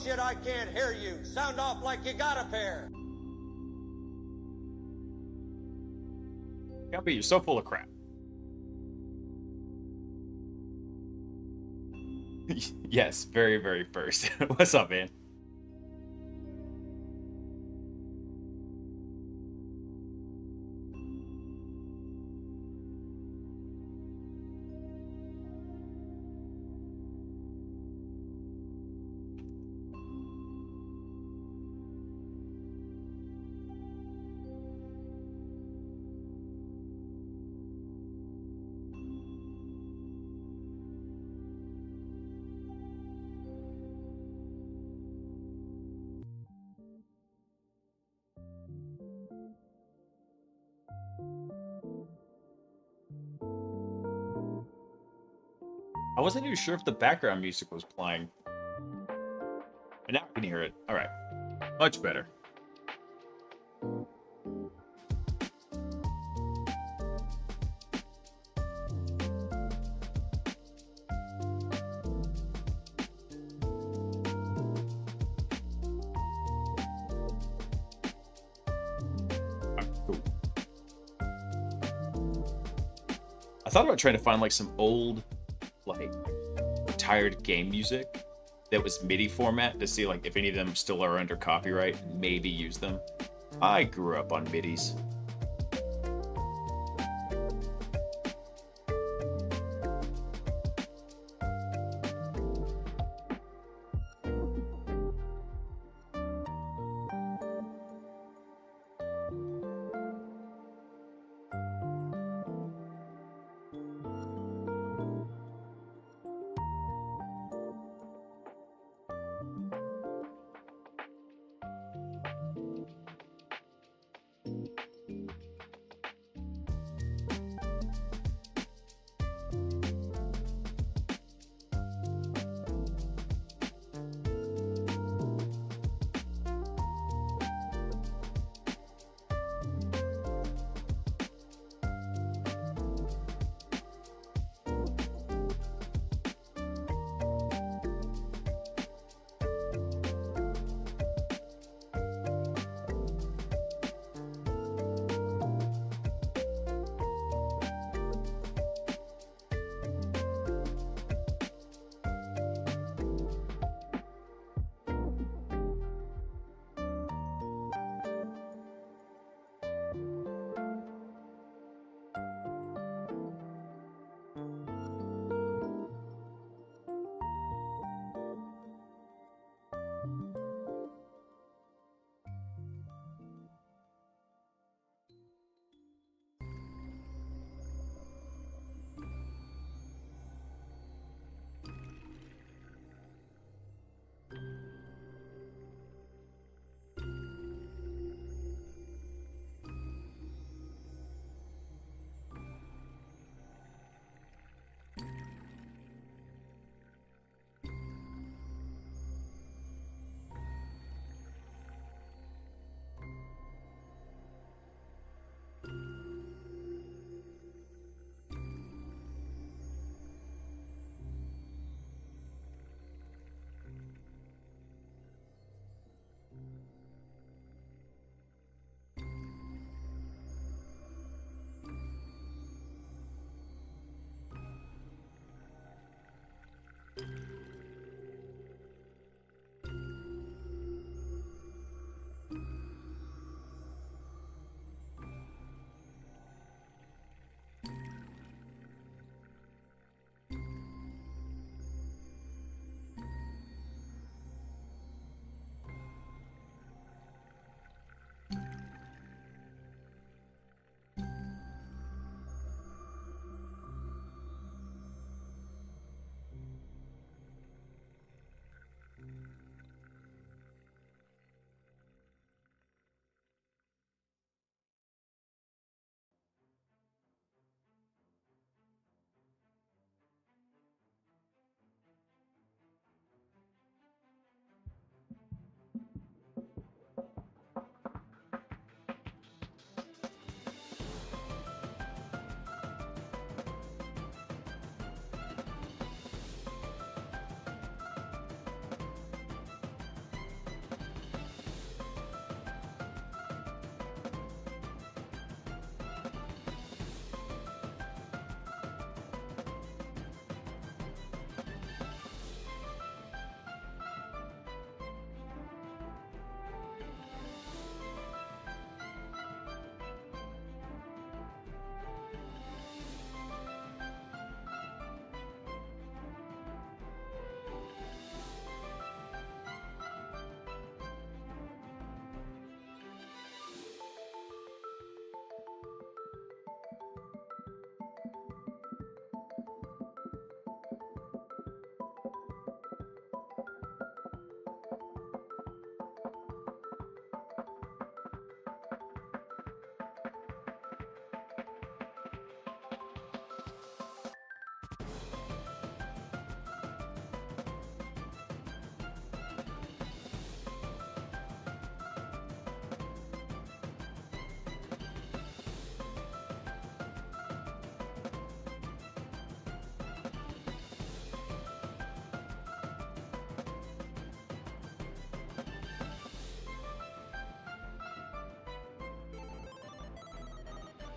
shit, I can't hear you. Sound off like you got a pair. Gumby, you're so full of crap. Yes, very, very first. What's up, man? I wasn't even sure if the background music was playing. And now I can hear it. All right. Much better. Cool. I thought about trying to find like some old, like, retired game music that was MIDI format to see like if any of them still are under copyright and maybe use them. I grew up on MIDIs.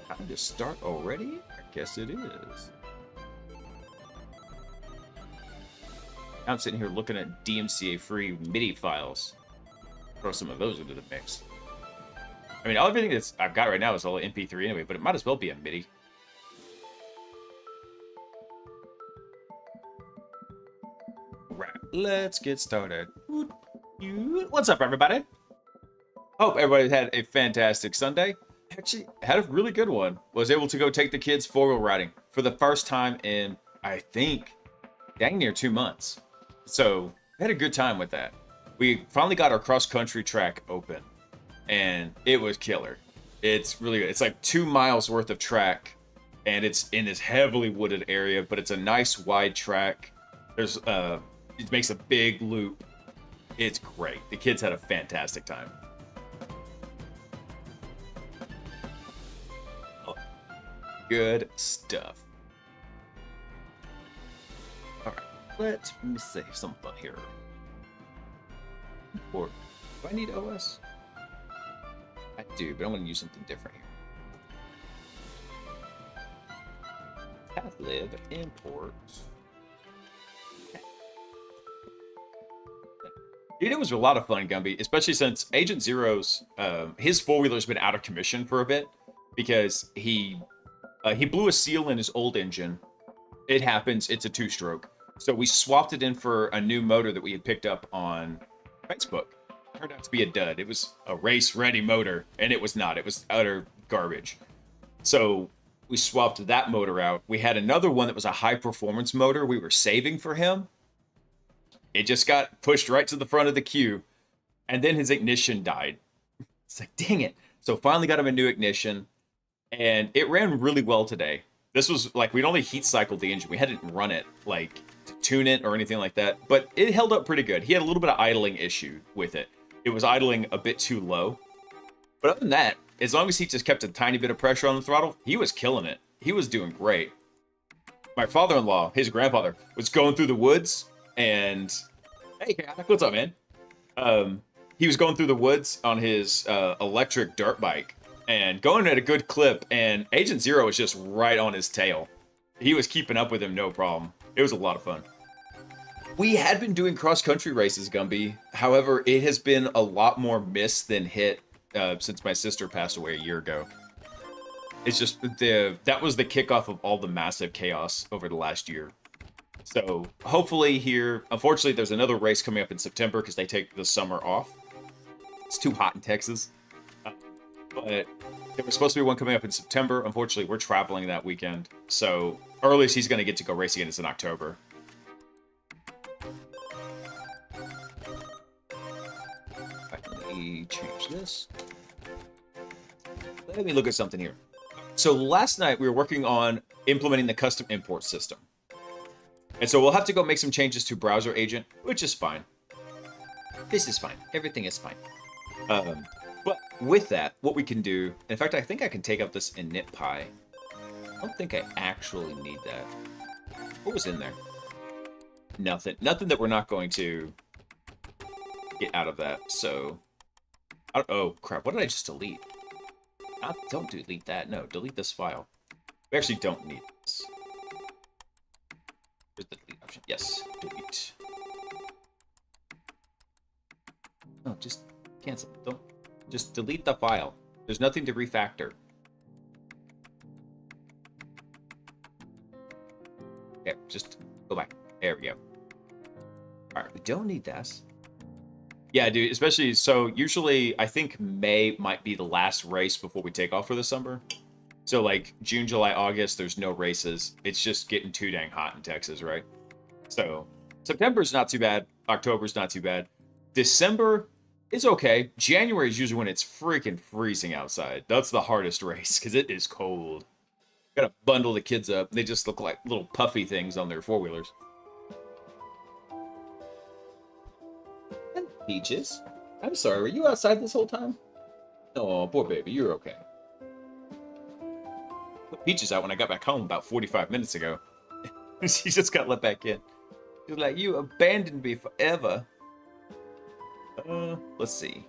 Time to start already? I guess it is. I'm sitting here looking at DMCA-free MIDI files. Throw some of those into the mix. I mean, everything that's I've got right now is all MP3 anyway, but it might as well be a MIDI. Right, let's get started. What's up, everybody? Hope everybody had a fantastic Sunday. Actually, had a really good one. Was able to go take the kids four-wheel riding for the first time in, I think, dang near 2 months. So, I had a good time with that. We finally got our cross-country track open, and it was killer. It's really good. It's like 2 miles worth of track, and it's in this heavily wooded area, but it's a nice wide track. There's it makes a big loop. It's great. The kids had a fantastic time. Oh, good stuff. All right, let me say something here. Or do I need OS? I do, but I'm going to use something different here. Pathlib import. Dude, it was a lot of fun, Gumby, especially since Agent Zero's his four-wheeler's been out of commission for a bit because he blew a seal in his old engine. It happens. It's a two-stroke. So we swapped it in for a new motor that we had picked up on Facebook. Turned out to be a dud. It was a race-ready motor, and it was not. It was utter garbage. So we swapped that motor out. We had another one that was a high-performance motor we were saving for him. It just got pushed right to the front of the queue, and then his ignition died. It's like, dang it. So finally got him a new ignition, and it ran really well today. This was like, we'd only heat cycled the engine. We hadn't run it, like, to tune it or anything like that, but it held up pretty good. He had a little bit of idling issue with it. It was idling a bit too low. But other than that, as long as he just kept a tiny bit of pressure on the throttle, he was killing it. He was doing great. My father-in-law, his grandfather, was going through the woods, and hey, what's up, man? He was going through the woods on his electric dirt bike and going at a good clip, and Agent Zero was just right on his tail. He was keeping up with him, no problem. It was a lot of fun. We had been doing cross-country races, Gumby. However, it has been a lot more miss than hit since my sister passed away a year ago. It's just that was the kickoff of all the massive chaos over the last year. So hopefully here, unfortunately, there's another race coming up in September because they take the summer off. It's too hot in Texas. But there was supposed to be one coming up in September. Unfortunately, we're traveling that weekend. So earliest he's going to get to go race again is in October. Let me change this. Let me look at something here. So last night we were working on implementing the custom import system. And so we'll have to go make some changes to browser agent, which is fine. This is fine. Everything is fine. But with that, what we can do... In fact, I think I can take out this initpy. I don't think I actually need that. What was in there? Nothing. Nothing that we're not going to get out of that. So... Oh, crap. What did I just delete? Don't delete that. No, delete this file. We actually don't need this. Where's the delete option? Yes, delete. No, just cancel. Don't. Just delete the file. There's nothing to refactor. Okay, just go back. There we go. Alright, we don't need this. Yeah, dude, especially, so usually I think May might be the last race before we take off for the summer. So like June, July, August, there's no races. It's just getting too dang hot in Texas, right? So September's not too bad. October's not too bad. December is okay. January is usually when it's freaking freezing outside. That's the hardest race because it is cold. Gotta bundle the kids up. They just look like little puffy things on their four-wheelers. And Peaches, I'm sorry, were you outside this whole time? Oh, poor baby, you're okay. Put Peaches out when I got back home about 45 minutes ago. She just got let back in. She's like, you abandoned me forever. Let's see.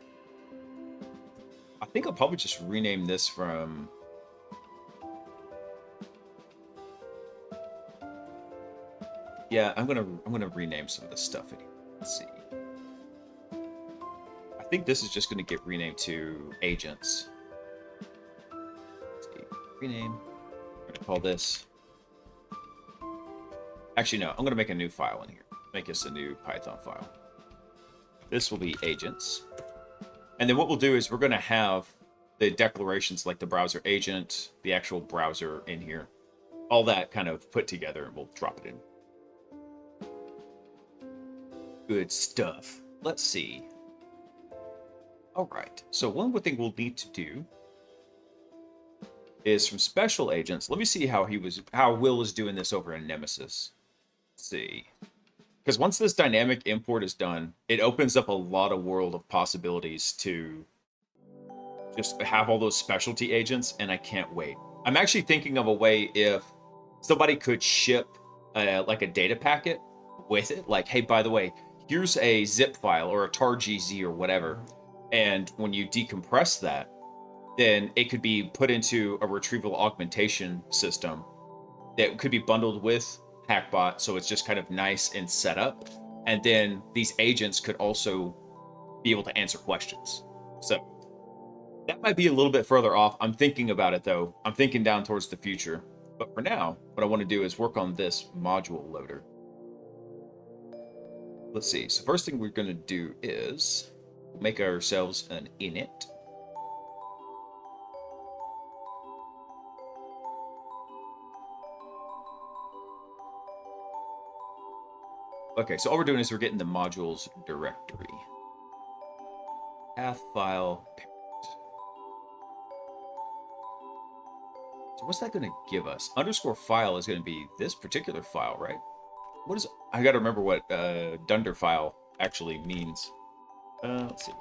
I think I'll probably just rename this from Yeah, I'm gonna rename some of this stuff in here. Let's see. I think this is just gonna get renamed to agents. Let's see. Rename. I'm gonna call this. Actually, no. I'm gonna make a new file in here. Make this a new Python file. This will be agents. And then what we'll do is we're gonna have the declarations like the browser agent, the actual browser in here, all that kind of put together, and we'll drop it in. Good stuff. Let's see. All right. So one thing we'll need to do is from special agents. Let me see how Will is doing this over in Nemesis. Let's see. Because once this dynamic import is done, it opens up a lot of world of possibilities to just have all those specialty agents, and I can't wait. I'm actually thinking of a way if somebody could ship like a data packet with it, like, hey, by the way, here's a zip file or a tar.gz or whatever, and when you decompress that, then it could be put into a retrieval augmentation system that could be bundled with HackBot, so it's just kind of nice and set up, and then these agents could also be able to answer questions. So that might be a little bit further off. I'm thinking about it, though. I'm thinking down towards the future. But for now, what I want to do is work on this module loader. Let's see. So first thing we're going to do is make ourselves an init. Okay, so all we're doing is we're getting the modules directory. Path file parent. So what's that going to give us? Underscore file is going to be this particular file, right? What is... I got to remember what dunder file actually means. Let's see.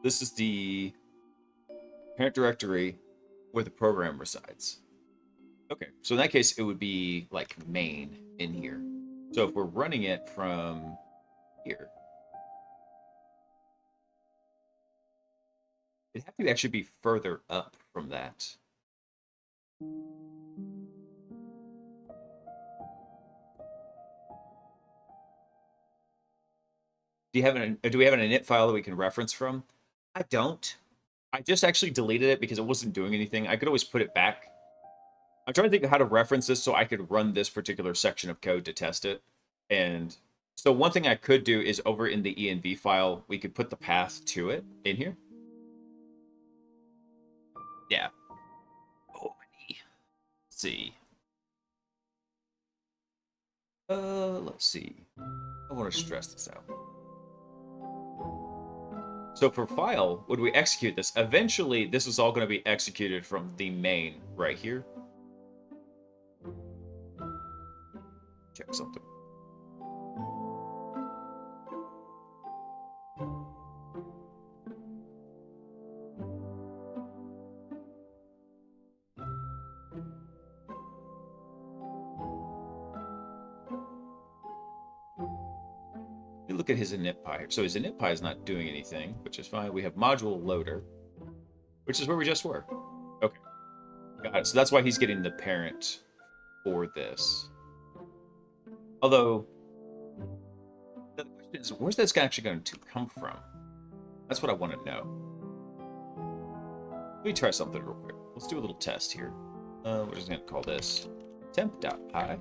This is the parent directory where the program resides. Okay, so in that case, it would be like main in here. So if we're running it from here, it'd have to actually be further up from that. Do we have an init file that we can reference from? I don't. I just actually deleted it because it wasn't doing anything. I could always put it back. I'm trying to think of how to reference this so I could run this particular section of code to test it. And so one thing I could do is over in the env file, we could put the path to it in here. Yeah. Oh, let's see. Let's see. I want to stress this out. So for file, when we execute this, eventually this is all going to be executed from the main right here. Check something. Look at his initpy here. So his initpy is not doing anything, which is fine. We have module loader, which is where we just were. Okay. Got it. So that's why he's getting the parent for this. Although, the question is, where's this guy actually going to come from? That's what I want to know. Let me try something real quick. Let's do a little test here. We're just going to call this temp.py.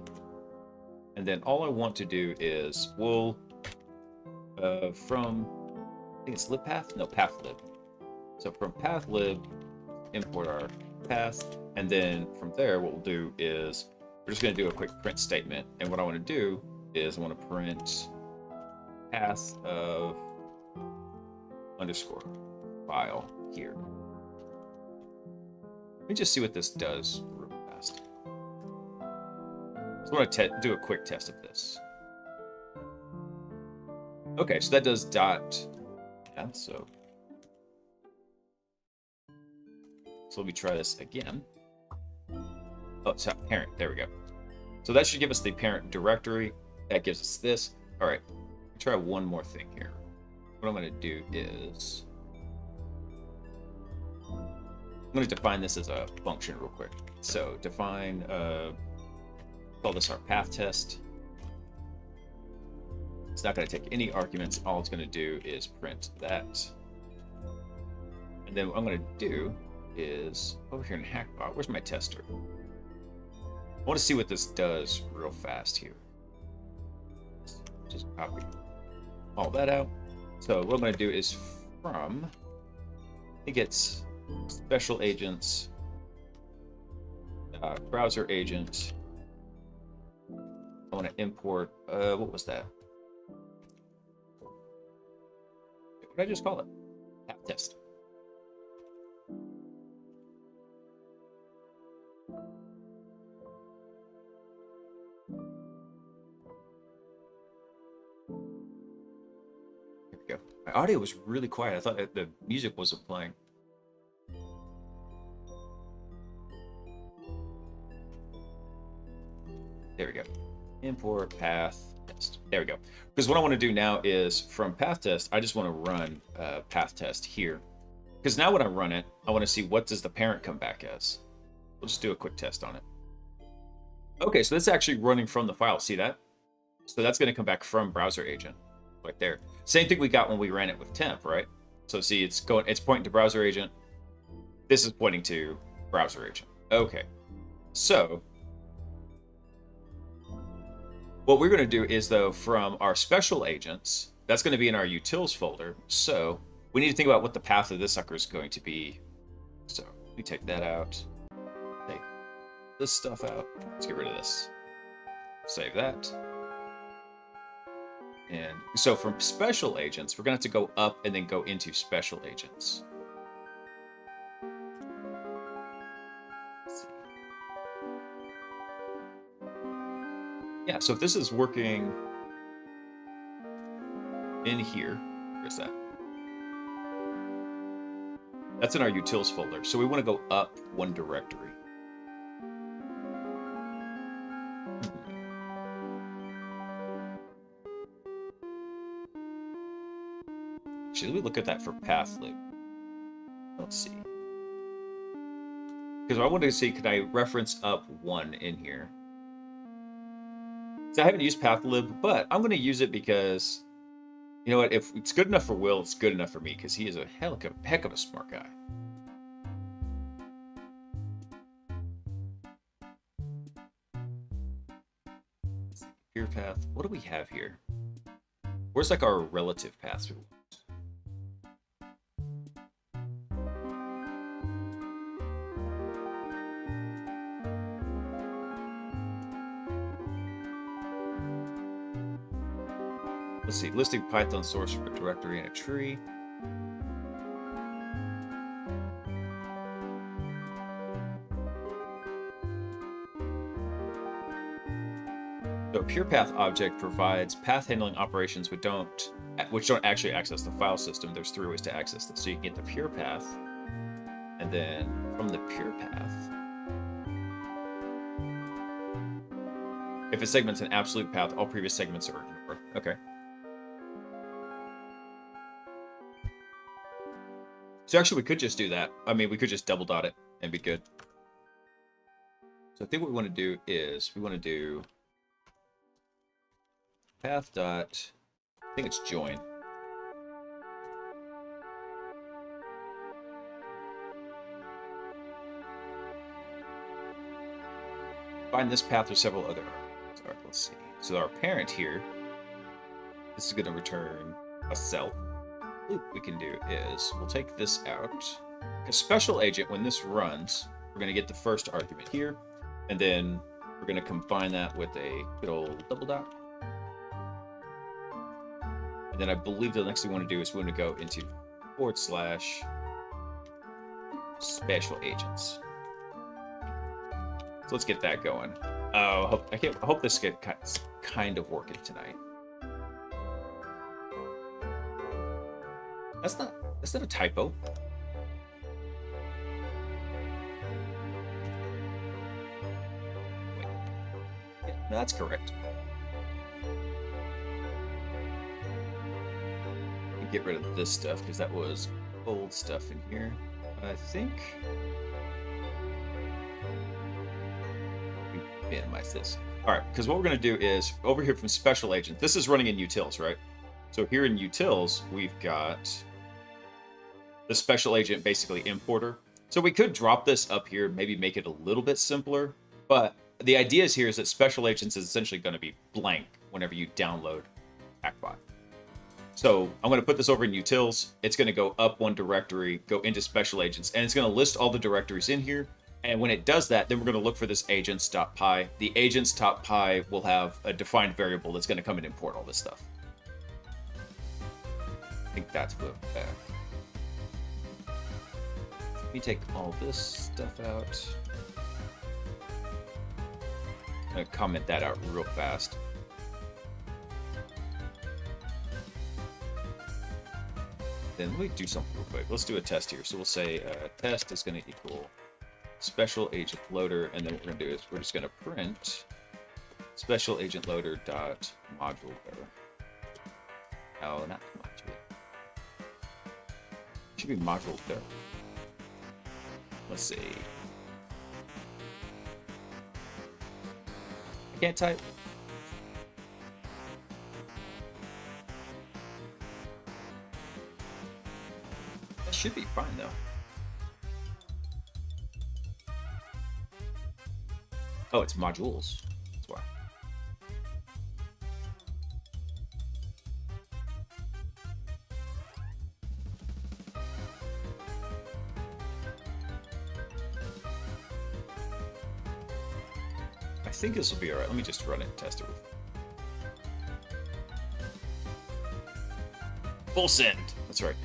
And then all I want to do is we'll from, I think it's libpath? No, pathlib. So from pathlib, import our path, and then from there, what we'll do is we're just going to do a quick print statement. And what I want to do is I want to print path of underscore file here. Let me just see what this does real fast. So I want to do a quick test of this. Okay, so that does dot, yeah, so let me try this again. Oh, it's parent, there we go. So that should give us the parent directory. That gives us this. All right, try one more thing here. What I'm gonna do is, going to define this as a function real quick. So define, call this our path test. It's not going to take any arguments. All it's going to do is print that. And then what I'm going to do is over here in HackBot, where's my tester? I want to see what this does real fast here. Just copy all that out. So what I'm going to do is from, I think it's special agents, browser agent. I want to import, what was that? What did I just call it? App test. Here we go. My audio was really quiet. I thought the music wasn't playing. There we go. Import path test. There we go. Because what I want to do now is from path test, I just want to run path test here. Because now when I run it, I want to see what does the parent come back as. We'll just do a quick test on it. Okay, so that's actually running from the file. See that? So that's going to come back from browser agent right there. Same thing we got when we ran it with temp, right? So see, it's pointing to browser agent. This is pointing to browser agent. Okay. So what we're going to do is, though, from our special agents, that's going to be in our utils folder. So we need to think about what the path of this sucker is going to be. So we take that out. Take this stuff out. Let's get rid of this. Save that. And so from special agents, we're going to have to go up and then go into special agents. Yeah, so if this is working in here, where's that? That's in our utils folder. So we want to go up one directory. Actually, let me look at that for path loop. Let's see. Because I wanted to see, could I reference up one in here? So I haven't used pathlib, but I'm going to use it because, you know what, if it's good enough for Will, it's good enough for me, because he is a heck of a smart guy. Peer path. What do we have here? Where's like our relative path? Let's see, listing Python source for a directory and a tree. So a pure path object provides path handling operations which don't actually access the file system. There's three ways to access this. So you can get the pure path, and then from the pure path, if a segment's an absolute path, all previous segments are ignored. Okay. So actually, we could just do that. I mean, we could just double dot it and be good. So I think what we want to do is we want to do path dot, I think it's join. Find this path with several other arguments. All right, let's see. So our parent here, this is going to return a self. What we can do is we'll take this out. A special agent, when this runs, we're going to get the first argument here, and then we're going to combine that with a good old double dot. And then I believe the next thing we want to do is we want to go into / special agents. So let's get that going. Oh, I hope this gets kind of working tonight. That's not a typo. Wait. Yeah, no, that's correct. Get rid of this stuff because that was old stuff in here. I think Minimize this. All right, because what we're going to do is over here from special agent, this is running in utils, right? So here in utils, we've got the special agent basically importer. So we could drop this up here, maybe make it a little bit simpler, but the idea is here is that special agents is essentially going to be blank whenever you download HackBot. So I'm going to put this over in utils. It's going to go up one directory, go into special agents, and it's going to list all the directories in here. And when it does that, then we're going to look for this agents.py. The agents.py will have a defined variable that's going to come and import all this stuff. I think that's flipped back. Let me take all this stuff out. I'm going to comment that out real fast. Then let me do something real quick. Let's do a test here. So we'll say test is going to equal special agent loader, and then what we're going to do is we're just going to print special agent loader dot module there. Oh, not module. It should be module there. Let's see. I can't type. That should be fine though. Oh, it's modules. That's why. I think this will be alright. Let me just run it and test it with. Full send. That's right.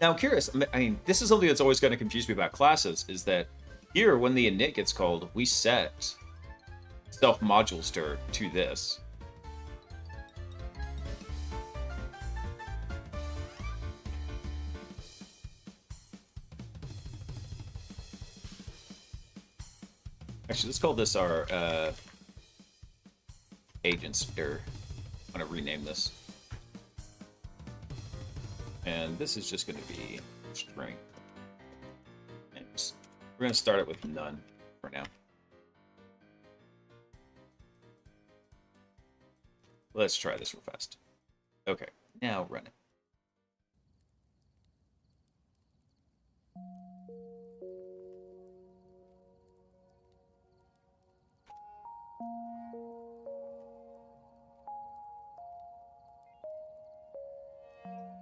Now I'm curious. I mean, this is something that's always going to confuse me about classes. Is that here when the init gets called, we set self module stir to this. Actually, let's call this our agent stir. I'm gonna rename this, and this is just going to be string. And we're going to start it with none for now. Let's try this real fast. Okay, now run it.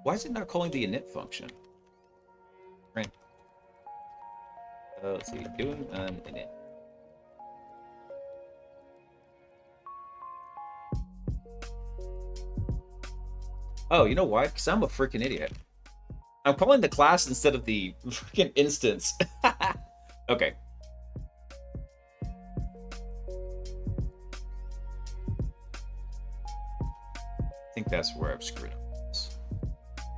Why is it not calling the init function? Right. Let's see, doing an init. Oh, you know why? Because I'm a freaking idiot. I'm calling the class instead of the freaking instance. Okay. I think that's where I'm screwed up.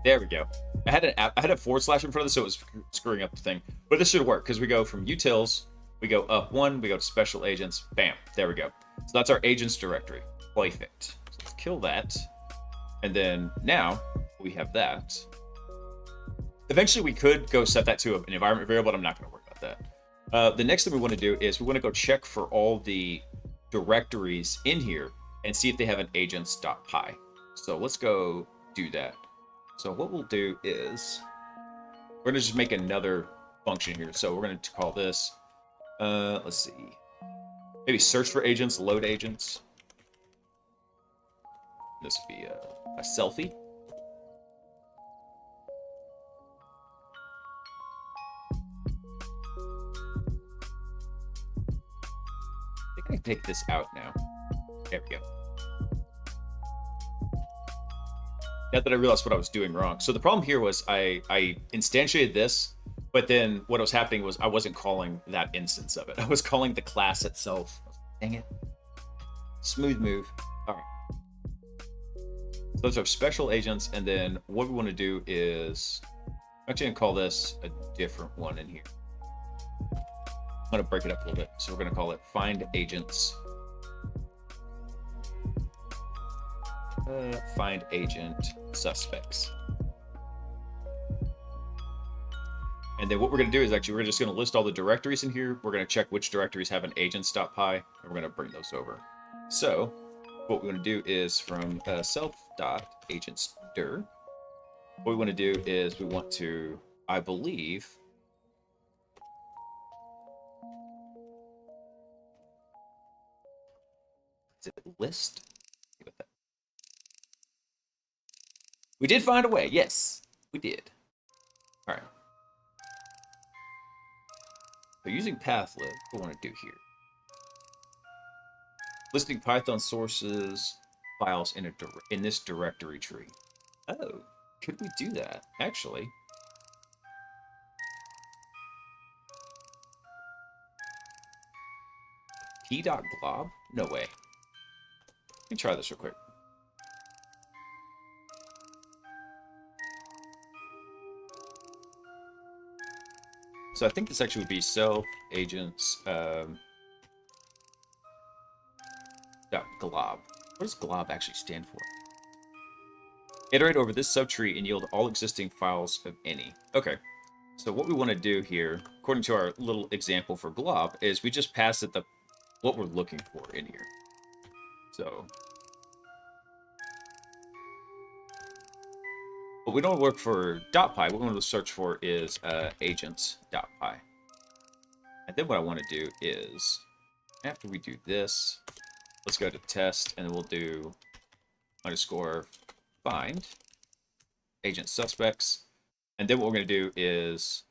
There we go. I had a forward slash in front of this, so it was screwing up the thing. But this should work because we go from utils, we go up one, we go to special agents. Bam. There we go. So that's our agents directory. Perfect. So let's kill that. And then now we have that. Eventually we could go set that to an environment variable, but I'm not going to worry about that. The next thing we want to do is we want to go check for all the directories in here and see if they have an agents.py. So let's go do that. So what we'll do is we're going to just make another function here. So we're going to call this, let's see, maybe search for agents, load agents. This would be a selfie. I think I can take this out now. There we go. Now that I realized what I was doing wrong. So the problem here was I instantiated this, but then what was happening was I wasn't calling that instance of it. I was calling the class itself. Dang it. Smooth move. All right. So those are special agents, and then what we want to do is I'm actually going to call this a different one in here. I'm going to break it up a little bit. So we're going to call it find agents. Find agent suspects. And then what we're going to do is actually we're just going to list all the directories in here. We're going to check which directories have an agents.py, and we're going to bring those over. So what we're going to do is from self.agentsdir, what we want to do is we want to, I believe, is it list? We did find a way. Yes, we did. All right. So using pathlib, what we want to do here. Listing Python sources files in this directory tree. Oh, could we do that? Actually. p.glob? No way. Let me try this real quick. So I think this actually would be self agents .glob. What does glob actually stand for? Iterate over this subtree and yield all existing files of any. Okay. So what we want to do here, according to our little example for glob, is we just pass it what we're looking for in here. So but we don't look for .py. What we want to search for is agents.py. And then what I want to do is, after we do this, let's go to test, and then we'll do underscore find agent suspects. And then what we're going to do is,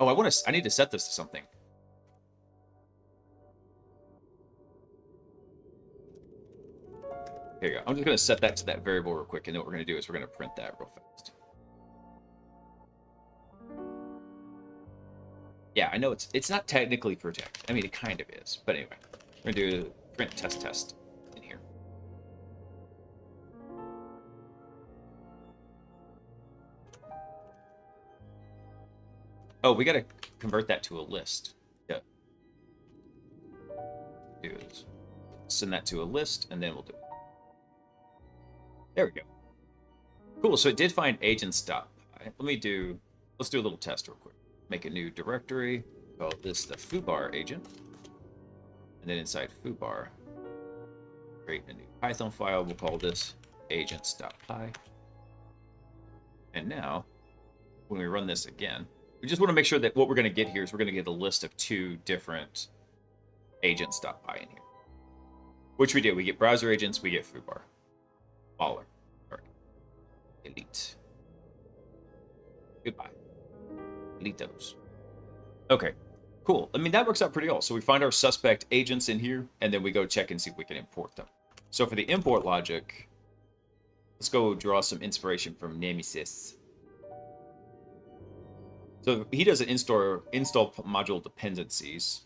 oh, I need to set this to something. Here you go. I'm just going to set that to that variable real quick, and then what we're going to do is we're going to print that real fast. Yeah, I know it's not technically protect. I mean, it kind of is. But anyway, we're going to do print test in here. Oh, we got to convert that to a list. Yeah. Do is send that to a list, and then we'll do it. There we go. Cool, so it did find agents.py. Let's do a little test real quick. Make a new directory, call this the foobar agent. And then inside foobar, create a new Python file. We'll call this agents.py. And now, when we run this again, we just want to make sure that what we're going to get here is we're going to get a list of 2 different agents.py in here. Which we do. We get browser agents, we get foobar. All right. Delete. Goodbye. Delete those. Okay, cool. I mean, that works out pretty well. So we find our suspect agents in here, and then we go check and see if we can import them. So for the import logic, let's go draw some inspiration from Nemesis. So he does an install module dependencies.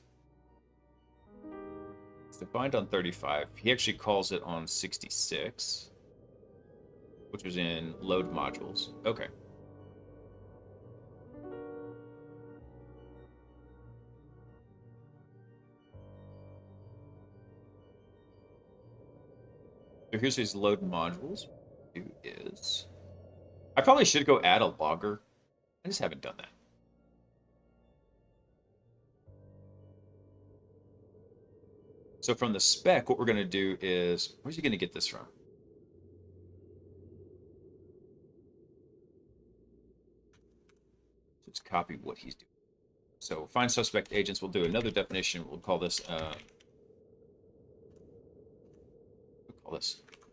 It's defined on 35. He actually calls it on 66, which was in load modules. Okay. So here's his load modules. I probably should go add a logger. I just haven't done that. So from the spec, what we're going to do is, where's he going to get this from? Just copy what he's doing. So find suspect agents. We'll do another definition. We'll call this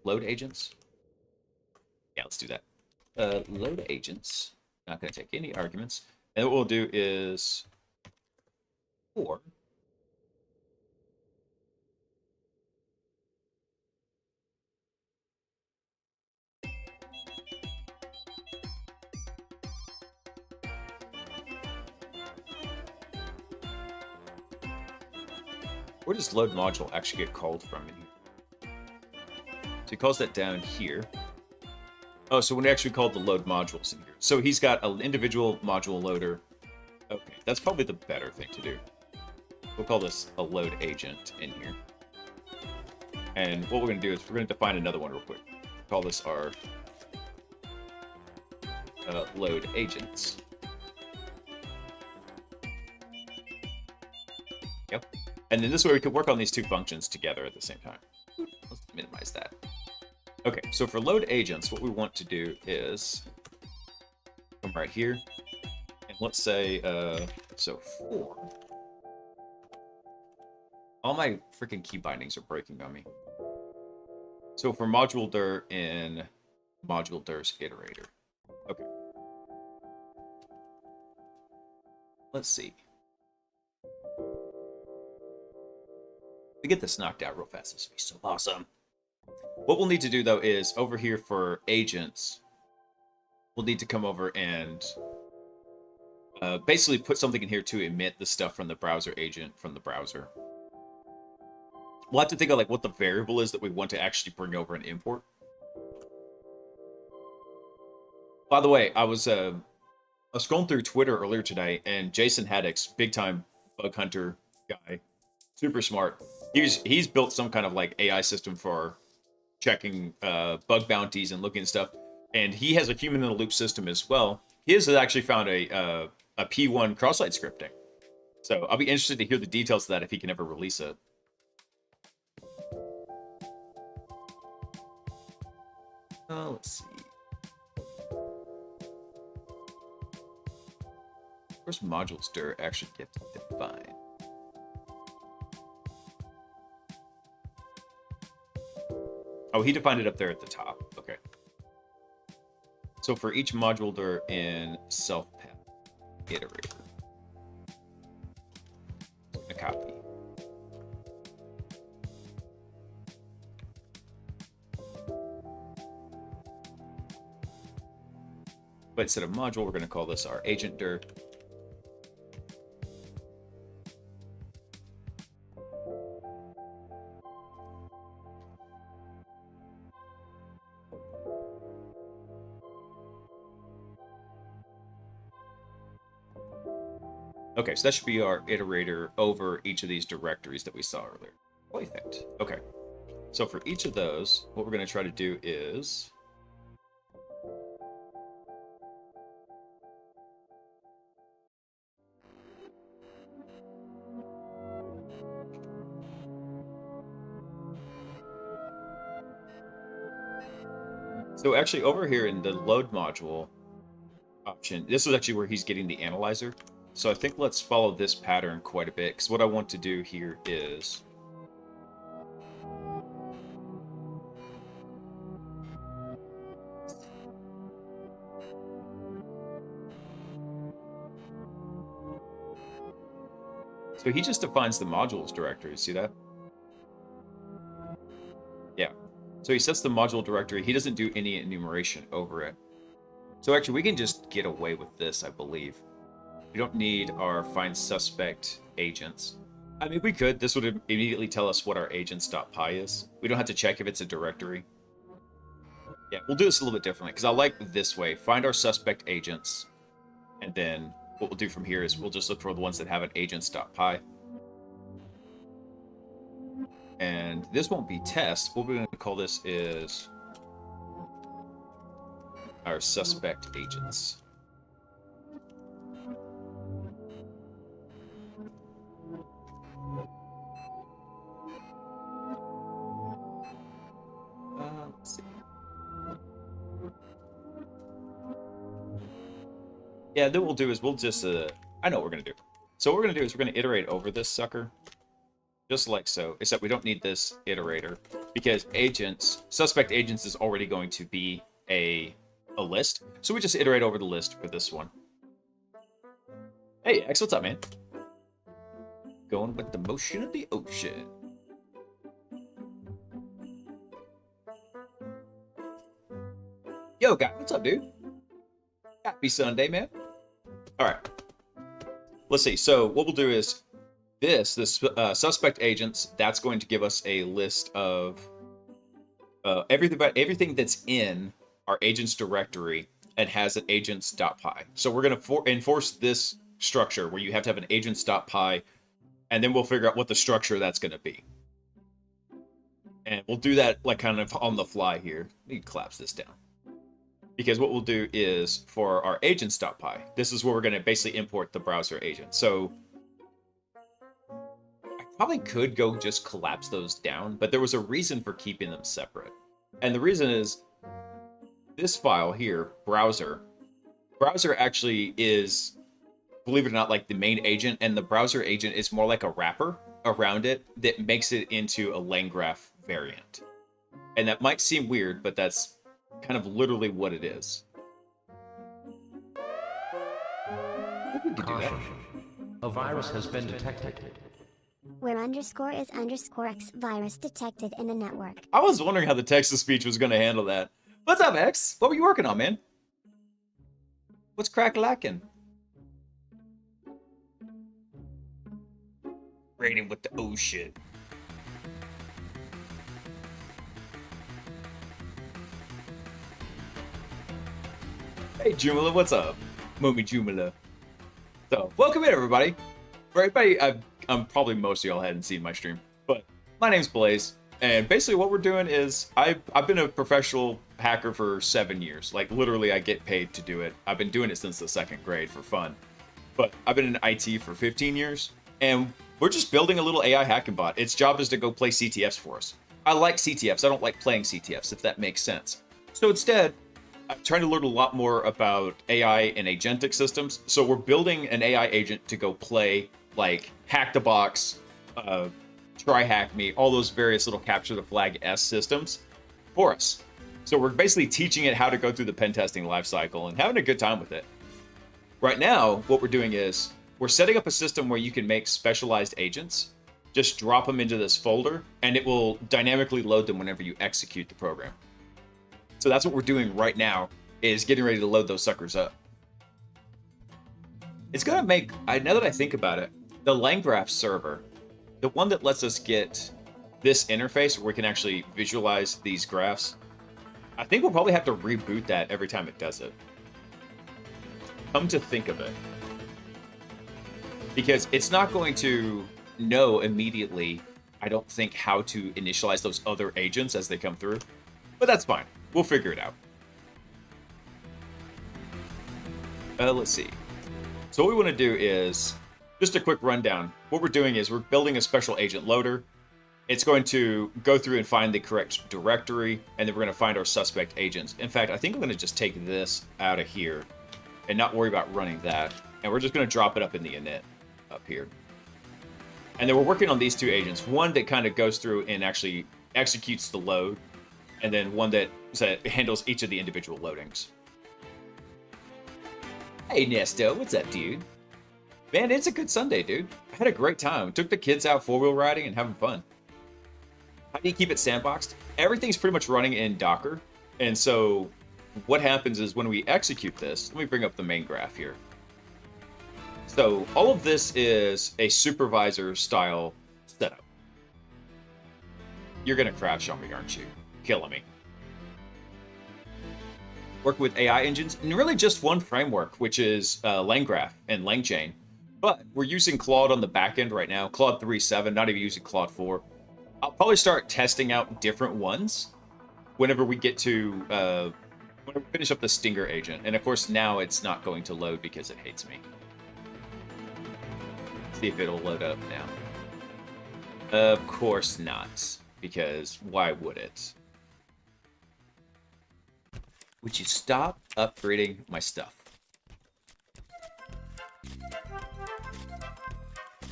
load agents. Yeah, let's do that. Load agents. Not going to take any arguments. And what we'll do is for where does load module actually get called from in here? So he calls that down here. Oh, so when we actually called the load modules in here. So he's got an individual module loader. Okay, that's probably the better thing to do. We'll call this a load agent in here. And what we're going to do is we're going to define another one real quick. We'll call this our load agents. go. And then this way we can work on these two functions together at the same time. Let's minimize that. Okay, so for load agents, what we want to do is come right here. And let's say, so 4. All my freaking key bindings are breaking on me. So for module dir in module dir's iterator. Okay. Let's see. We get this knocked out real fast. This would be so awesome. What we'll need to do, though, is over here for agents, we'll need to come over and basically put something in here to emit the stuff from the browser agent from the browser. We'll have to think of like what the variable is that we want to actually bring over and import. By the way, I was scrolling through Twitter earlier today, and Jason Haddix, big time bug hunter guy, super smart. He's built some kind of like AI system for checking bug bounties and looking at stuff, and he has a human in the loop system as well. He has actually found a P1 cross-site scripting, so I'll be interested to hear the details of that if he can ever release it. Let's see. Where's modules dir actually get defined? Oh, he defined it up there at the top. Okay. So for each module dir in self-path iterator, a copy. But instead of module, we're going to call this our agent dir. Okay, so that should be our iterator over each of these directories that we saw earlier. Perfect. Okay. So for each of those, what we're going to try to do is so actually over here in the load module option, this is actually where he's getting the analyzer. So I think let's follow this pattern quite a bit, because what I want to do here is so he just defines the modules directory. See that? Yeah. So he sets the module directory. He doesn't do any enumeration over it. So actually, we can just get away with this, I believe. We don't need our find suspect agents. I mean, we could. This would immediately tell us what our agents.py is. We don't have to check if it's a directory. Yeah, we'll do this a little bit differently, because I like this way. Find our suspect agents, and then what we'll do from here is we'll just look for the ones that have an agents.py. And this won't be test. What we're going to call this is our suspect agents. Let's see. Yeah, then what we'll do is we'll just, I know what we're going to do. So what we're going to do is we're going to iterate over this sucker, just like so, except we don't need this iterator, because agents, suspect agents is already going to be a list. So we just iterate over the list for this one. Hey, X, what's up, man? Going with the motion of the ocean. Yo, guy, what's up, dude? Happy Sunday, man. All right. Let's see. So what we'll do is this suspect agents, that's going to give us a list of everything that's in our agents directory and has an agents.py. So we're going to enforce this structure where you have to have an agents.py, and then we'll figure out what the structure that's going to be. And we'll do that like kind of on the fly here. Let me collapse this down. Because what we'll do is for our agents.py, this is where we're going to basically import the browser agent. So probably could go just collapse those down, but there was a reason for keeping them separate. And the reason is this file here, browser actually is, believe it or not, like the main agent, and the browser agent is more like a wrapper around it that makes it into a LangGraph variant. And that might seem weird, but that's kind of literally what it is. Caution. A virus has been detected. Where underscore is underscore X virus detected in the network. I was wondering how the text-to-speech was going to handle that. What's up, X? What were you working on, man? What's crack-lacking? Raiding with the oh shit. Hey, Jumala, what's up? Mommy Jumala. So, welcome in, everybody. For everybody, I'm probably most of y'all hadn't seen my stream, but my name's Blaise, and basically what we're doing is I've been a professional hacker for 7 years. Like, literally, I get paid to do it. I've been doing it since the 2nd grade for fun. But I've been in IT for 15 years, and we're just building a little AI hacking bot. Its job is to go play CTFs for us. I like CTFs. I don't like playing CTFs, if that makes sense. So instead, I'm trying to learn a lot more about AI and agentic systems. So we're building an AI agent to go play like Hack the Box, Try Hack Me, all those various little capture the flag-esque systems for us. So we're basically teaching it how to go through the pen testing lifecycle and having a good time with it. Right now, what we're doing is we're setting up a system where you can make specialized agents, just drop them into this folder, and it will dynamically load them whenever you execute the program. So that's what we're doing right now, is getting ready to load those suckers up. It's gonna make, now that I think about it, the LangGraph server, the one that lets us get this interface where we can actually visualize these graphs, I think we'll probably have to reboot that every time it does it. Come to think of it. Because it's not going to know immediately, I don't think, how to initialize those other agents as they come through. But that's fine. We'll figure it out. Let's see. So what we want to do is, just a quick rundown. What we're doing is we're building a special agent loader. It's going to go through and find the correct directory, and then we're going to find our suspect agents. In fact, I think I'm going to just take this out of here and not worry about running that. And we're just going to drop it up in the init up here. And then we're working on these two agents. One that kind of goes through and actually executes the load, and then one that handles each of the individual loadings. Hey, Nesto, what's up, dude? Man, it's a good Sunday, dude. I had a great time. Took the kids out 4-wheel riding and having fun. How do you keep it sandboxed? Everything's pretty much running in Docker. And so what happens is when we execute this, let me bring up the main graph here. So all of this is a supervisor style setup. You're going to crash on me, aren't you? Killing me. Work with AI engines, and really just one framework, which is LangGraph and LangChain. But we're using Claude on the back end right now, Claude 3.7, not even using Claude 4. I'll probably start testing out different ones whenever we get to, when we finish up the Stinger agent. And of course, now it's not going to load because it hates me. Let's see if it'll load up now. Of course not, because why would it? Would you stop upgrading my stuff?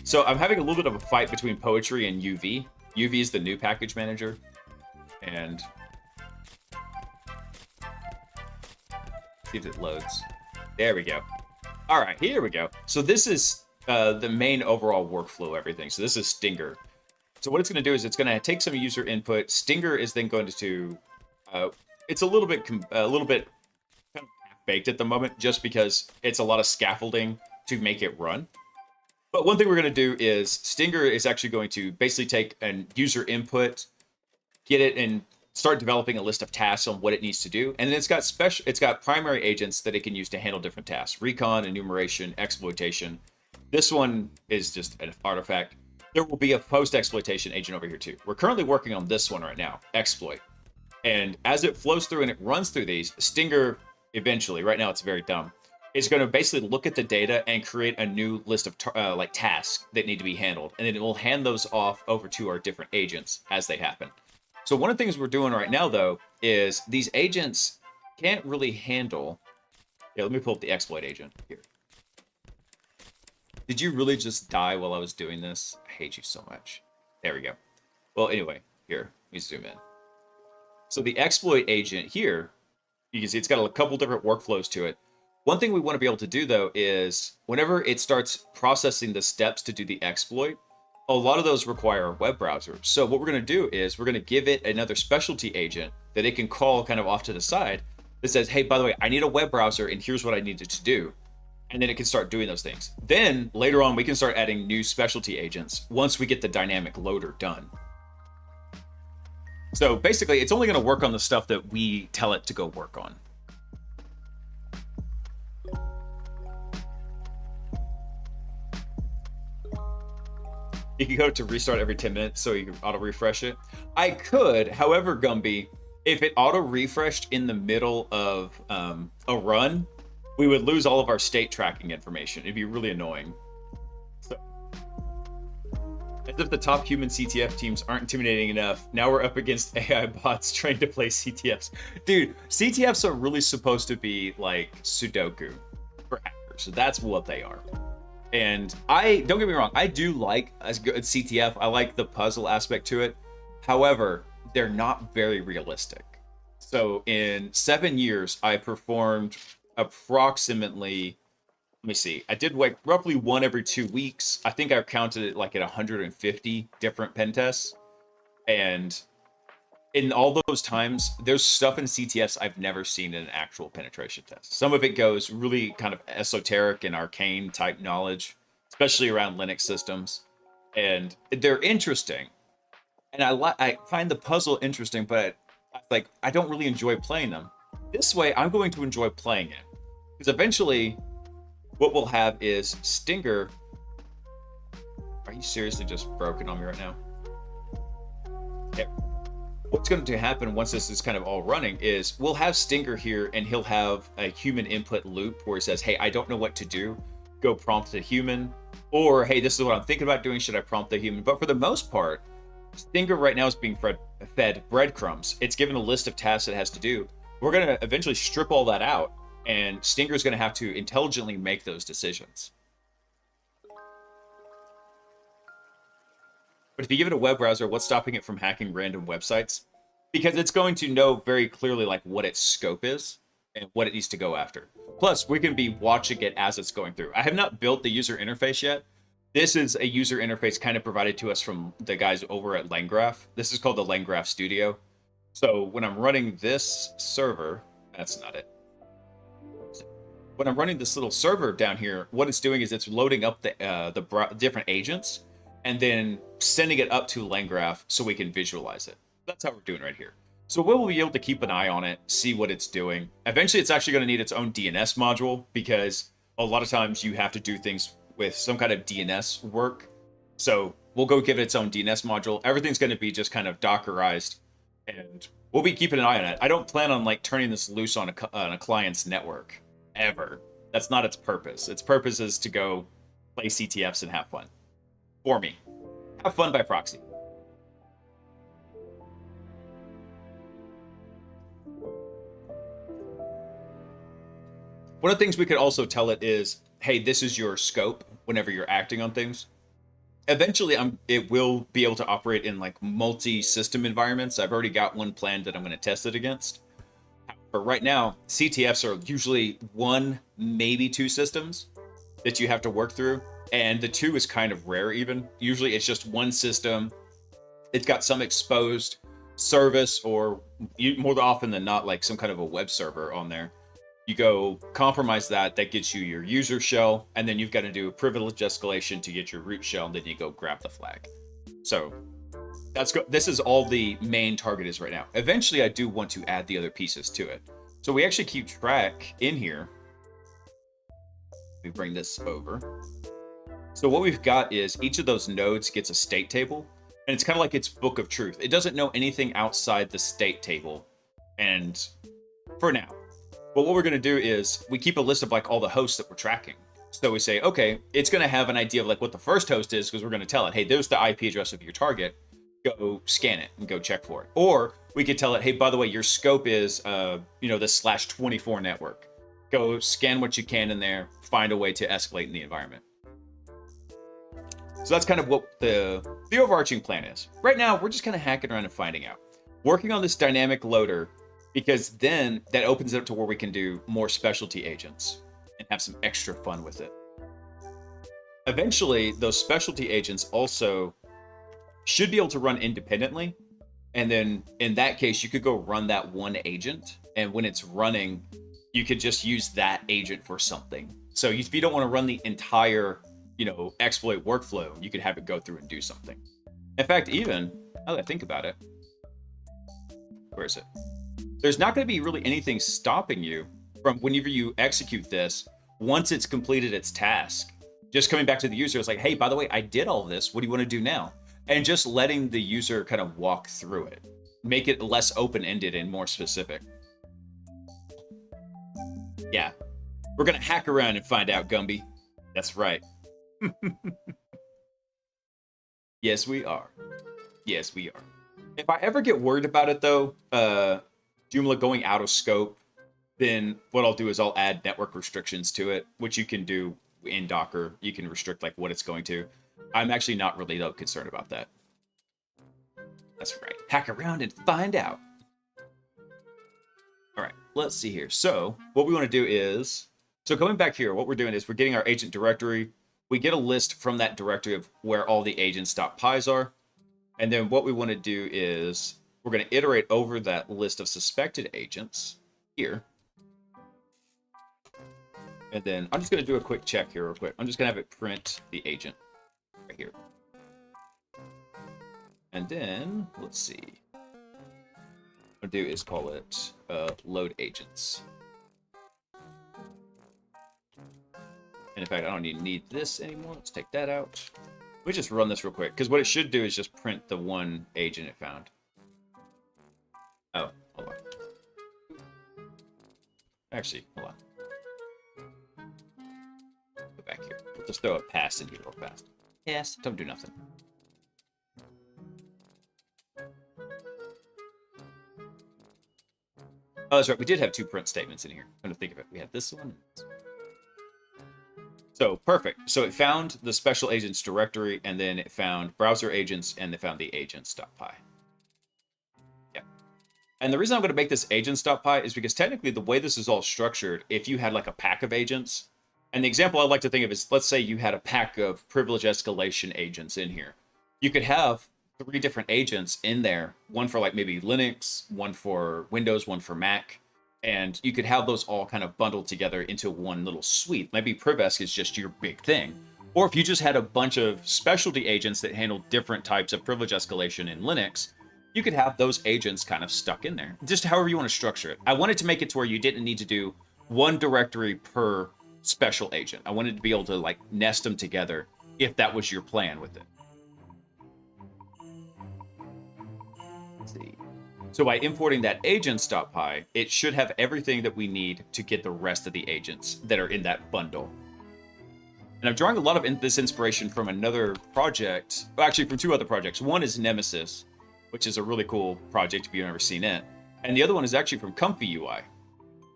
So I'm having a little bit of a fight between Poetry and UV. UV is the new package manager. And see if it loads. There we go. All right, here we go. So this is the main overall workflow, everything. So this is Stinger. So what it's going to do is it's going to take some user input. Stinger is then going to it's a little bit kind of baked at the moment, just because it's a lot of scaffolding to make it run. But one thing we're going to do is Stinger is actually going to basically take an user input, get it, and start developing a list of tasks on what it needs to do. And then it's got primary agents that it can use to handle different tasks: recon, enumeration, exploitation. This one is just an artifact. There will be a post-exploitation agent over here too. We're currently working on this one right now, exploit. And as it flows through and it runs through these, Stinger eventually, right now it's very dumb, It's going to basically look at the data and create a new list of like tasks that need to be handled, and then it will hand those off over to our different agents as they happen. So one of the things we're doing right now, though, is these agents can't really handle. Yeah, let me pull up the exploit agent here. Did you really just die while I was doing this? I hate you so much. There we go. Well, anyway, here, let me zoom in. So the exploit agent here, you can see it's got a couple different workflows to it. One thing we want to be able to do, though, is whenever it starts processing the steps to do the exploit, a lot of those require a web browser. So what we're going to do is we're going to give it another specialty agent that it can call kind of off to the side that says, hey, by the way, I need a web browser, and here's what I need it to do. And then it can start doing those things. Then later on, we can start adding new specialty agents once we get the dynamic loader done. So basically, it's only going to work on the stuff that we tell it to go work on. You can go to restart every 10 minutes so you can auto refresh it. I could, however, Gumby, if it auto refreshed in the middle of a run, we would lose all of our state tracking information. It'd be really annoying. So, as if the top human CTF teams aren't intimidating enough, now we're up against AI bots trained to play CTFs. Dude, CTFs are really supposed to be like Sudoku for hackers. So that's what they are. And don't get me wrong, I do like a good CTF. I like the puzzle aspect to it. However, they're not very realistic. So in 7 years, I performed approximately, let me see, I did like roughly one every 2 weeks. I think I counted it like at 150 different pen tests. And in all those times, there's stuff in CTFs I've never seen in an actual penetration test. Some of it goes really kind of esoteric and arcane type knowledge, especially around Linux systems. And they're interesting. And I find the puzzle interesting, but like I don't really enjoy playing them. This way, I'm going to enjoy playing it. Because eventually, what we'll have is Stinger. Are you seriously just broken on me right now? Okay. What's going to happen once this is kind of all running is we'll have Stinger here, and he'll have a human input loop where he says, hey, I don't know what to do. Go prompt the human. Or, hey, this is what I'm thinking about doing. Should I prompt the human? But for the most part, Stinger right now is being fed breadcrumbs. It's given a list of tasks it has to do. We're going to eventually strip all that out, and Stinger is going to have to intelligently make those decisions. But if you give it a web browser, what's stopping it from hacking random websites? Because it's going to know very clearly like what its scope is and what it needs to go after. Plus, we can be watching it as it's going through. I have not built the user interface yet. This is a user interface kind of provided to us from the guys over at LangGraph. This is called the LangGraph Studio. So when I'm running this server, that's not it. When I'm running this little server down here, what it's doing is it's loading up the different agents and then sending it up to LangGraph so we can visualize it. That's how we're doing right here. So we'll be able to keep an eye on it, see what it's doing. Eventually, it's actually going to need its own DNS module because a lot of times you have to do things with some kind of DNS work. So we'll go give it its own DNS module. Everything's going to be just kind of Dockerized, and we'll be keeping an eye on it. I don't plan on like turning this loose on a client's network ever. That's not its purpose. Its purpose is to go play CTFs and have fun. For me, have fun by proxy. One of the things we could also tell it is, hey, this is your scope whenever you're acting on things. Eventually, it will be able to operate in like multi-system environments. I've already got one planned that I'm going to test it against. But right now, CTFs are usually 1, maybe 2 systems that you have to work through. And the 2 is kind of rare even. Usually it's just one system. It's got some exposed service, or more often than not, like some kind of a web server on there. You go compromise that gets you your user shell, and then you've got to do a privilege escalation to get your root shell, and then you go grab the flag. So this is all the main target is right now. Eventually, I do want to add the other pieces to it. So we actually keep track in here. We bring this over. So what we've got is each of those nodes gets a state table, and it's kind of like its book of truth. It doesn't know anything outside the state table, and for now. But what we're going to do is we keep a list of like all the hosts that we're tracking. So we say, okay, it's going to have an idea of like what the first host is because we're going to tell it, hey, there's the IP address of your target. Go scan it and go check for it. Or we could tell it, hey, by the way, your scope is, the /24 network. Go scan what you can in there, find a way to escalate in the environment. So that's kind of what the overarching plan is. Right now, we're just kind of hacking around and finding out. Working on this dynamic loader, because then that opens it up to where we can do more specialty agents and have some extra fun with it. Eventually, those specialty agents also should be able to run independently. And then in that case, you could go run that one agent. And when it's running, you could just use that agent for something. So if you don't want to run the entire, exploit workflow, you could have it go through and do something. In fact, even, now that I think about it, where is it? There's not going to be really anything stopping you from whenever you execute this, once it's completed its task, just coming back to the user, it's like, hey, by the way, I did all this. What do you want to do now? And just letting the user kind of walk through it. Make it less open-ended and more specific. Yeah. We're going to hack around and find out, Gumby. That's right. Yes, we are. Yes, we are. If I ever get worried about it, though, Joomla going out of scope, then what I'll do is I'll add network restrictions to it, which you can do in Docker. You can restrict like what it's going to. I'm actually not really that concerned about that. That's right. Hack around and find out. All right, let's see here. So what we want to do is, so coming back here, what we're doing is we're getting our agent directory. We get a list from that directory of where all the agents.pys are. And then what we want to do is we're going to iterate over that list of suspected agents here. And then I'm just going to do a quick check here real quick. I'm just going to have it print the agent right here. And then, let's see. What I'll do is call it load agents. And in fact, I don't even need this anymore. Let's take that out. Let me just run this real quick, because what it should do is just print the one agent it found. Oh, hold on. Actually, hold on. Go back here. We'll just throw a pass in here real fast. Yes, don't do nothing. Oh, that's right. We did have two print statements in here. I'm going to think of it. We had this one and this one. So, perfect. So it found the special agents directory, and then it found browser agents, and it found the agents.py. Yeah. And the reason I'm going to make this agents.py is because technically the way this is all structured, if you had like a pack of agents, and the example I like to think of is, let's say you had a pack of privilege escalation agents in here. You could have 3 different agents in there, one for like maybe Linux, one for Windows, one for Mac. And you could have those all kind of bundled together into one little suite. Maybe PrivEsc is just your big thing. Or if you just had a bunch of specialty agents that handle different types of privilege escalation in Linux, you could have those agents kind of stuck in there. Just however you want to structure it. I wanted to make it to where you didn't need to do one directory per special agent. I wanted to be able to like nest them together if that was your plan with it. Let's see. So by importing that agents.py, it should have everything that we need to get the rest of the agents that are in that bundle. And I'm drawing a lot of this inspiration from another project, well, actually from 2 other projects. One is Nemesis, which is a really cool project if you've never seen it. And the other one is actually from Comfy UI.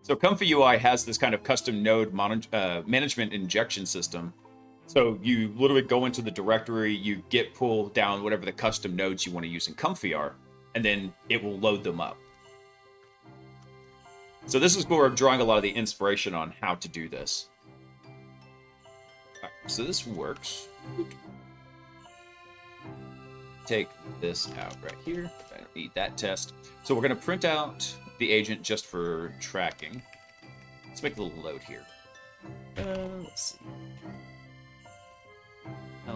So Comfy UI has this kind of custom node management injection system. So you literally go into the directory, you git pull down whatever the custom nodes you want to use in Comfy are, and then it will load them up. So this is where I'm drawing a lot of the inspiration on how to do this. All right, so this works. Take this out right here. I don't need that test. So we're going to print out the agent just for tracking. Let's make a little load here. Let's see. There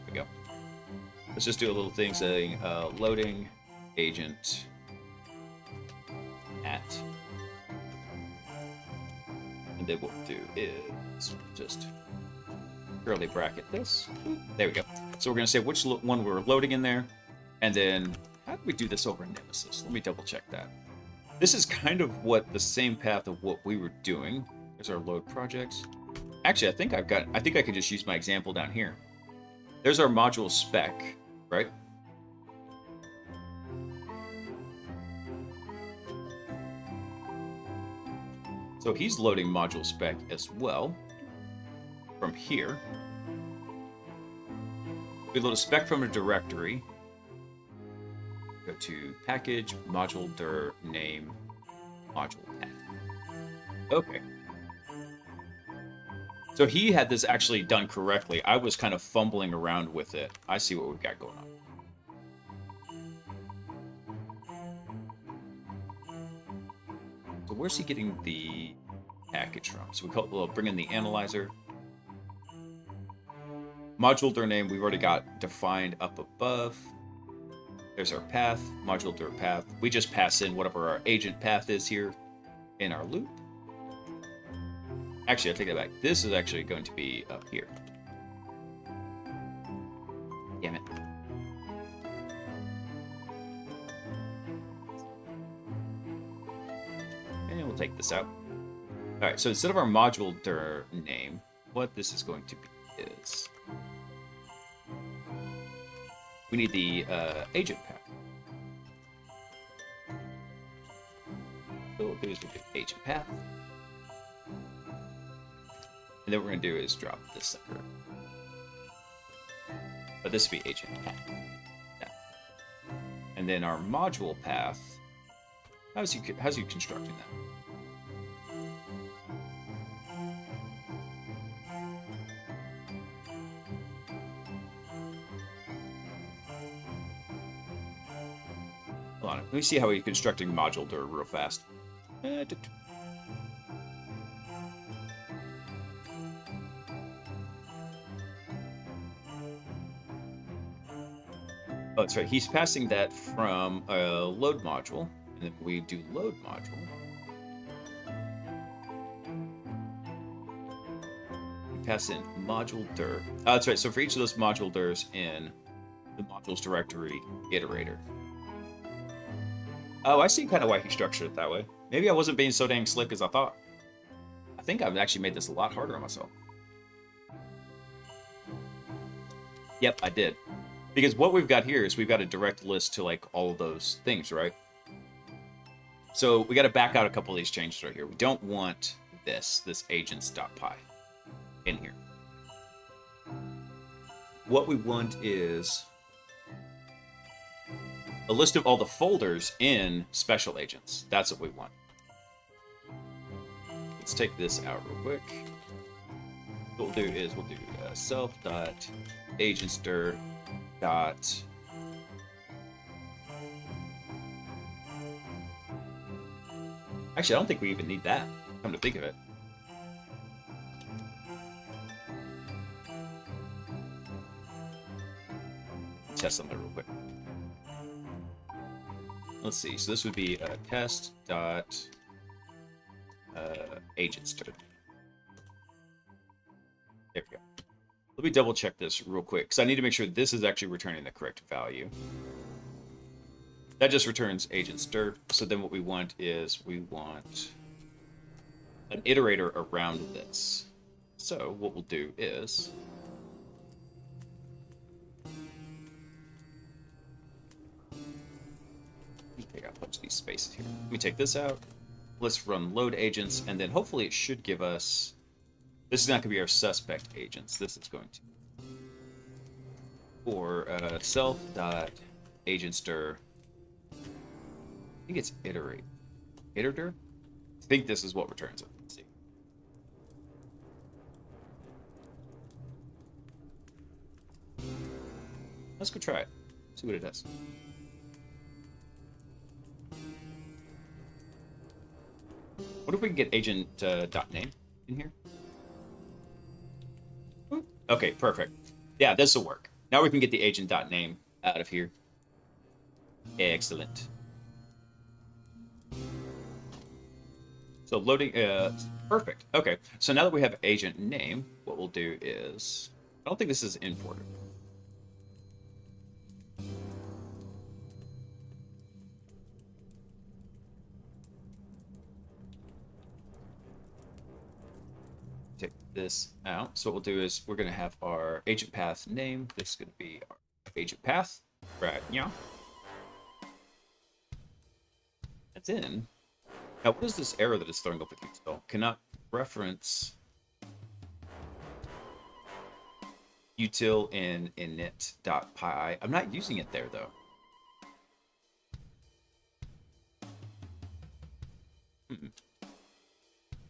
we go. Let's just do a little thing saying loading agent at. And then what we'll do is just curly bracket this. There we go. So we're going to say which one we're loading in there. And then, how do we do this over in Nemesis? Let me double check that. This is kind of what the same path of what we were doing. There's our load projects. Actually, I think I could just use my example down here. There's our module spec, right? So he's loading module spec as well from here. We load a spec from a directory. Go to package, module dir, name, module path. Okay. So he had this actually done correctly. I was kind of fumbling around with it. I see what we've got going on. So where's he getting the package from? So we'll bring in the analyzer. Module dir name, we've already got defined up above. There's our path, module dir path. We just pass in whatever our agent path is here in our loop. Actually, I take that back. This is actually going to be up here. Damn it. And we'll take this out. All right, so instead of our module dir name, what this is going to be is we need the agent path. So what we'll do is we'll do agent path. And then what we're going to do is drop this sucker. But this will be agent path. Yeah. And then our module path, how's you constructing that? Hold on, let me see how he's constructing module dir real fast. Oh, that's right. He's passing that from a load module, and then we do load module. We pass in module dir. Oh, that's right. So for each of those module dirs in the modules directory iterator. Oh, I see kind of why he structured it that way. Maybe I wasn't being so dang slick as I thought. I think I've actually made this a lot harder on myself. Yep, I did. Because what we've got here is we've got a direct list to like all of those things, right? So we got to back out a couple of these changes right here. We don't want this agents.py in here. What we want is a list of all the folders in special agents. That's what we want. Let's take this out real quick. What we'll do is we'll do self.agentsdir dot actually, I don't think we even need that, come to think of it. Test something real quick. Let's see, so this would be test dot agentsdir. There we go. Let me double check this real quick, because I need to make sure this is actually returning the correct value. That just returns agentsdir. So then what we want is we want an iterator around this. So what we'll do is take out a bunch of these spaces here. Let me take this out. Let's run load agents, and then hopefully it should give us. This is not going to be our suspect agents. This is going to for self.agentsdir. I think it's iterate. Iterator? I think this is what returns it. Let's see. Let's go try it. See what it does. What if we can get agent.name in here? Okay, perfect. Yeah, this will work. Now we can get the agent.name out of here. Excellent. So loading, perfect. Okay, so now that we have agent name, what we'll do is, I don't think this is imported. this out. So what we'll do is we're going to have our agent path name. This is going to be our agent path. Right, yeah. That's in. Now, what is this error that is throwing up with util? Cannot reference util in init.py. I'm not using it there, though.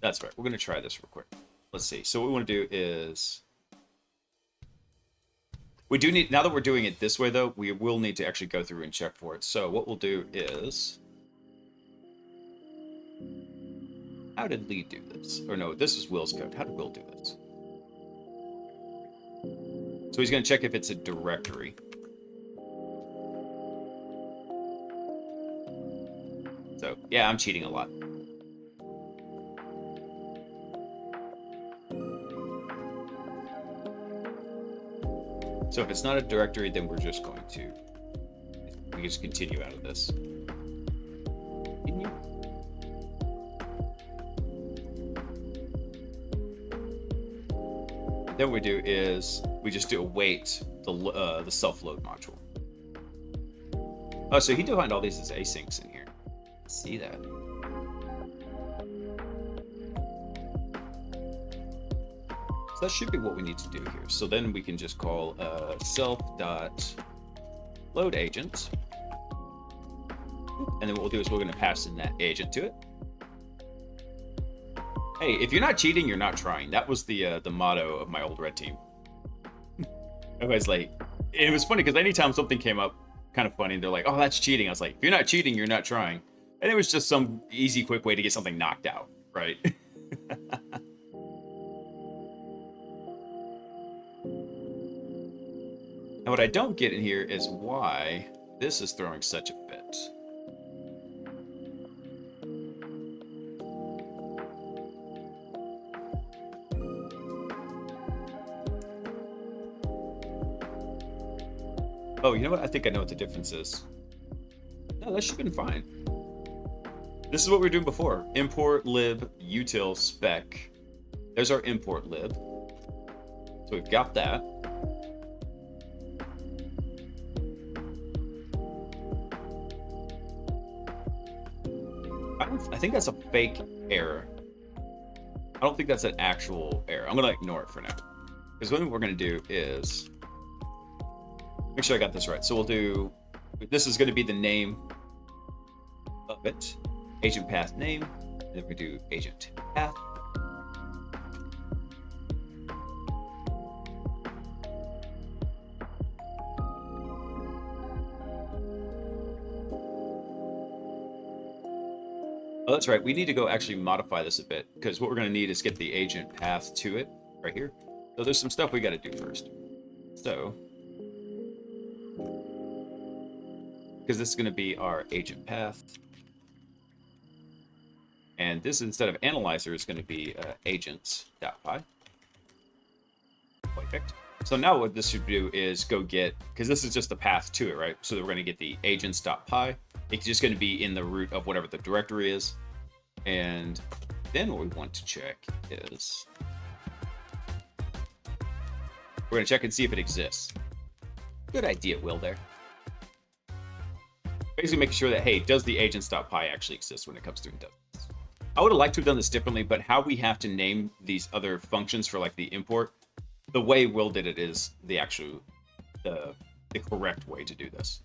That's right. We're going to try this real quick. Let's see. So what we want to do is... We do need... Now that we're doing it this way, though, we will need to actually go through and check for it. So what we'll do is... How did Lee do this? Or no, this is Will's code. How did Will do this? So he's going to check if it's a directory. So, yeah, I'm cheating a lot. So if it's not a directory, then we're just going to... We can just continue out of this. Continue. Then what we do is we just do await the self-load module. Oh, so he defined all these as asyncs in here. See that? So that should be what we need to do here. So then we can just call self.load agent. And then what we'll do is we're going to pass in that agent to it. Hey, if you're not cheating, you're not trying. That was the motto of my old red team. Everybody's like, it was funny because anytime something came up kind of funny, they're like, oh, that's cheating. I was like, if you're not cheating, you're not trying. And it was just some easy, quick way to get something knocked out, right? And what I don't get in here is why this is throwing such a fit. Oh, you know what? I think I know what the difference is. No, that should have been fine. This is what we were doing before. Import lib util spec. There's our import lib. So we've got that. I think that's a fake error. I don't think that's an actual error. I'm going to ignore it for now. Because what we're going to do is... Make sure I got this right. So we'll do... This is going to be the name of it. Agent path name. And then we do agent path. Oh, that's right. We need to go actually modify this a bit because what we're going to need is get the agent path to it right here. So there's some stuff we got to do first. So, because this is going to be our agent path. And this, instead of analyzer, is going to be agents.py. Perfect. So now what this should do is go get, because this is just the path to it, right? So we're going to get the agents.py. It's just going to be in the root of whatever the directory is. And then what we want to check is, we're going to check and see if it exists. Good idea, Will, there. Basically making sure that, hey, does the agents.py actually exist when it comes to it? I would have liked to have done this differently, but how we have to name these other functions for like the import, the way Will did it is the actual, the correct way to do this.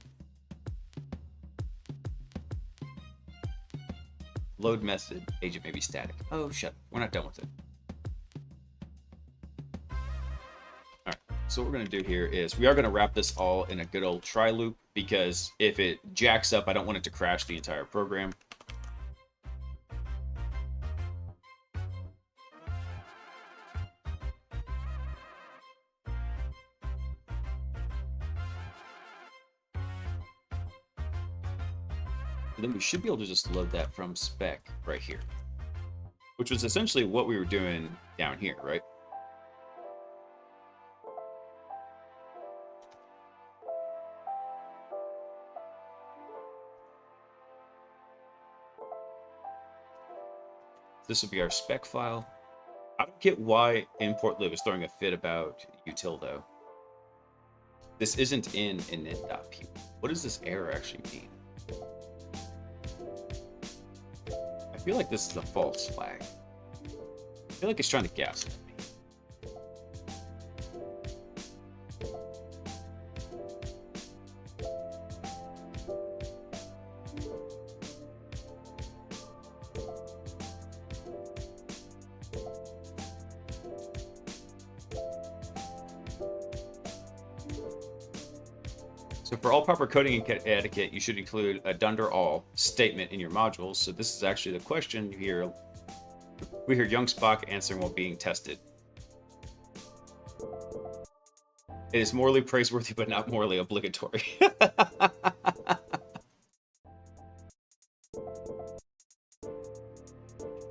Load method, agent may be static. Oh, shut. We're not done with it. All right. So what we're going to do here is we are going to wrap this all in a good old try loop because if it jacks up, I don't want it to crash the entire program. Then we should be able to just load that from spec right here, which was essentially what we were doing down here, right? This will be our spec file. I don't get why import lib is throwing a fit about util though. This isn't in init.py. What does this error actually mean? I feel like this is a false flag. I feel like it's trying to gaslight me. So for all proper coding etiquette, you should include a dunder all statement in your modules. So this is actually the question you hear. We hear young Spock answering while being tested. It is morally praiseworthy, but not morally obligatory.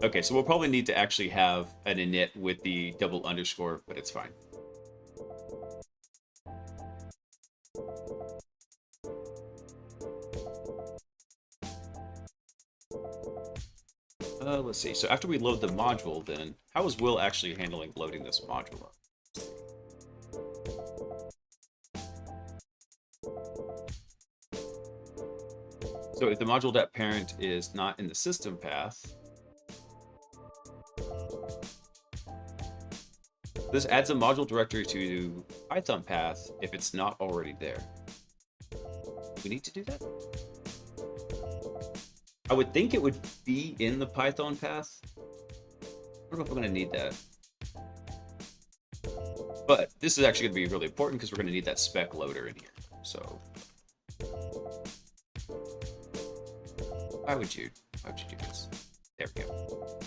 Okay, so we'll probably need to actually have an init with the double underscore, but it's fine. Let's see. So after we load the module, then how is Will actually handling loading this module up? So if the module.parent is not in the system path, this adds a module directory to Python path if it's not already there. Do we need to do that? I would think it would be in the Python path. I don't know if I'm going to need that. But this is actually going to be really important because we're going to need that spec loader in here. So why would you do this? There we go.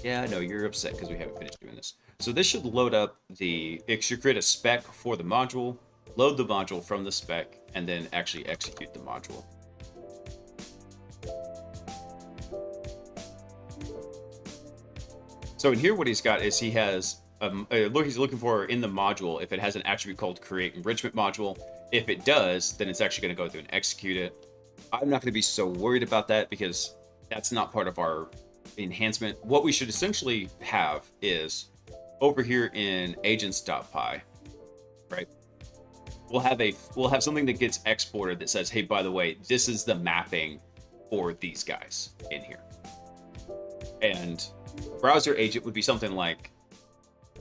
Yeah, I know you're upset because we haven't finished doing this. So this should load up it should create a spec for the module, load the module from the spec, and then actually execute the module. So in here, what he's got is he has he's looking for in the module if it has an attribute called create enrichment module. If it does, then it's actually going to go through and execute it. I'm not going to be so worried about that because that's not part of our enhancement. What we should essentially have is over here in agents.py, right? We'll have something that gets exported that says, hey, by the way, this is the mapping for these guys in here. And browser agent would be something like,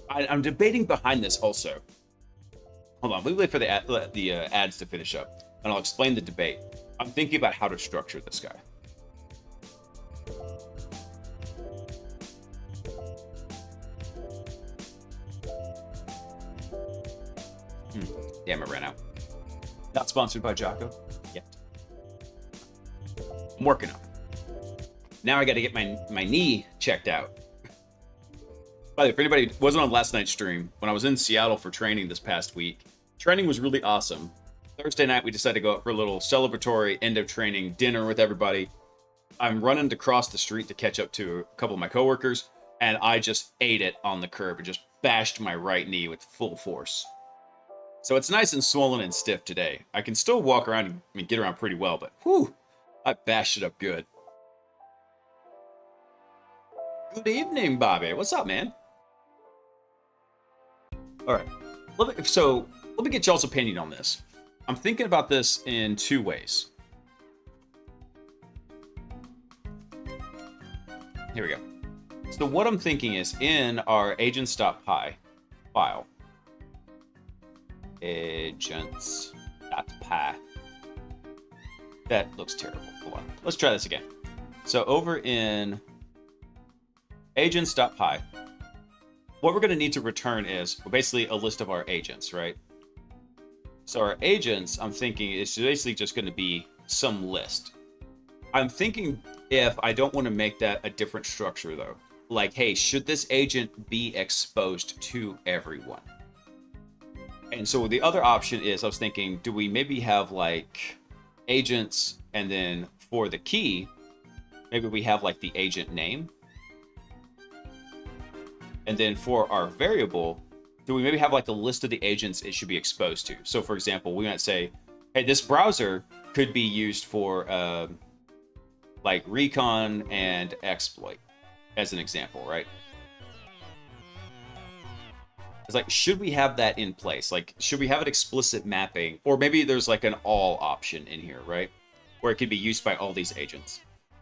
I'm debating behind this also. Hold on, we wait for the ads to finish up, and I'll explain the debate. I'm thinking about how to structure this guy. Damn, it ran out. Not sponsored by Jocko yet. I'm working on it. Now I got to get my knee checked out. By the way, if anybody wasn't on last night's stream, when I was in Seattle for training this past week, training was really awesome. Thursday night, we decided to go out for a little celebratory end of training dinner with everybody. I'm running to cross the street to catch up to a couple of my coworkers, and I just ate it on the curb and just bashed my right knee with full force. So it's nice and swollen and stiff today. I can still walk around and get around pretty well, but whew, I bashed it up good. Good evening, Bobby. What's up, man? All right. Let me get y'all's opinion on this. I'm thinking about this in two ways. Here we go. So what I'm thinking is in our agents.py file, agents.py. That looks terrible. Hold on. Let's try this again. So over in agents.py, what we're going to need to return is basically a list of our agents, right? So our agents, I'm thinking, is basically just going to be some list. I'm thinking if I don't want to make that a different structure, though. Like, hey, should this agent be exposed to everyone? And so the other option is, I was thinking, do we maybe have like agents, and then for the key, maybe we have like the agent name. And then for our variable, do we maybe have like a list of the agents it should be exposed to? So for example, we might say, hey, this browser could be used for like recon and exploit as an example, right? It's like, should we have that in place? Like, should we have an explicit mapping? Or maybe there's like an all option in here, right? Where it can be used by all these agents.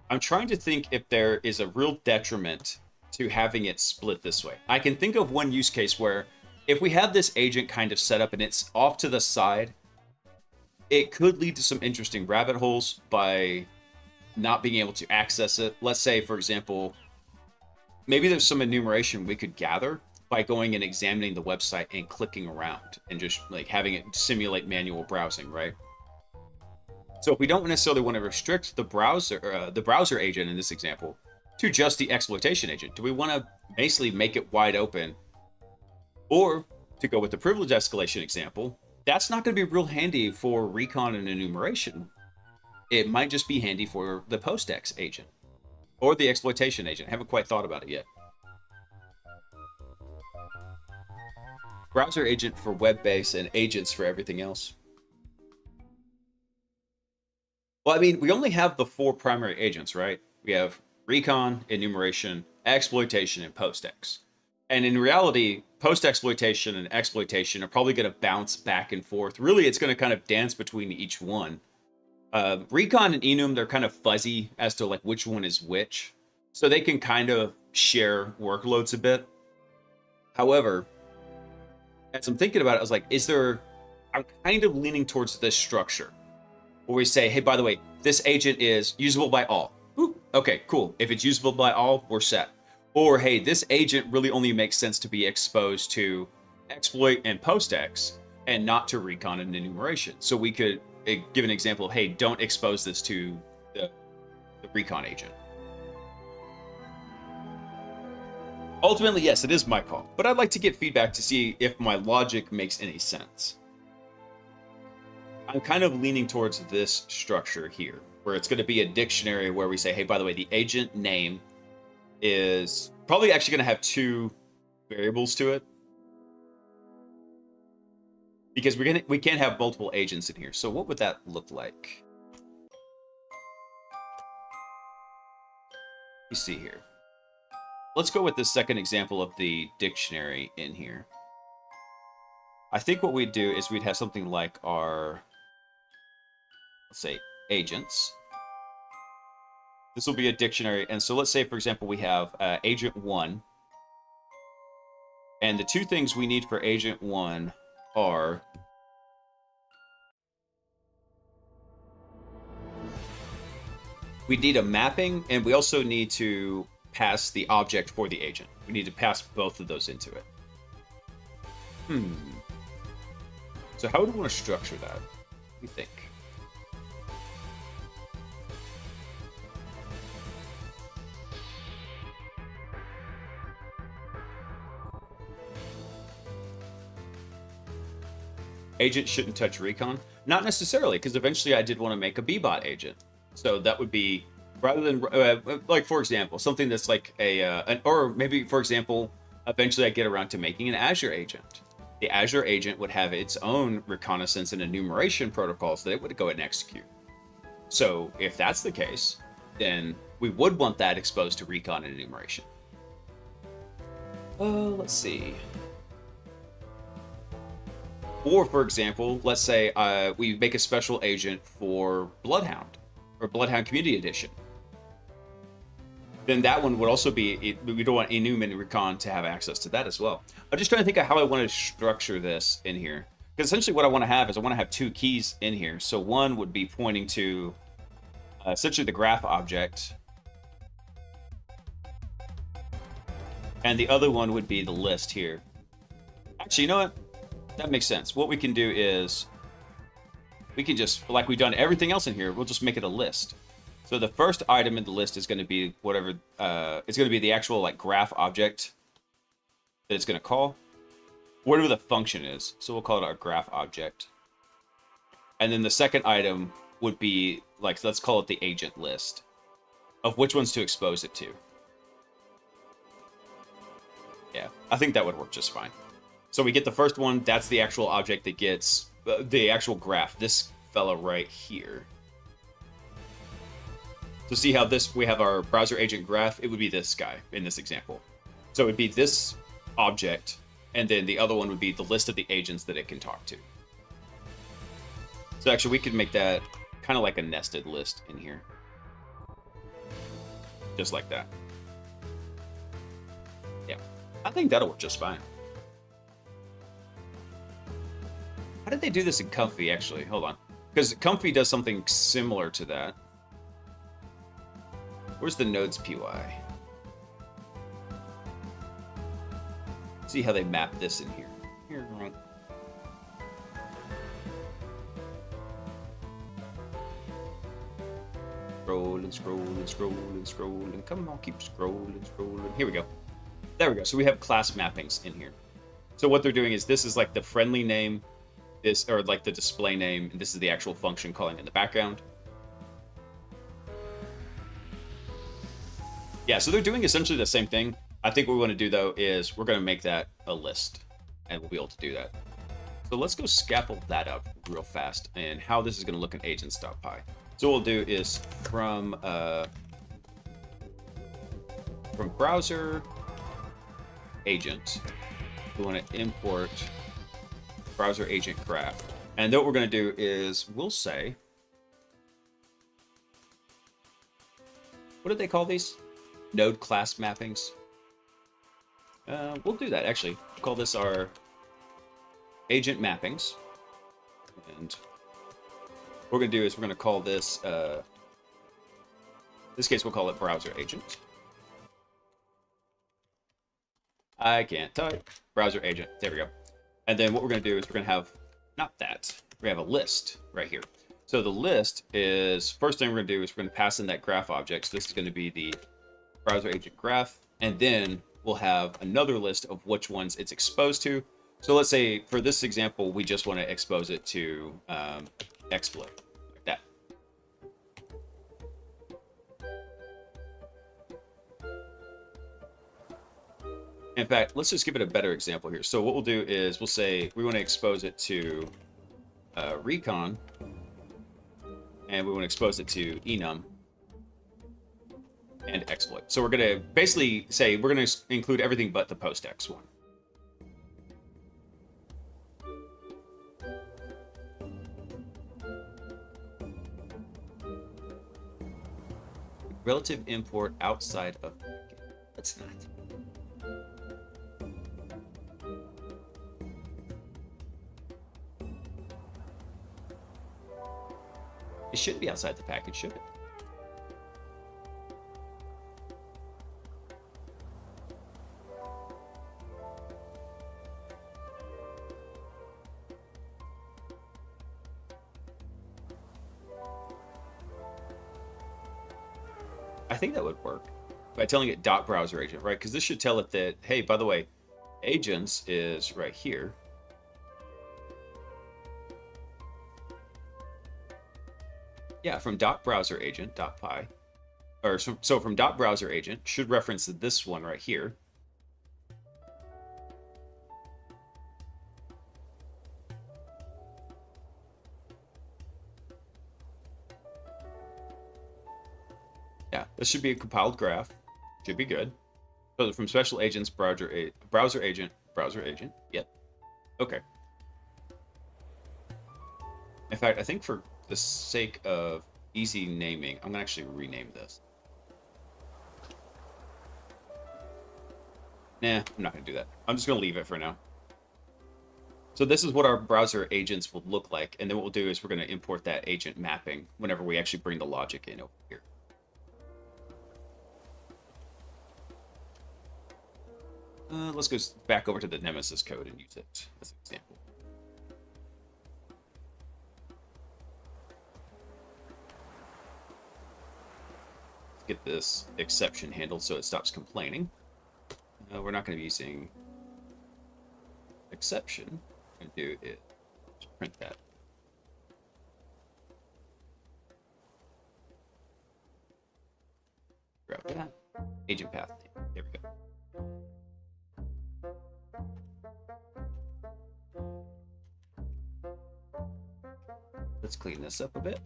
I'm trying to think if there is a real detriment to having it split this way. I can think of one use case where if we have this agent kind of set up and it's off to the side, it could lead to some interesting rabbit holes by not being able to access it. Let's say, for example, maybe there's some enumeration we could gather by going and examining the website and clicking around and just like having it simulate manual browsing, right? So if we don't necessarily want to restrict the browser agent in this example to just the exploitation agent, do we want to basically make it wide open? Or to go with the privilege escalation example, that's not going to be real handy for recon and enumeration. It might just be handy for the post-ex agent or the exploitation agent. I haven't quite thought about it yet. Browser agent for web-based and agents for everything else. Well, I mean, we only have the 4 primary agents, right? We have recon, enumeration, exploitation, and post-ex. And in reality, post-exploitation and exploitation are probably going to bounce back and forth. Really, it's going to kind of dance between each one. Recon and enum, they're kind of fuzzy as to like which one is which. So they can kind of share workloads a bit. However, as I'm thinking about it, I was like, I'm kind of leaning towards this structure where we say, hey, by the way, this agent is usable by all. Ooh, okay, cool. If it's usable by all, we're set. Or, hey, this agent really only makes sense to be exposed to exploit and post-ex and not to recon and enumeration. So we could give an example of, hey, don't expose this to the recon agent. Ultimately, yes, it is my call, but I'd like to get feedback to see if my logic makes any sense. I'm kind of leaning towards this structure here, where it's going to be a dictionary where we say, hey, by the way, the agent name is probably actually going to have 2 variables to it. Because we can't have multiple agents in here. So what would that look like? Let me see here. Let's go with the second example of the dictionary in here. I think what we'd do is we'd have something like our, let's say, agents. This will be a dictionary. And so let's say, for example, we have agent 1. And the 2 things we need for agent 1 are we need a mapping, and we also need to pass the object for the agent. We need to pass both of those into it. So how would we want to structure that? What do you think? Agent shouldn't touch recon? Not necessarily, because eventually I did want to make a bbot agent. So that would be, rather than, like, for example, something that's like or maybe, for example, eventually I get around to making an Azure agent. The Azure agent would have its own reconnaissance and enumeration protocols that it would go and execute. So if that's the case, then we would want that exposed to recon and enumeration. Let's see. Or, for example, let's say we make a special agent for Bloodhound, or Bloodhound Community Edition. Then that one would also be, we don't want enum and recon to have access to that as well. I'm just trying to think of how I want to structure this in here. Because essentially what I want to have is I want to have 2 keys in here. So one would be pointing to essentially the graph object. And the other one would be the list here. Actually, you know what? That makes sense. What we can do is we can just, like we've done everything else in here, we'll just make it a list. So the first item in the list is going to be whatever, it's going to be the actual like graph object that it's going to call, whatever the function is. So we'll call it our graph object. And then the second item would be like, let's call it the agent list of which ones to expose it to. Yeah, I think that would work just fine. So we get the first one, that's the actual object that gets the actual graph, this fella right here. So see how this, we have our browser agent graph, it would be this guy in this example. So it would be this object, and then the other one would be the list of the agents that it can talk to. So actually we could make that kind of like a nested list in here. Just like that. Yeah, I think that'll work just fine. How did they do this in Comfy, actually? Hold on. Because Comfy does something similar to that. Where's the nodes PY? See how they map this in here. Here, wrong. Scrolling, scrolling, scrolling, scrolling. Come on, keep scrolling, scrolling. Here we go. There we go. So we have class mappings in here. So what they're doing is this is like the friendly name, this, or like the display name, and this is the actual function calling in the background. Yeah, so they're doing essentially the same thing. I think what we want to do, though, is we're going to make that a list, and we'll be able to do that. So let's go scaffold that up real fast, and how this is going to look in agents.py. So what we'll do is from browser agent, we want to import browser agent graph. And then what we're going to do is we'll say, what did they call these? Node class mappings. We'll do that, actually. We'll call this our agent mappings. And what we're going to do is we're going to call this, in this case, we'll call it browser agent. I can't type. Browser agent. There we go. And then what we're going to do is we're going to have, not that, we're going to have a list right here. So the list is, first thing we're going to do is we're going to pass in that graph object. So this is going to be the browser agent graph, and then we'll have another list of which ones it's exposed to. So let's say for this example, we just want to expose it to exploit, like that. In fact, let's just give it a better example here. So what we'll do is we'll say we want to expose it to recon, and we want to expose it to enum and exploit. So we're going to basically say we're going to include everything but the postx one. Relative import outside of... Let's not. It shouldn't be outside the package, should it? I think that would work by telling it .browser agent, right? Because this should tell it that, hey, by the way, agents is right here. Yeah, from .browser agent .py, or so from .browser agent should reference this one right here. Yeah, this should be a compiled graph. Should be good. So from special agents, browser agent. Yep. Okay. In fact, I think for the sake of easy naming, I'm gonna actually rename this. Nah, I'm not gonna do that. I'm just gonna leave it for now. So this is what our browser agents will look like, and then what we'll do is we're gonna import that agent mapping whenever we actually bring the logic in over here. Let's go back over to the Nemesis code and use it as an example. Let's get this exception handled so it stops complaining. We're not going to be using exception. What I'm going to do is just print that. Grab that. Agent path name. There we go. Let's clean this up a bit.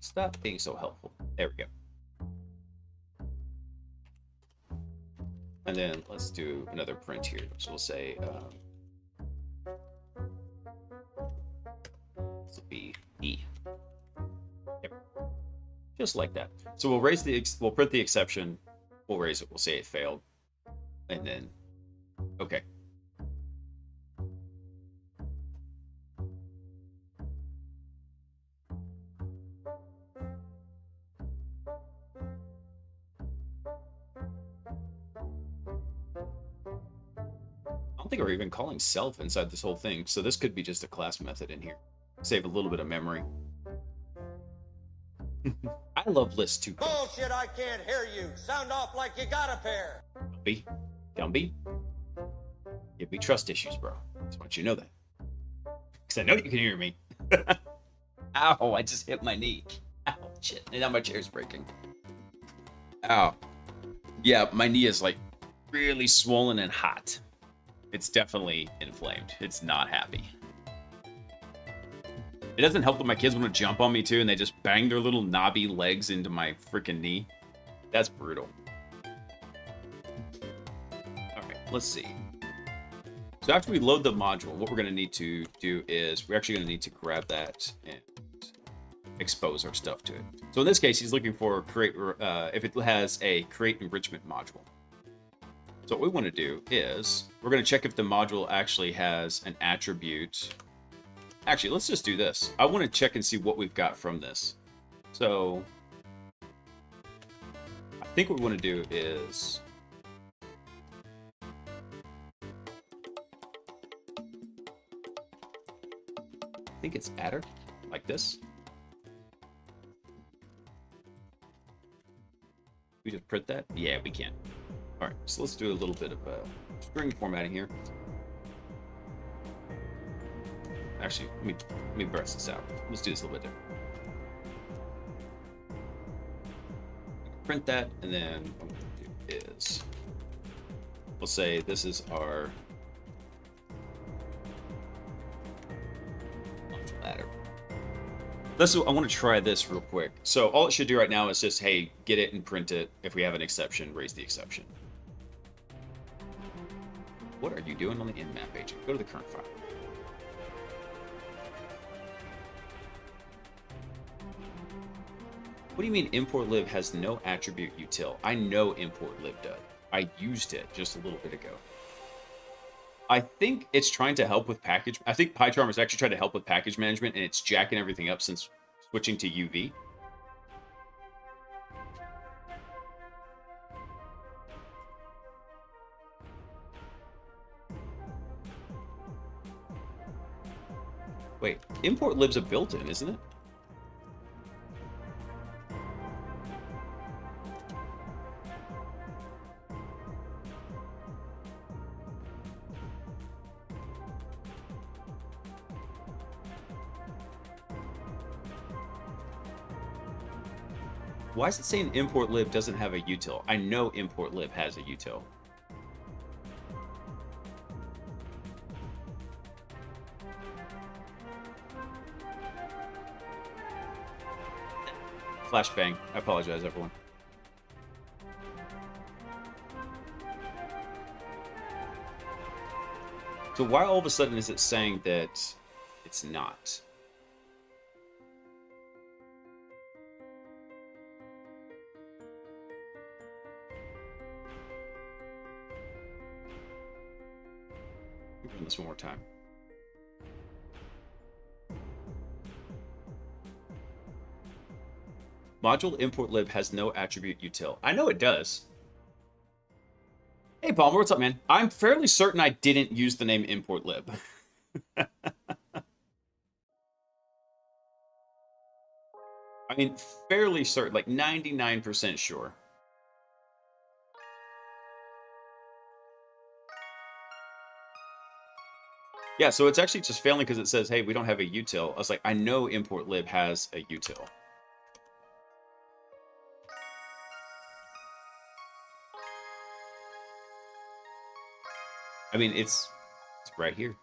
Stop being so helpful. There we go. And then let's do another print here. So we'll say this will be E. Yep. Just like that. So we'll raise the we'll print the exception. We'll raise it. We'll say it failed, and then okay. I don't think we're even calling self inside this whole thing, so this could be just a class method in here. Save a little bit of memory. I love lists too. Bullshit, I can't hear you. Sound off like you got a pair. Gumby. Give me trust issues, bro. Just want you to know that. Because I know you can hear me. Ow, I just hit my knee. Ow, shit. And now my chair's breaking. Ow. Yeah, my knee is like really swollen and hot. It's definitely inflamed. It's not happy. It doesn't help that my kids want to jump on me too, and they just bang their little knobby legs into my freaking knee. That's brutal. Alright, let's see. So after we load the module, what we're going to need to do is we're actually going to need to grab that and expose our stuff to it. So in this case, he's looking for create if it has a create enrichment module. So what we want to do is we're going to check if the module actually has an attribute. Actually, let's just do this. I want to check and see what we've got from this. So I think what we want to do is I think it's adder, like this. We just print that? Yeah, we can. All right, so let's do a little bit of string formatting here. Actually, let me burst this out. Let's do this a little bit different. Print that, and then what I'm going to do is we'll say this is our ladder. I want to try this real quick. So all it should do right now is just, hey, get it and print it. If we have an exception, raise the exception. What are you doing on the in map agent? Go to the current file. What do you mean import lib has no attribute util? I know import lib does. I used it just a little bit ago. I think it's trying to help with package. I think PyCharm is actually trying to help with package management, and it's jacking everything up since switching to UV. Wait, import lib's a built-in, isn't it? Why is it saying import lib doesn't have a util? I know import lib has a util. Flashbang. I apologize, everyone. So why all of a sudden is it saying that it's not? Run this one more time. Module import lib has no attribute util. I know it does. Hey Palmer, what's up, man? I'm fairly certain I didn't use the name import lib. I mean, fairly certain, like 99% sure. Yeah, so it's actually just failing because it says, hey, we don't have a util. I was like, I know import lib has a util. I mean, it's right here.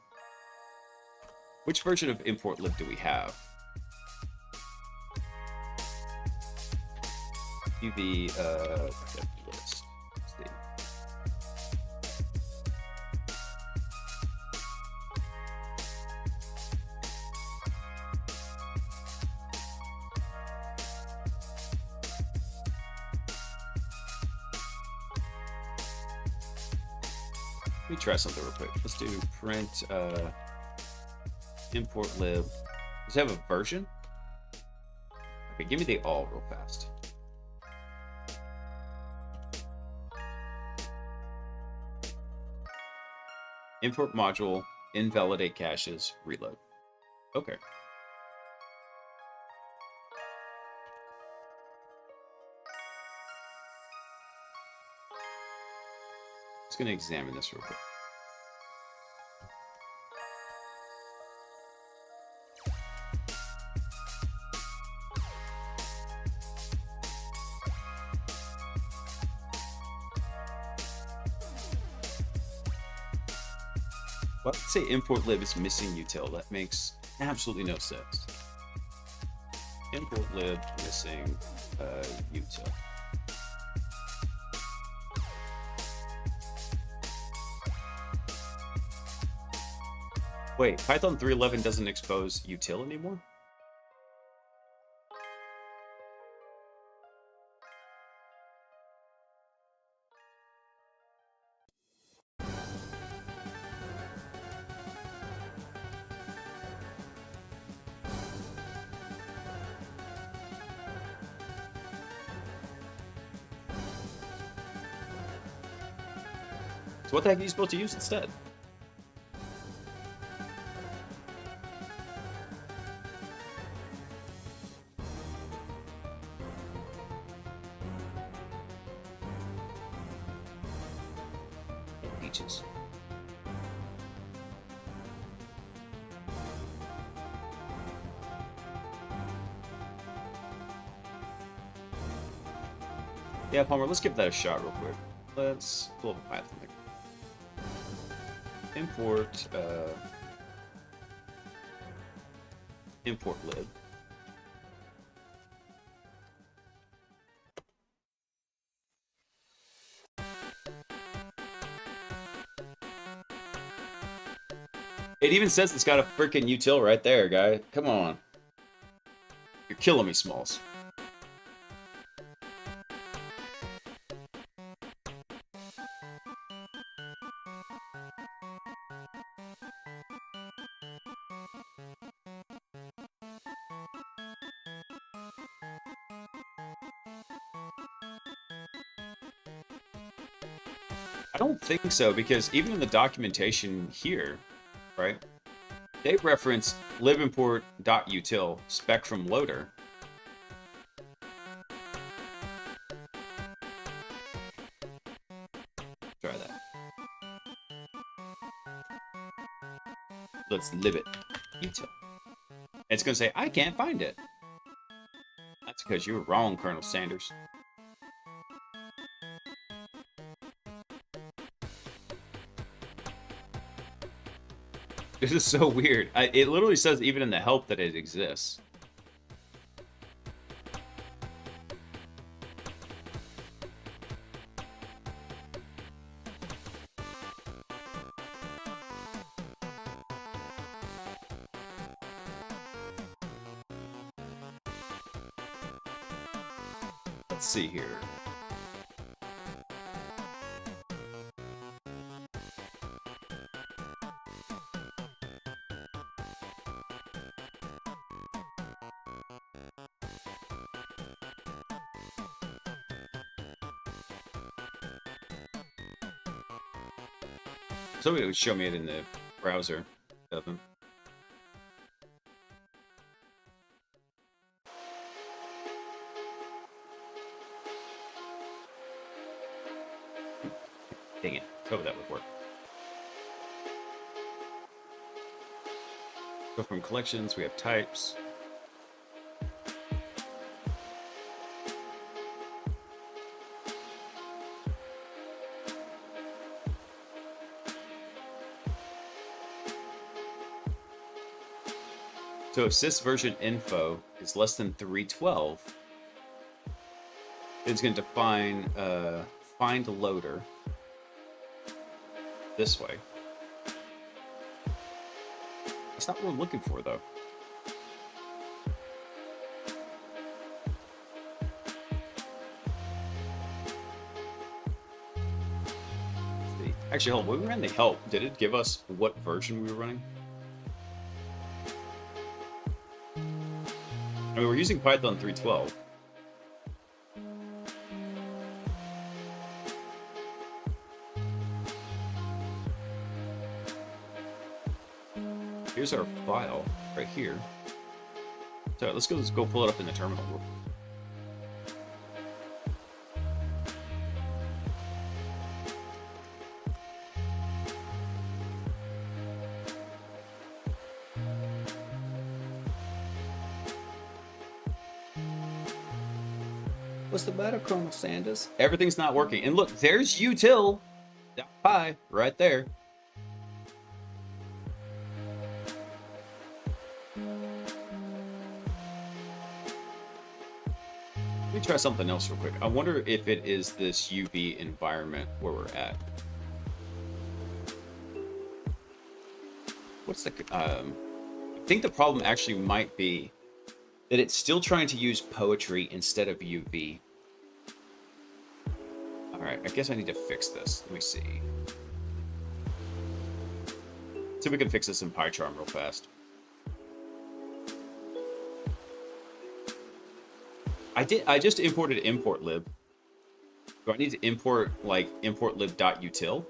Which version of import lib do we have? UV list. Let's see. Let me try something real quick. Let's do print import lib. Does it have a version? Okay, give me the all real fast. Import module, invalidate caches, reload. Okay. Just gonna examine this real quick. Well, let's say import lib is missing util. That makes absolutely no sense. Import lib missing util. Wait, Python 3.11 doesn't expose util anymore? So what the heck are you supposed to use instead? Peaches. Yeah, Palmer, let's give that a shot real quick. Let's pull up a Python thing. Import import lib. It even says it's got a freaking util right there, guy. Come on. You're killing me, Smalls. I don't think so, because even in the documentation here, right, they reference libimport.util spectrum loader. Try that. Let's lib it util. And it's going to say, I can't find it. That's because you were wrong, Colonel Sanders. This is so weird. It literally says even in the help that it exists. Let's see here. Somebody would show me it in the browser. Doesn't. Dang it. Hope that would work. Go from collections, we have types. So if sys version info is less than 312, It's going to define find loader this way. That's not what I'm looking for, though. Let's see. Actually, hold on. When we ran the help, did it give us what version we were running? I mean, we're using Python 3.12. Here's our file right here. So let's go pull it up in the terminal. What's the matter, Colonel Sanders? Everything's not working. And look, there's util.py right there. Let me try something else real quick. I wonder if it is this UV environment where we're at. What's the... I think the problem actually might be that it's still trying to use poetry instead of UV. Alright, I guess I need to fix this. Let me see. See if we can fix this in PyCharm real fast. I just imported import lib. Do I need to import like import lib.util?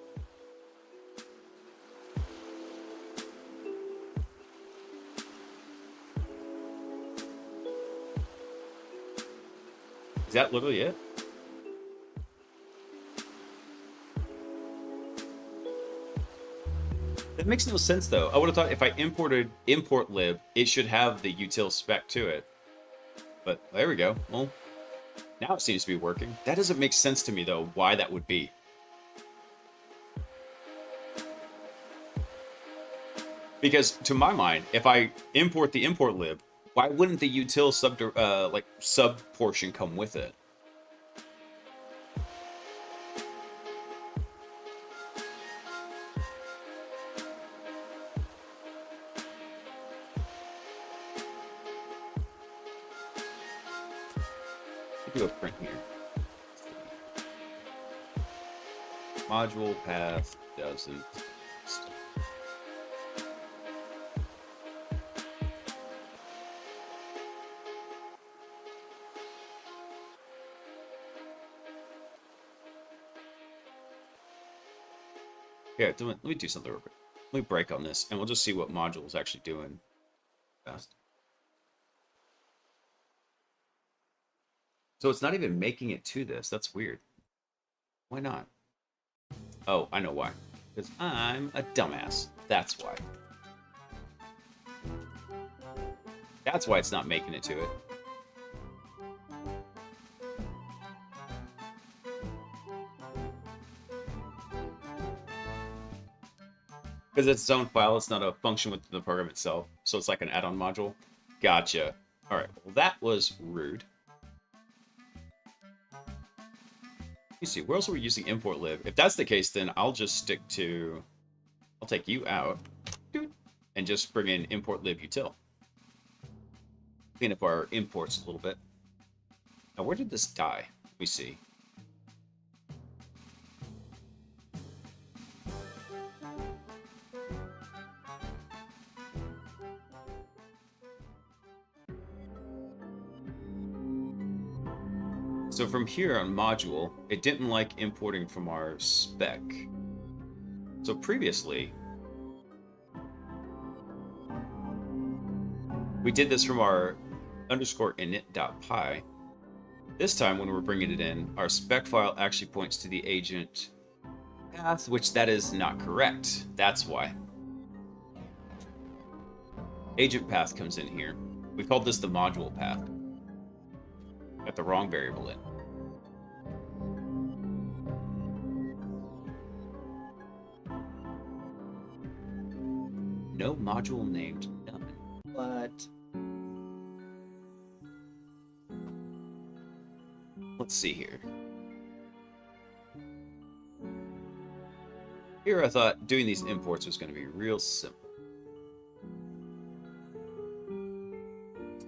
Is that literally it? That makes no sense though. I would have thought if I imported import lib, it should have the util spec to it. But there we go. Well, now it seems to be working. That doesn't make sense to me though, why that would be. Because to my mind, if I import the import lib, why wouldn't the util sub portion come with it? Do a print here. Module path doesn't. Yeah, let me do something real quick. Let me break on this, and we'll just see what module is actually doing fast. So it's not even making it to this. That's weird. Why not? Oh, I know why. Because I'm a dumbass. That's why. That's why it's not making it to it. Because it's its own file, it's not a function within the program itself. So it's like an add-on module. Gotcha. Alright, well that was rude. Let me see, where else are we using import lib? If that's the case, then I'll just stick to... I'll take you out. And just bring in import lib util. Clean up our imports a little bit. Now, where did this die? Let me see. So from here on module, it didn't like importing from our spec. So previously, we did this from our underscore init.py. This time when we're bringing it in, our spec file actually points to the agent path, which that is not correct. That's why. Agent path comes in here. We called this the module path. Got the wrong variable in. No module named none. What? let's see here. Here I thought doing these imports was going to be real simple.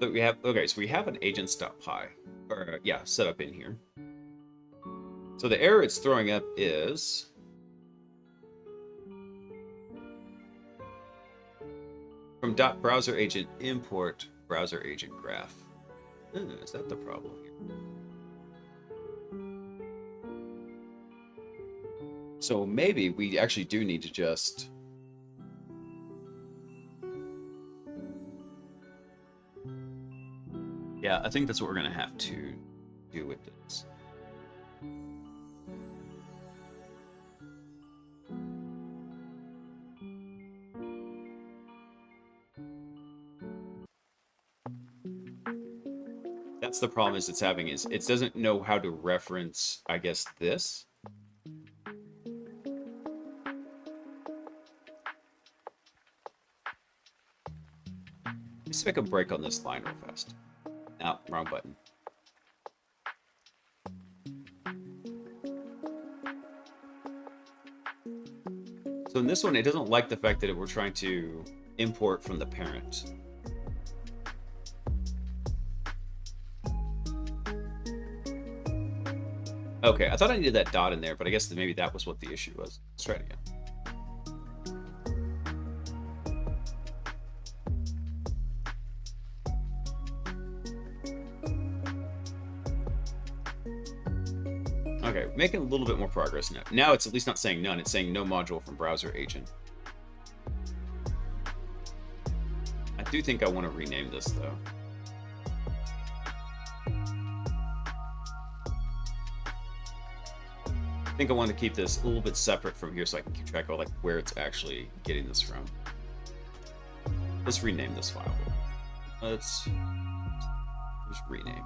So we have, okay, so we have an agents.py, or yeah, set up in here. So the error it's throwing up is from .browser agent import browser agent graph. Is that the problem here? So maybe we actually do need to just yeah, I think that's what we're gonna have to do with this. That's the problem is it's having is it doesn't know how to reference, I guess, this. Let's see if I can break on this line real fast. No, wrong button. So in this one, it doesn't like the fact that we're trying to import from the parent. Okay, I thought I needed that dot in there, but I guess that maybe that was what the issue was. Let's try it again. Okay, making a little bit more progress now. Now it's at least not saying none, it's saying no module from browser agent. I do think I want to rename this though. I think I want to keep this a little bit separate from here so I can keep track of like where it's actually getting this from. Let's rename this file. Let's just rename.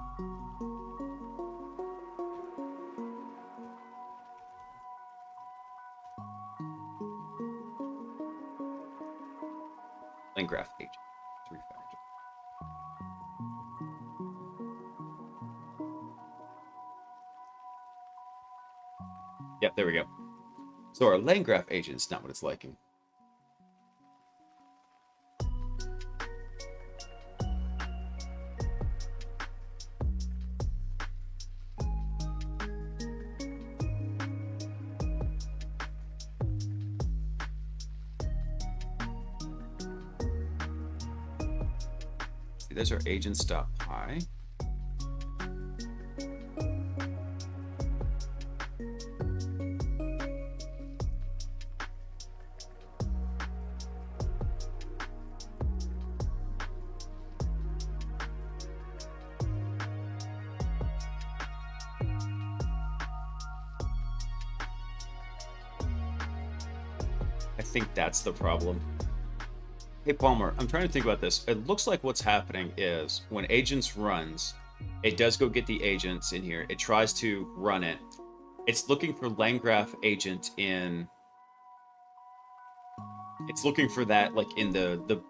LangGraph agent. 3-factor. Yep, there we go. So our LangGraph agent is not what it's liking. See, there's our agents.py. I think that's the problem. Hey Palmer, I'm trying to think about this. It looks like what's happening is when agents runs, it does go get the agents in here. It tries to run it. It's looking for LangGraph agent in. It's looking for that like in the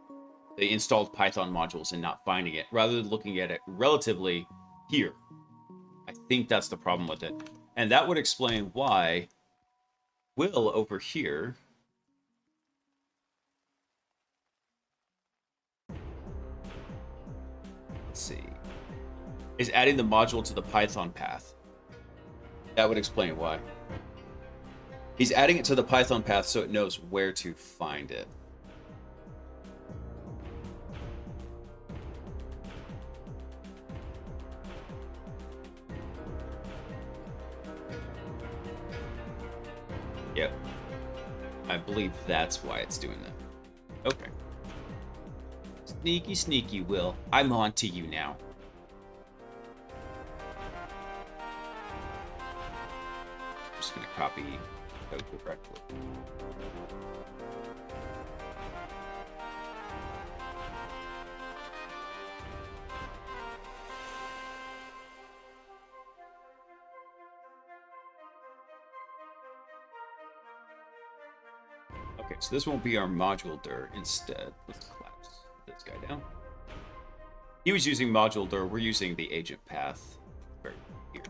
installed Python modules and not finding it, rather than looking at it relatively here. I think that's the problem with it, and that would explain why Will over here. See, is adding the module to the Python path. That would explain why. He's adding it to the Python path so it knows where to find it. Yep. I believe that's why it's doing that. Okay. Sneaky, sneaky, Will. I'm on to you now. I'm just going to copy code directly. Okay, so this won't be our module dir. Instead, let's collapse this guy down. He was using module dir. We're using the agent path right here.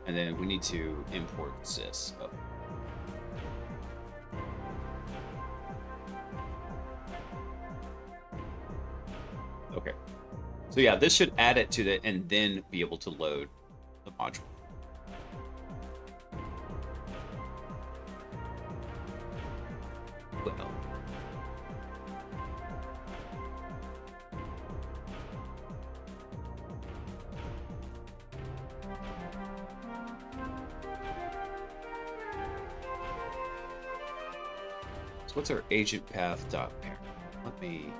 And then we need to import this. Oh. Okay. So yeah, this should add it to the, and then be able to load the module. Well. So what's our agent path dot parent? Let me.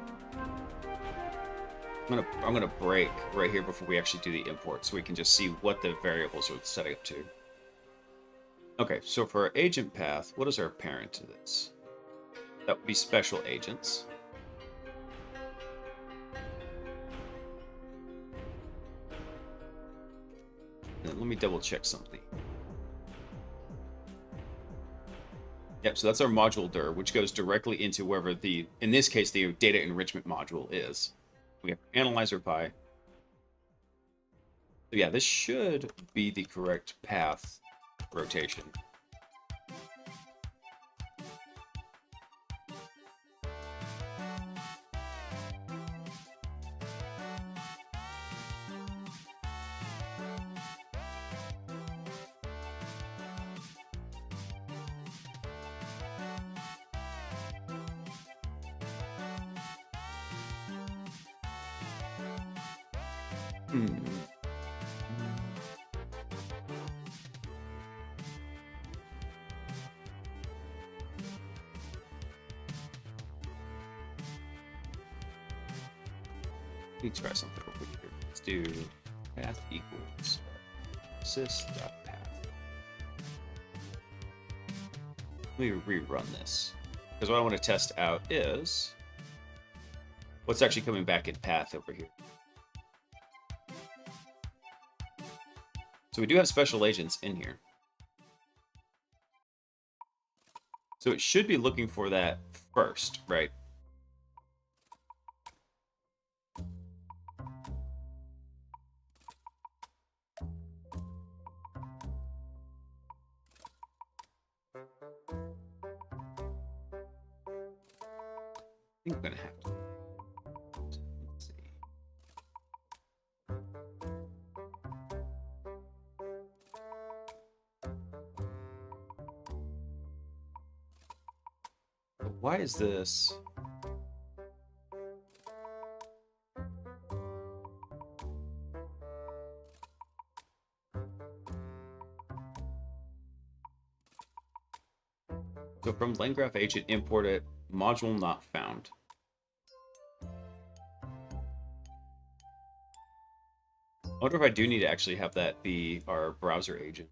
I'm gonna break right here before we actually do the import, so we can just see what the variables are setting up to. Okay, so for our agent path, what is our parent to this? That would be special agents. And let me double check something. Yep, so that's our module dir, which goes directly into wherever the, in this case, the data enrichment module is. We have analyzer pi. So yeah, this should be the correct path rotation. Let me try something real quick here. Let's do path equals sys.path. Let me rerun this. Because what I want to test out is what's actually coming back in path over here. So we do have special agents in here. So it should be looking for that first, right? I think I'm gonna have to. Let's see. But why is this? So from LangGraph agent, import it, module not found. I wonder if I do need to actually have that be our browser agent.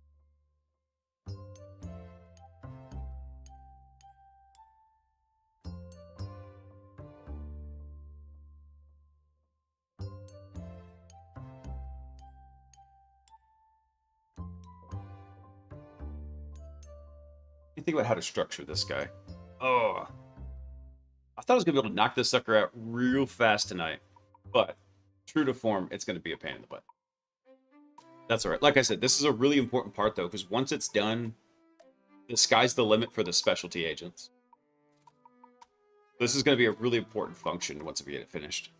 Think about how to structure this guy. Oh, I thought I was gonna be able to knock this sucker out real fast tonight, but true to form, it's gonna be a pain in the butt. That's all right. Like I said, this is a really important part though, because once it's done, the sky's the limit for the specialty agents. This is gonna be a really important function once we get it finished.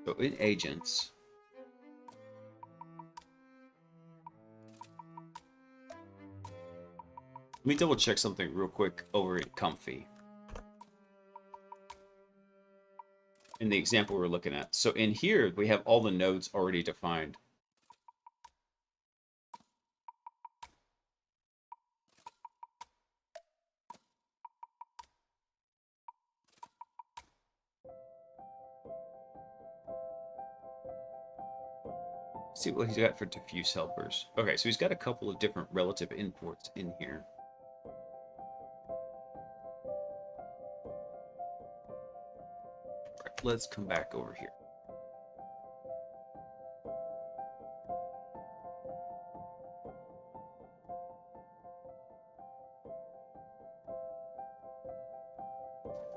So in agents, let me double check something real quick over in Comfy. In the example we're looking at. So in here, we have all the nodes already defined. See what he's got for diffuse helpers. Okay, so he's got a couple of different relative imports in here. Right, let's come back over here.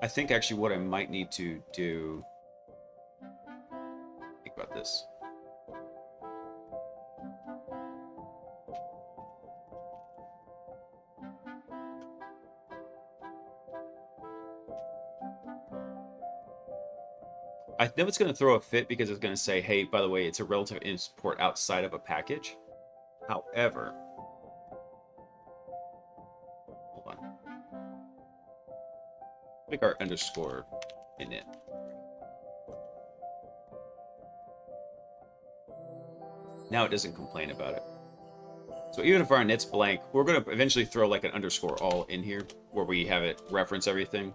I think actually what I might need to do, think about this. I know it's going to throw a fit because it's going to say, hey, by the way, it's a relative import outside of a package. However, hold on. Make our underscore init. Now it doesn't complain about it. So even if our init's blank, we're going to eventually throw like an underscore all in here where we have it reference everything.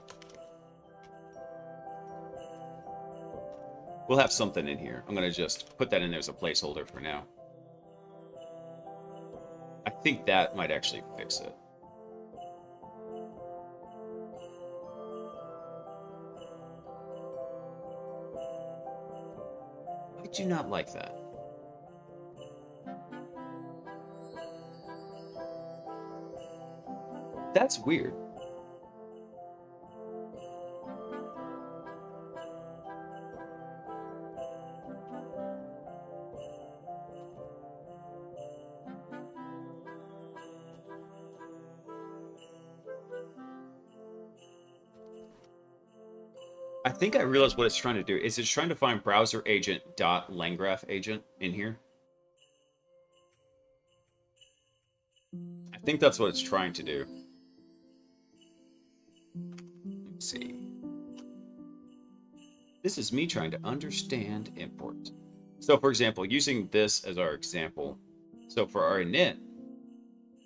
We'll have something in here. I'm going to just put that in there as a placeholder for now. I think that might actually fix it. I do not like that. That's weird. I think I realized what it's trying to do. Is it's trying to find browser agent dot LangGraph agent in here. I think that's what it's trying to do. Let's see. This is me trying to understand import. So for example, using this as our example. So for our init,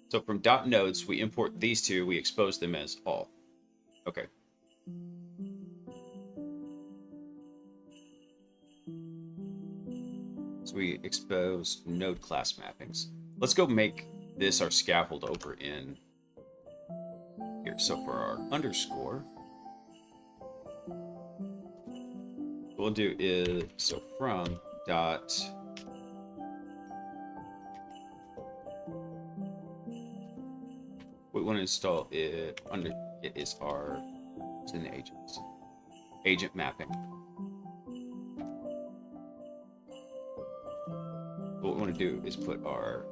so from dot nodes, we import these two, we expose them as all. Okay. So we expose node class mappings. Let's go make this our scaffold over in here. So for our underscore, what we'll do is, so from dot we want to install it under, it is our, it's in the agents, agent mapping. What we want to do is put our,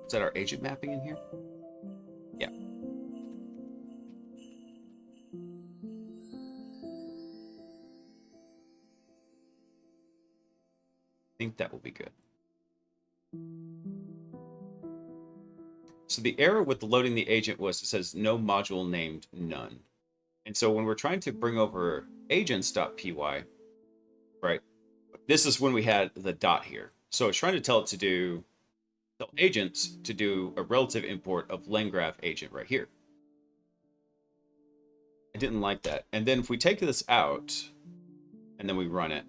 is that our agent mapping in here? Yeah. I think that will be good. So the error with loading the agent was, it says no module named none. And so when we're trying to bring over agents.py, right, this is when we had the dot here. So it's trying to tell it to do, tell agents to do a relative import of LangGraph agent right here. I didn't like that. And then if we take this out and then we run it,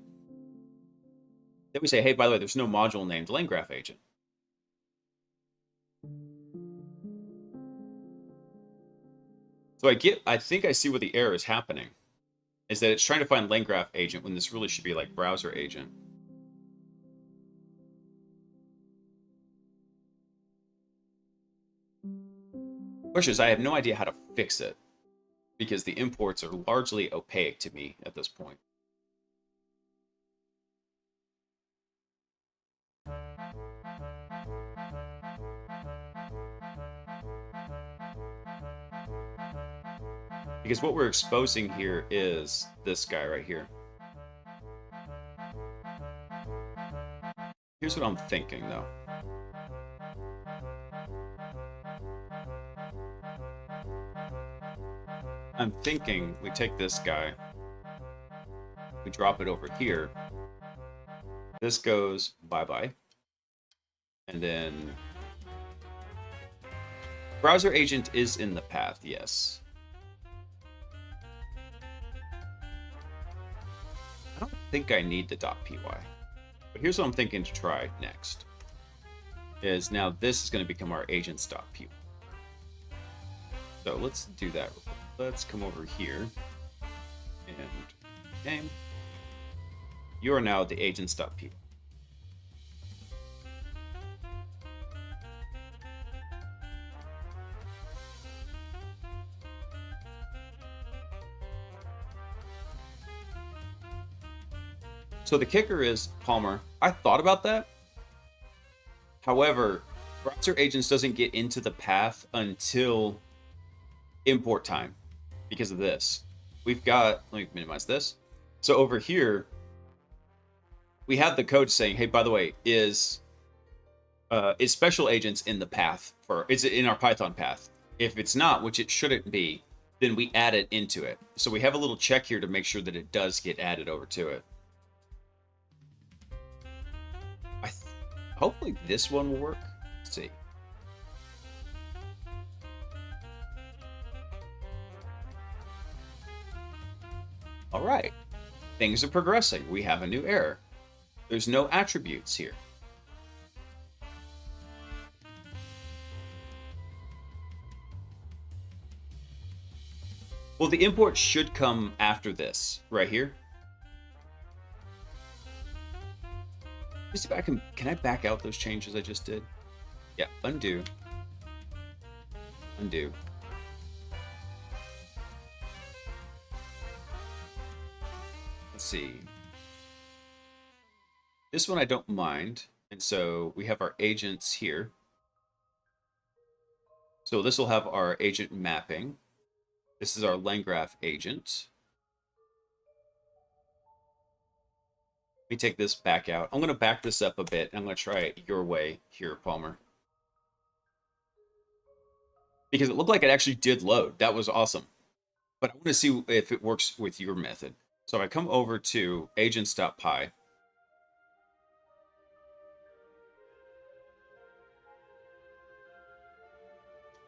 then we say, hey, by the way, there's no module named LangGraph agent. So I think I see what the error is happening, is that it's trying to find LangGraph agent when this really should be like browser agent. Question is, I have no idea how to fix it because the imports are largely opaque to me at this point. Because what we're exposing here is this guy right here. Here's what I'm thinking, though. I'm thinking we take this guy, we drop it over here. This goes bye-bye. And then browser agent is in the path, yes. I don't think I need the .py. But here's what I'm thinking to try next. Is now this is going to become our agents.py. So let's do that real quick. Let's come over here and game. You are now the agents.py. So the kicker is, Palmer, I thought about that. However, browser agents doesn't get into the path until import time because of this. We've got, let me minimize this. So over here, we have the code saying, hey, by the way, is special agents in the path is it in our Python path? If it's not, which it shouldn't be, then we add it into it. So we have a little check here to make sure that it does get added over to it. Hopefully this one will work. Let's see. All right, things are progressing. We have a new error. There's no attributes here. Well, the import should come after this, right here. Let's see if I can I back out those changes I just did? Yeah, undo. Undo. Let's see. This one I don't mind. And so we have our agents here. So this will have our agent mapping. This is our LangGraph agent. Let me take this back out. I'm going to back this up a bit. I'm going to try it your way here, Palmer. Because it looked like it actually did load. That was awesome. But I want to see if it works with your method. So I come over to agents.py.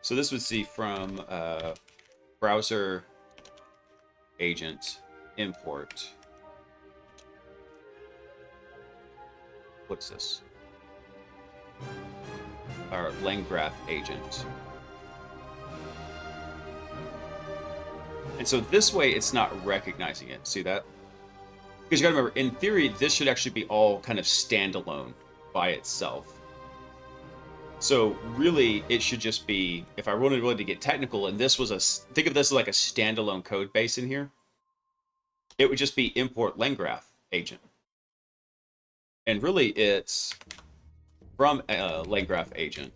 So this would see from browser agent import. What's this? Our LangGraph agent. And so this way it's not recognizing it. See that? Because you gotta remember, in theory, this should actually be all kind of standalone by itself. So really, it should just be, if I wanted really to get technical, and this was think of this as like a standalone code base in here, it would just be import LangGraph agent. And really, it's from LangGraph agent.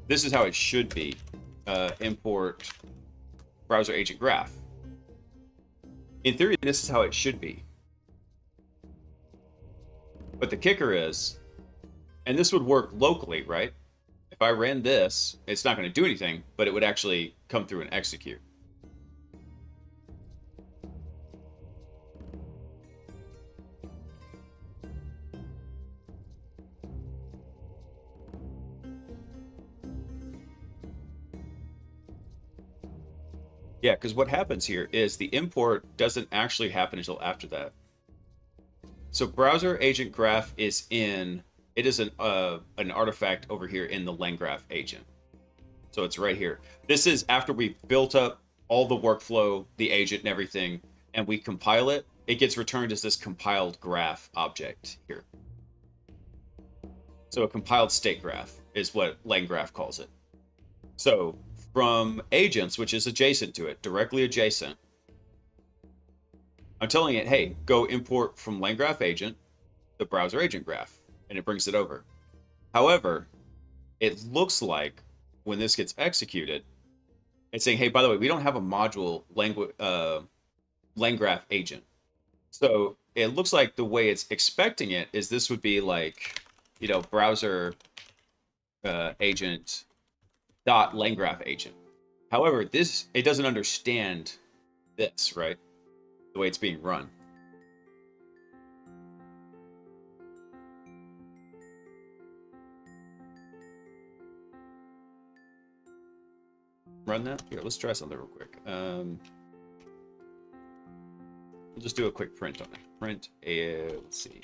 This is how it should be. Import browser agent graph. In theory, this is how it should be. But the kicker is, and this would work locally, right? If I ran this, it's not going to do anything, but it would actually come through and execute. Yeah, because what happens here is the import doesn't actually happen until after that. So browser agent graph is in, it is an artifact over here in the LangGraph agent. So it's right here. This is after we've built up all the workflow, the agent and everything, and we compile it, it gets returned as this compiled graph object here. So a compiled state graph is what LangGraph calls it. So from agents, which is adjacent to it, directly adjacent, I'm telling it, hey, go import from LangGraph agent the browser agent graph, and it brings it over. However, it looks like when this gets executed, it's saying, hey, by the way, we don't have a module LangGraph agent. So it looks like the way it's expecting it is this would be like, you know, browser agent dot LangGraph agent. However, it doesn't understand this, right? The way it's being run. Run that? Here, let's try something real quick. We'll just do a quick print on it. Print, let's see.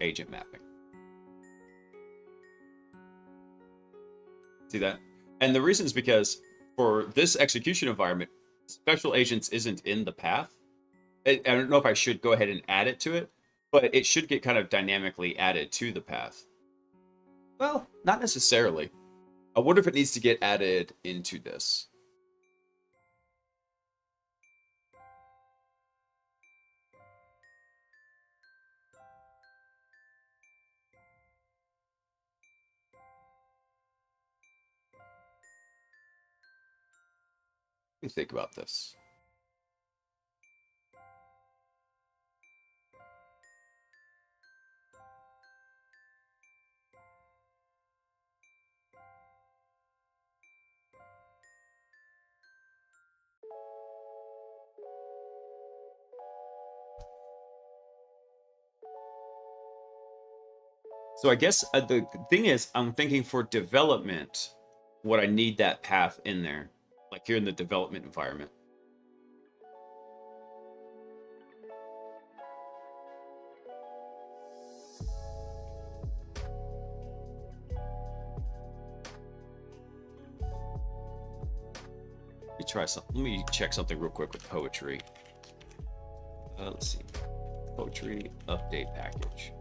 Agent mapping. See that? And the reason is because for this execution environment, special agents isn't in the path. I don't know if I should go ahead and add it to it, but it should get kind of dynamically added to the path. Well, not necessarily. I wonder if it needs to get added into this. me think about this. So I guess the thing is, I'm thinking for development, what I need that path in there, like here in the development environment. Let me try something. Let me check something real quick with poetry. Let's see. Poetry update package.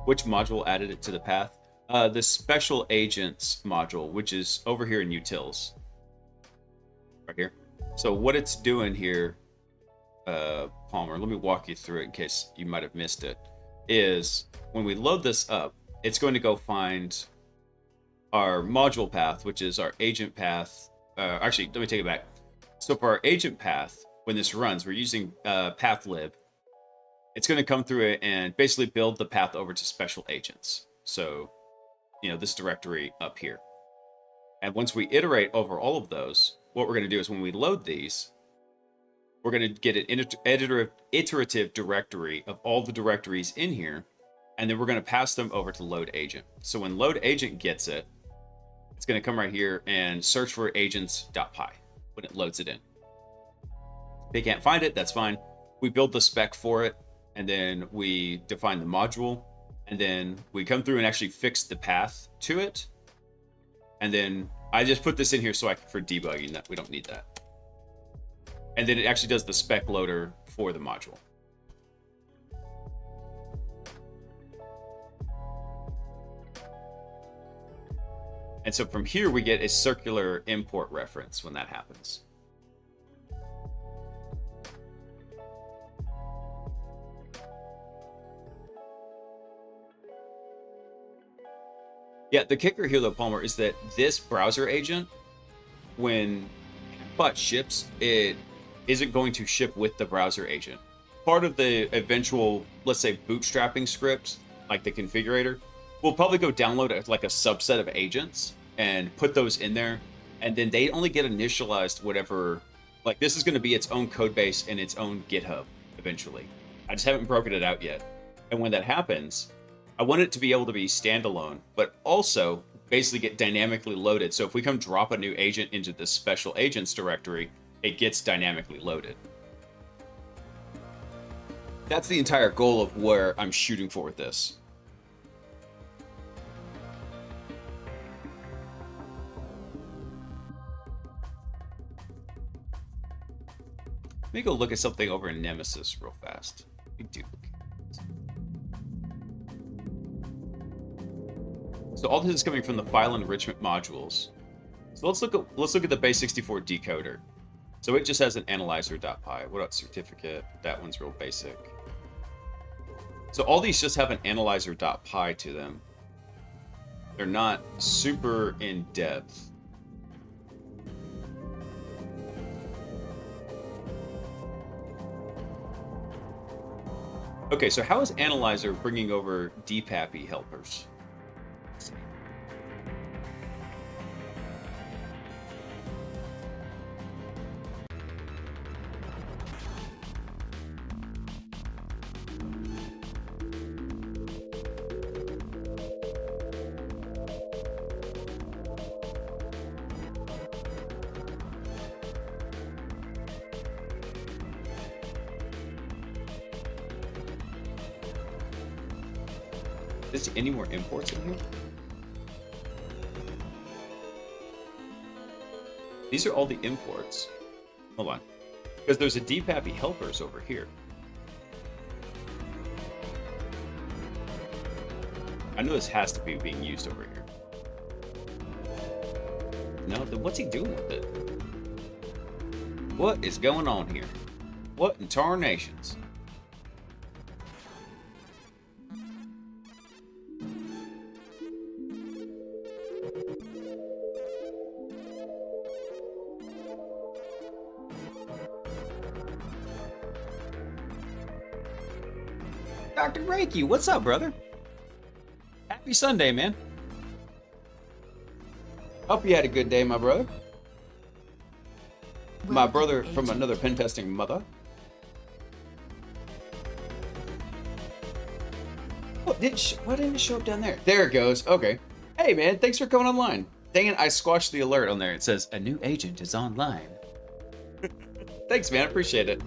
Which module added it to the path? The special agents module, which is over here in utils. Right here. So what it's doing here, Palmer, let me walk you through it in case you might have missed it, is when we load this up, it's going to go find our module path, which is our agent path. Actually, let me take it back. So for our agent path, when this runs, we're using pathlib. It's going to come through it and basically build the path over to special agents. So, you know, this directory up here. And once we iterate over all of those, what we're going to do is when we load these, we're going to get an iterative directory of all the directories in here. And then we're going to pass them over to load agent. So when load agent gets it, it's going to come right here and search for agents.py when it loads it in. If they can't find it, that's fine. We build the spec for it, and then we define the module, and then we come through and actually fix the path to it. And then I just put this in here so for debugging that we don't need that. And then it actually does the spec loader for the module. And so from here, we get a circular import reference when that happens. Yeah, the kicker here, though, Palmer, is that this browser agent, when HackBot ships, it isn't going to ship with the browser agent. Part of the eventual, let's say, bootstrapping script, like the configurator, we'll probably go download like a subset of agents and put those in there, and then they only get initialized whatever, like this is going to be its own code base and its own GitHub eventually. I just haven't broken it out yet. And when that happens, I want it to be able to be standalone, but also basically get dynamically loaded. So if we come drop a new agent into the special agents directory, it gets dynamically loaded. That's the entire goal of where I'm shooting for with this. Let me go look at something over in Nemesis real fast. Let me duplicate. So all this is coming from the file enrichment modules. So let's look at the base64 decoder. So it just has an analyzer.py. What about certificate? That one's real basic. So all these just have an analyzer.py to them. They're not super in depth. Okay, so how is Analyzer bringing over dpappy helpers? Is there any more imports in here? These are all the imports. Hold on. Because there's a dpappy helpers over here. I know this has to be being used over here. No, then what's he doing with it? What is going on here? What in tarnations? Dr. Reiki, what's up, brother? Happy Sunday, man. Hope you had a good day, my brother. My brother from another pen testing mother. Oh, why didn't it show up down there? There it goes. Okay. Hey, man, thanks for coming online. Dang it, I squashed the alert on there. It says, a new agent is online. Thanks, man. I appreciate it.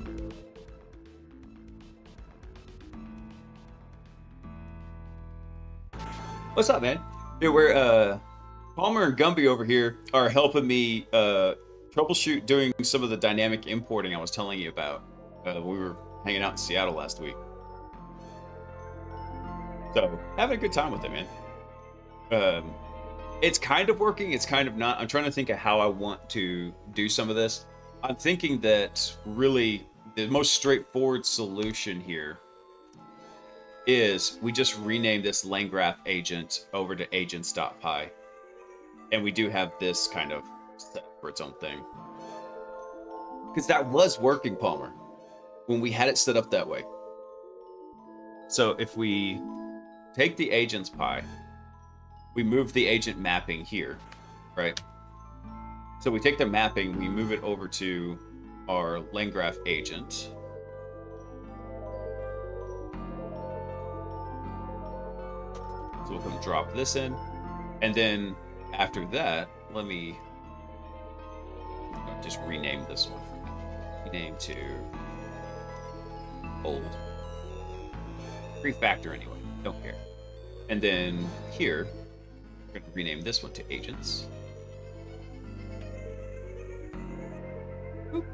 What's up, man? Dude, we're, Palmer and Gumby over here are helping me troubleshoot doing some of the dynamic importing I was telling you about. We were hanging out in Seattle last week. So, having a good time with it, man. It's kind of working, it's kind of not. I'm trying to think of how I want to do some of this. I'm thinking that really the most straightforward solution here is we just rename this LangGraph agent over to agents.py. And we do have this kind of set for its own thing. Because that was working, Palmer, when we had it set up that way. So if we take the agents py, we move the agent mapping here, right? So we take the mapping, we move it over to our LangGraph agent. So we'll come drop this in. And then after that, let me just rename this one. Rename to old. Refactor anyway, don't care. And then here, we're going to rename this one to agents. Boop.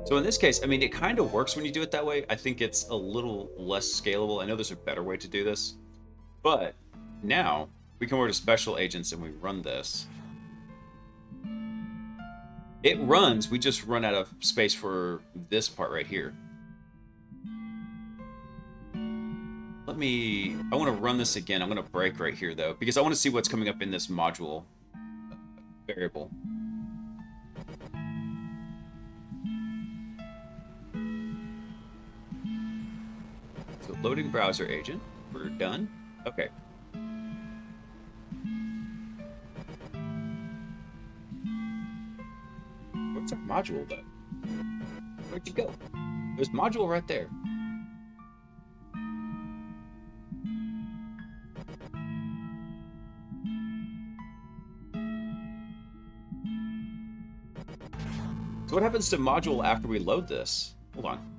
So in this case, I mean, it kind of works when you do it that way. I think it's a little less scalable. I know there's a better way to do this. But now we come over to special agents and we run this. It runs, we just run out of space for this part right here. I want to run this again. I'm going to break right here though, because I want to see what's coming up in this module variable. So loading browser agent, we're done. Okay. What's our module though? Where'd you go? There's module right there. So what happens to module after we load this? Hold on.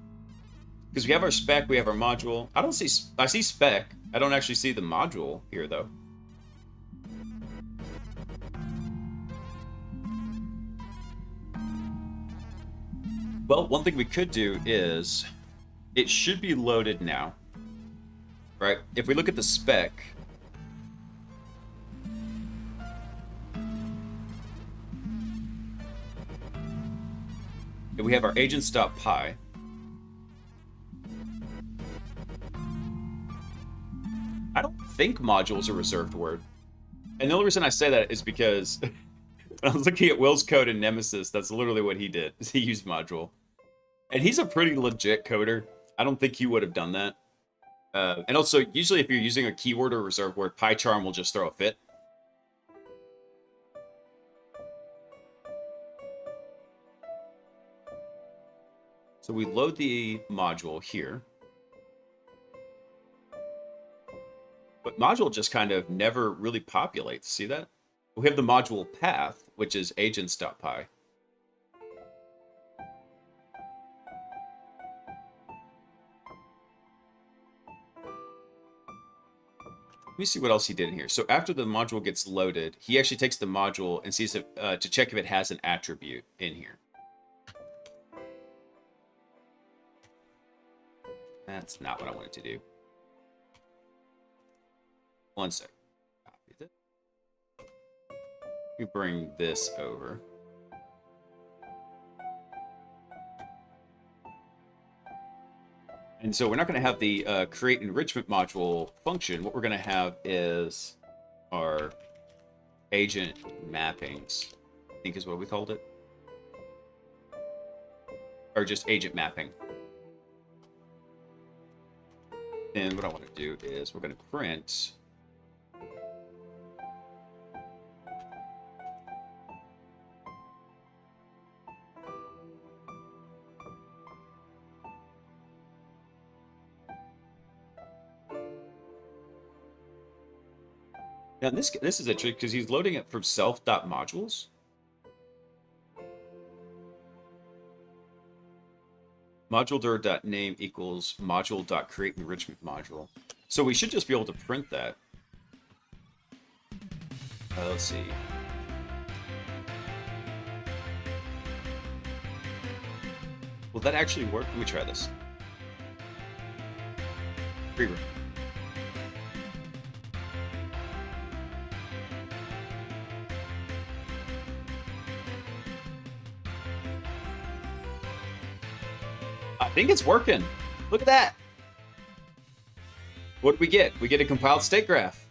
Because we have our spec, we have our module. I see spec. I don't actually see the module here though. Well, one thing we could do is, it should be loaded now, right? If we look at the spec, we have our agents.py. I don't think module is a reserved word. And the only reason I say that is because when I was looking at Will's code in Nemesis, that's literally what he did, is he used module. And he's a pretty legit coder. I don't think he would have done that. And also, usually if you're using a keyword or reserved word, PyCharm will just throw a fit. So we load the module here. But module just kind of never really populates. See that? We have the module path, which is agents.py. Let me see what else he did in here. So after the module gets loaded, he actually takes the module and sees if, to check if it has an attribute in here. That's not what I wanted to do. One sec. Copy this. Let me bring this over. And so we're not going to have the create enrichment module function. What we're going to have is our agent mappings, I think is what we called it. Or just agent mapping. And what I want to do is we're going to print. Now this is a trick because he's loading it from self.modules. Module.name equals module.create enrichment module. So we should just be able to print that. Let's see. Will that actually work? Let me try this. Pre-run. I think it's working. Look at that. What do we get? We get a compiled state graph.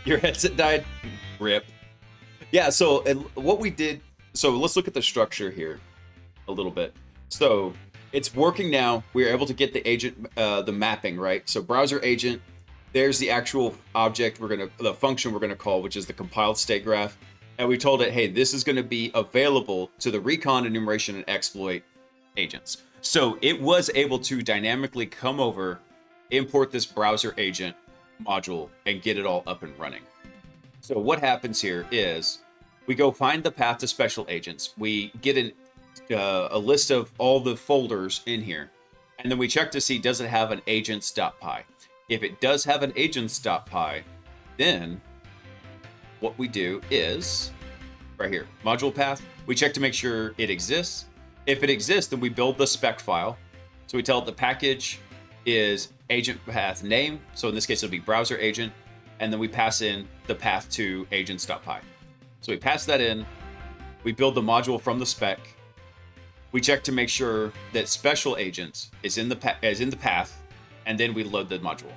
Your headset died. Rip. Yeah, so what we did, so let's look at the structure here a little bit. So it's working now. We are able to get the agent, the mapping, right? So browser agent, there's the actual object the function we're gonna call, which is the compiled state graph. And we told it, hey, this is going to be available to the recon, enumeration, and exploit agents. So it was able to dynamically come over, import this browser agent module, and get it all up and running. So what happens here is we go find the path to special agents. We get a list of all the folders in here. And then we check to see, does it have an agents.py? If it does have an agents.py, then what we do is, right here, module path, we check to make sure it exists. If it exists, then we build the spec file. So we tell it the package is agent path name. So in this case, it'll be browser agent. And then we pass in the path to agents.py. So we pass that in. We build the module from the spec. We check to make sure that special agents is in the path. And then we load the module.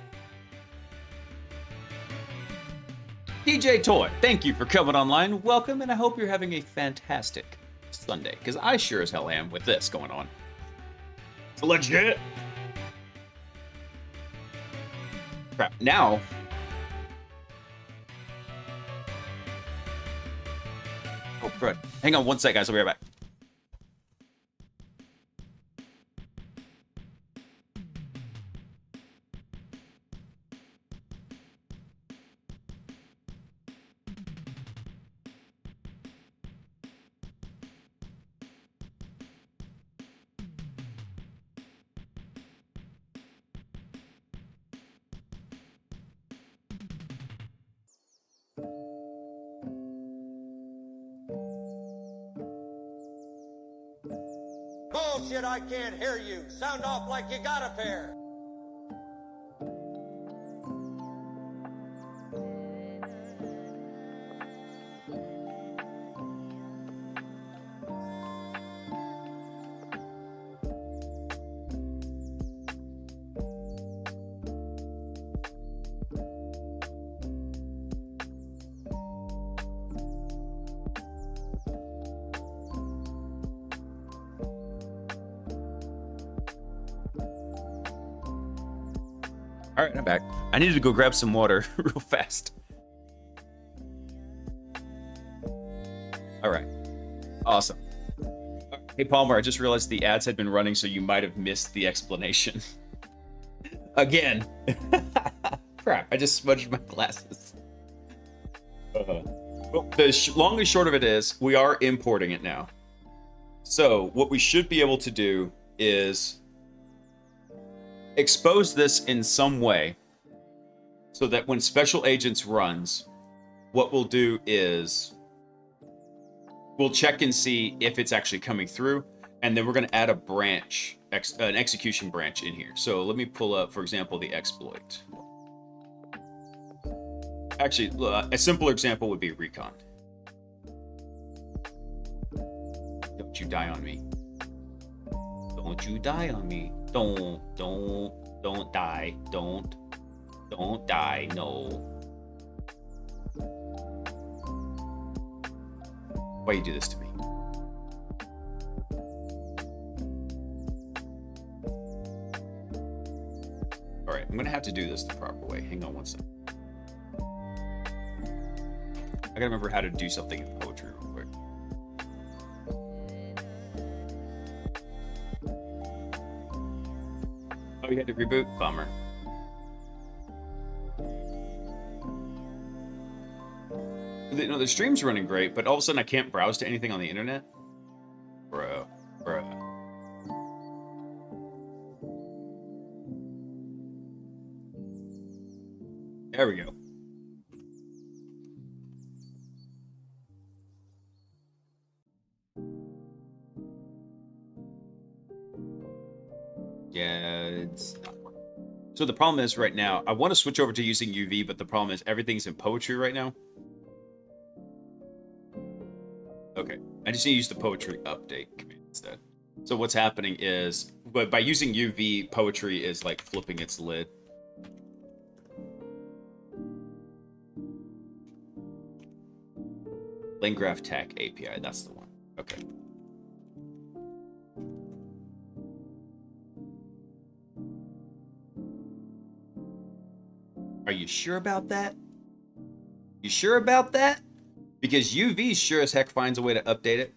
DJ Toy, thank you for coming online. Welcome, and I hope you're having a fantastic Sunday, because I sure as hell am with this going on. It's legit. Crap. Now, oh, crud. Hang on one sec, guys. I'll be right back. Bullshit, I can't hear you. Sound off like you got a pair. All right, I'm back. I needed to go grab some water real fast. All right, awesome. Hey, Palmer, I just realized the ads had been running, so you might have missed the explanation. Again. Crap, I just smudged my glasses. Well, the long and short of it is, we are importing it now. So what we should be able to do is expose this in some way so that when special agents runs, what we'll do is we'll check and see if it's actually coming through, and then we're going to add a branch, an execution branch in here. So let me pull up, for example, the exploit. Actually, a simpler example would be recon. Don't you die on me. Don't you die on me. Don't die. Don't die, no. Why you do this to me? have to do this the proper way. Hang on one second. I gotta remember how to do something in poetry real quick. Oh, you had to reboot? Bummer. No, the stream's running great, but all of a sudden I can't browse to anything on the internet? Bruh. There we go. Yeah, it's not working. So the problem is right now, I want to switch over to using UV, but the problem is everything's in poetry right now. Okay, I just need to use the poetry update command instead. So what's happening is, but by using UV, poetry is like flipping its lid. LangGraph Tech API, that's the one. Okay. Are you sure about that? You sure about that? Because UV sure as heck finds a way to update it.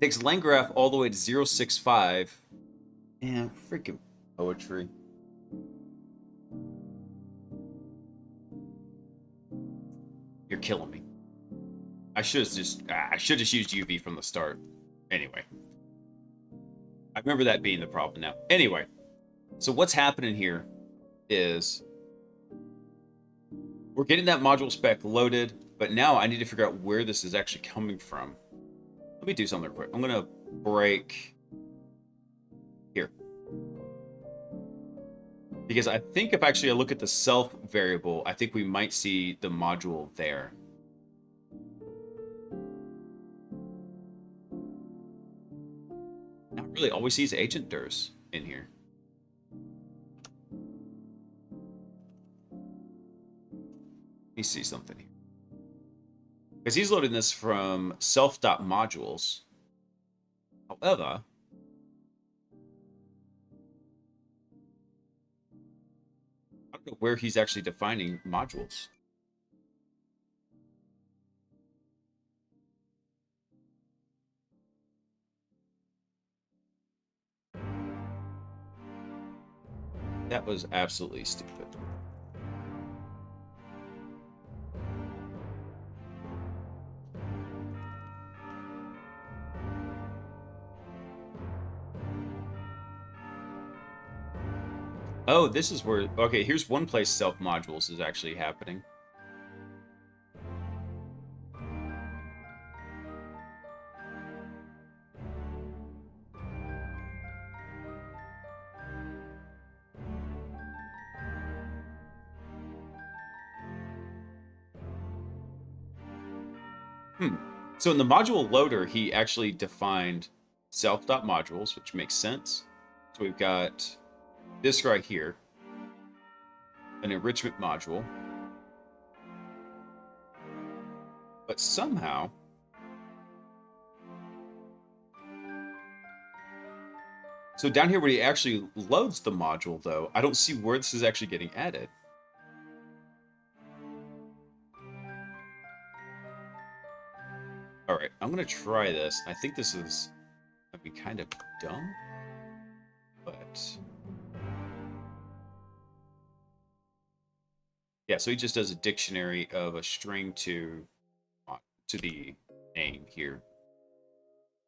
Takes LangGraph all the way to 065. And freaking poetry. You're killing me. I should have just used UV from the start. Anyway. I remember that being the problem now. Anyway. So what's happening here is we're getting that module spec loaded, but now I need to figure out where this is actually coming from. Let me do something real quick. I'm going to break here. Because I think if actually I look at the self variable, I think we might see the module there. Not really. All we see is agent dirs in here. Let me see something here. Because he's loading this from self.modules. However, I don't know where he's actually defining modules. That was absolutely stupid. Oh, this is where... Okay, here's one place self-modules is actually happening. So in the module loader, he actually defined self.modules, which makes sense. So we've got this right here, an enrichment module. But somehow, so down here where he actually loads the module, though, I don't see where this is actually getting added. All right, I'm going to try this. I think this is, I mean, kind of dumb, but... Yeah, so he just does a dictionary of a string to the name here.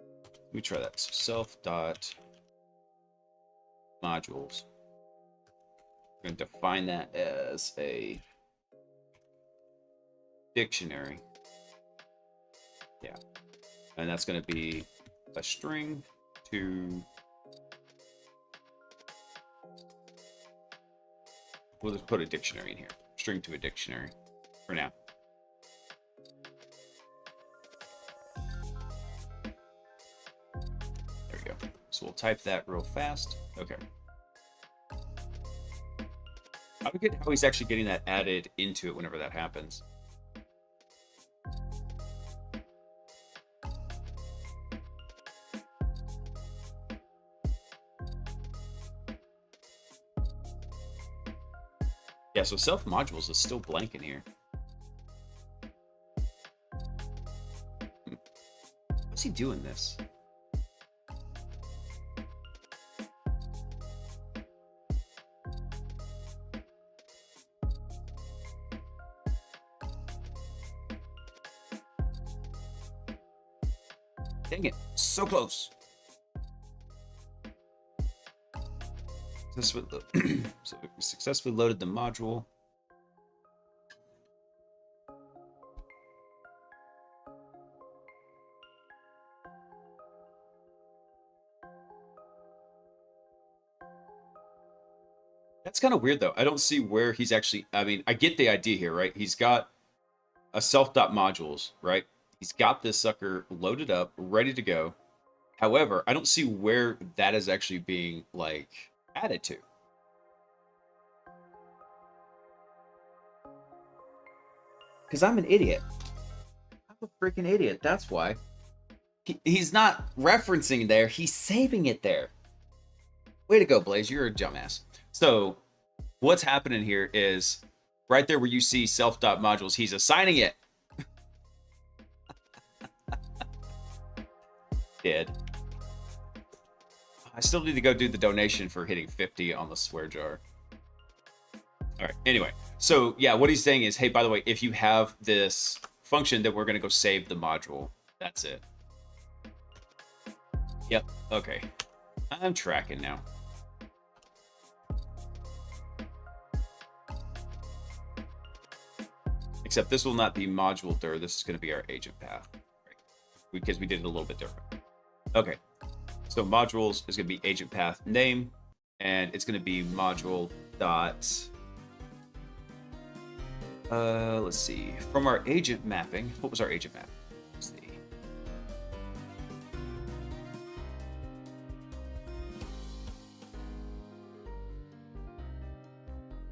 Let me try that. So self.modules. I'm going to define that as a dictionary. Yeah. And that's going to be a string to... We'll just put a dictionary in here. String to a dictionary for now. There we go. So we'll type that real fast. Okay. I don't get how he's actually getting that added into it whenever that happens. Yeah, so self modules is still blank in here. How's he doing this? Dang it, so close. So we successfully loaded the module. That's kind of weird though. I don't see where he's actually, I mean, I get the idea here, right? He's got a self.modules, right? He's got this sucker loaded up, ready to go. However, I don't see where that is actually being like added to. Because I'm an idiot. I'm a freaking idiot. That's why. He's not referencing there. He's saving it there. Way to go, Blaise. You're a dumbass. So what's happening here is right there where you see self.modules, he's assigning it. Dead. I still need to go do the donation for hitting 50 on the swear jar. All right. Anyway, so yeah, what he's saying is, hey, by the way, if you have this function, then we're going to go save the module. That's it. Yep. Okay. I'm tracking now. Except this will not be module dir. This is going to be our agent path, right? Because we did it a little bit different. Okay. So modules is going to be agent path name, and it's going to be module dot. Let's see. From our agent mapping, what was our agent map? Let's see.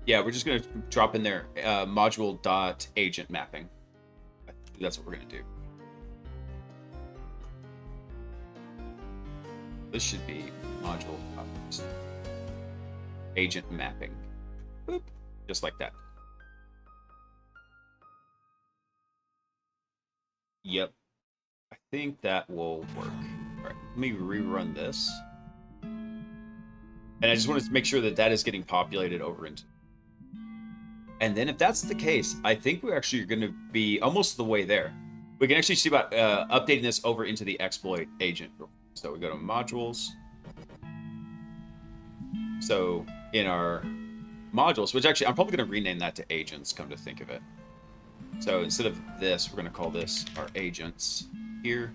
Yeah, we're just going to drop in there module dot agent mapping. That's what we're going to do. This should be module agent mapping. Boop. Just like that. Yep. I think that will work. All right, let me rerun this. And I just wanted to make sure that that is getting populated over into. And then if that's the case, I think we're actually going to be almost the way there. We can actually see about updating this over into the exploit agent. So we go to modules. So in our modules, which actually I'm probably going to rename that to agents, come to think of it. So instead of this, we're going to call this our agents here.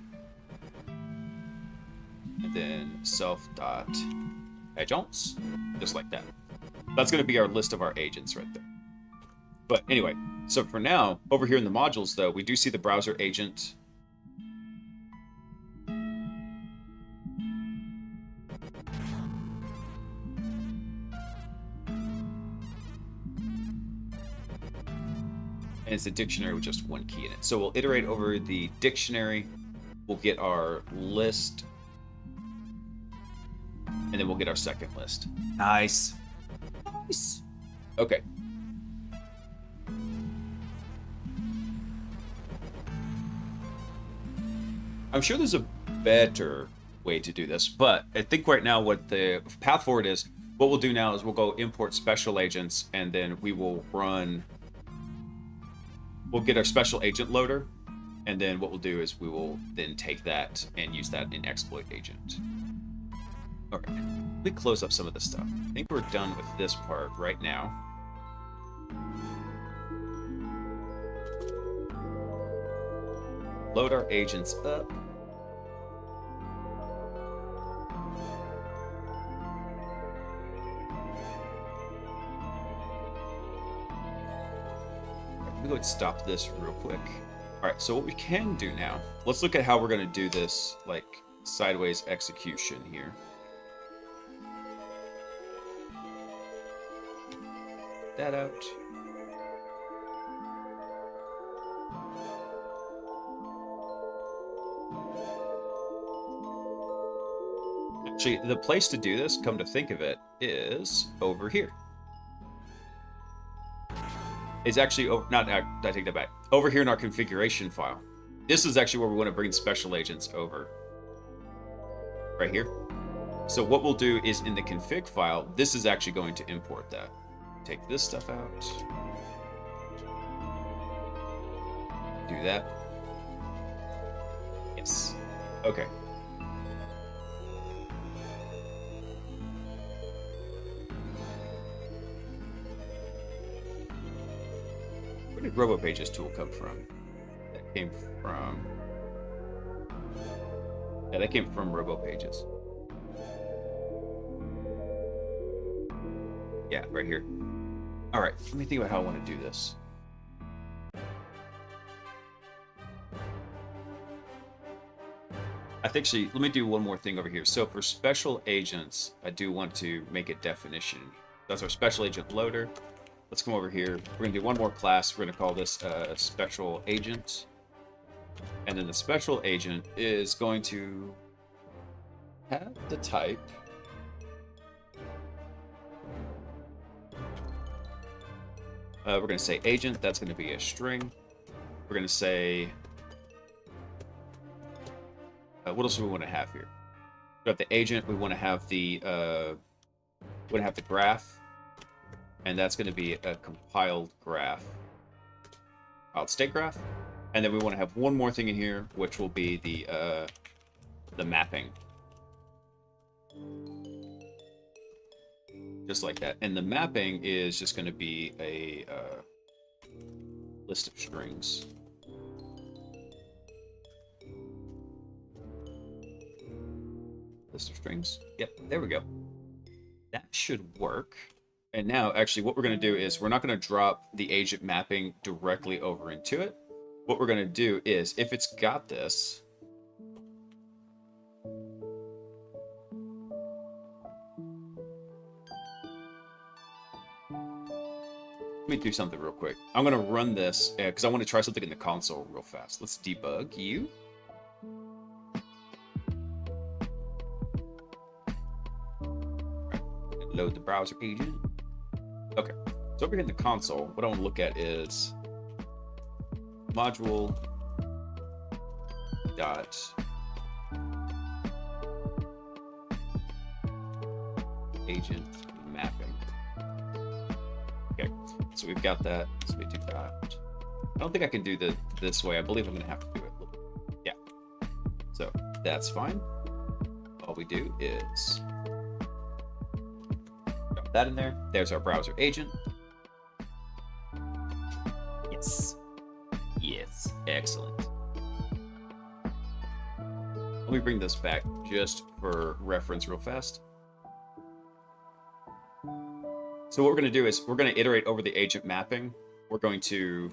And then self.agents, just like that. That's going to be our list of our agents right there. But anyway, so for now, over here in the modules, though, we do see the browser agent. And it's a dictionary with just one key in it. So we'll iterate over the dictionary. We'll get our list. And then we'll get our second list. Nice. Nice. Okay. I'm sure there's a better way to do this, but I think right now what the path forward is, what we'll do now is we'll go import special agents, and then we will run, we'll get our special agent loader, and then what we'll do is we will then take that and use that in exploit agent. All right, let me close up some of this stuff. I think we're done with this part right now. Load our agents up. Let me go ahead and stop this real quick. All right, so what we can do now, let's look at how we're going to do this, like, sideways execution here. That out. Actually, the place to do this, come to think of it, is over here. is actually I take that back. Over here in our configuration file, this is actually where we want to bring special agents over. Right here. So what we'll do is in the config file, this is actually going to import that. Take this stuff out. Do that. Yes. Okay. Where did RoboPages tool come from? That came from... Yeah, that came from RoboPages. Yeah, right here. All right, let me think about how I want to do this. I think actually, let me do one more thing over here. So for special agents, I do want to make a definition. That's our special agent loader. Let's come over here. We're gonna do one more class. We're gonna call this special agent. And then the special agent is going to have the type we're going to say agent. That's going to be a string. We're going to say what else do we want to have here? We have the agent. We want to have the graph, and that's going to be a compiled graph, compiled state graph. And then we want to have one more thing in here, which will be the mapping. Just like that. And the mapping is just going to be a list of strings. List of strings. Yep, there we go. That should work. And now, actually, what we're going to do is we're not going to drop the agent mapping directly over into it. What we're going to do is, if it's got this, let me do something real quick. I'm going to run this because I want to try something in the console real fast. Let's debug you. Load the browser agent. Okay, so over here in the console, what I want to look at is module dot agent mapping. Okay, so we've got that. So we do that. I don't think I can do this way. I believe I'm going to have to do it. Yeah. So that's fine. All we do is drop that in there. There's our browser agent. Yes. Yes. Excellent. Let me bring this back just for reference real fast. So what we're going to do is we're going to iterate over the agent mapping. We're going to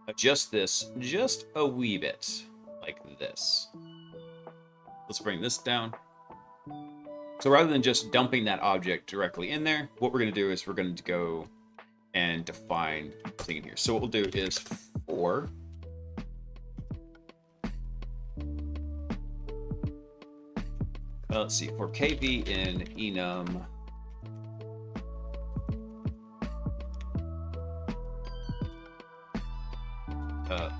adjust this just a wee bit, like this. Let's bring this down. So rather than just dumping that object directly in there, what we're going to do is we're going to go and define the thing in here. So what we'll do is for let's see, for kv in enum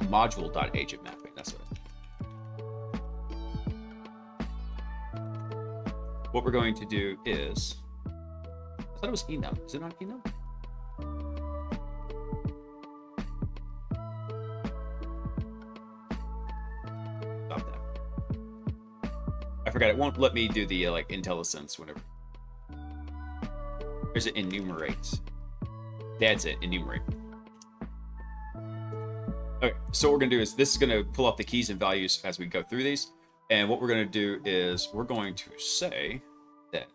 module.agent mapping. That's what we're going to do is, I thought it was enum. Is it not enum? Stop that. I forgot. It won't let me do the like IntelliSense whenever. There's it enumerate. That's it. Enumerate. Okay, so what we're going to do is this is going to pull up the keys and values as we go through these. And what we're going to do is we're going to say that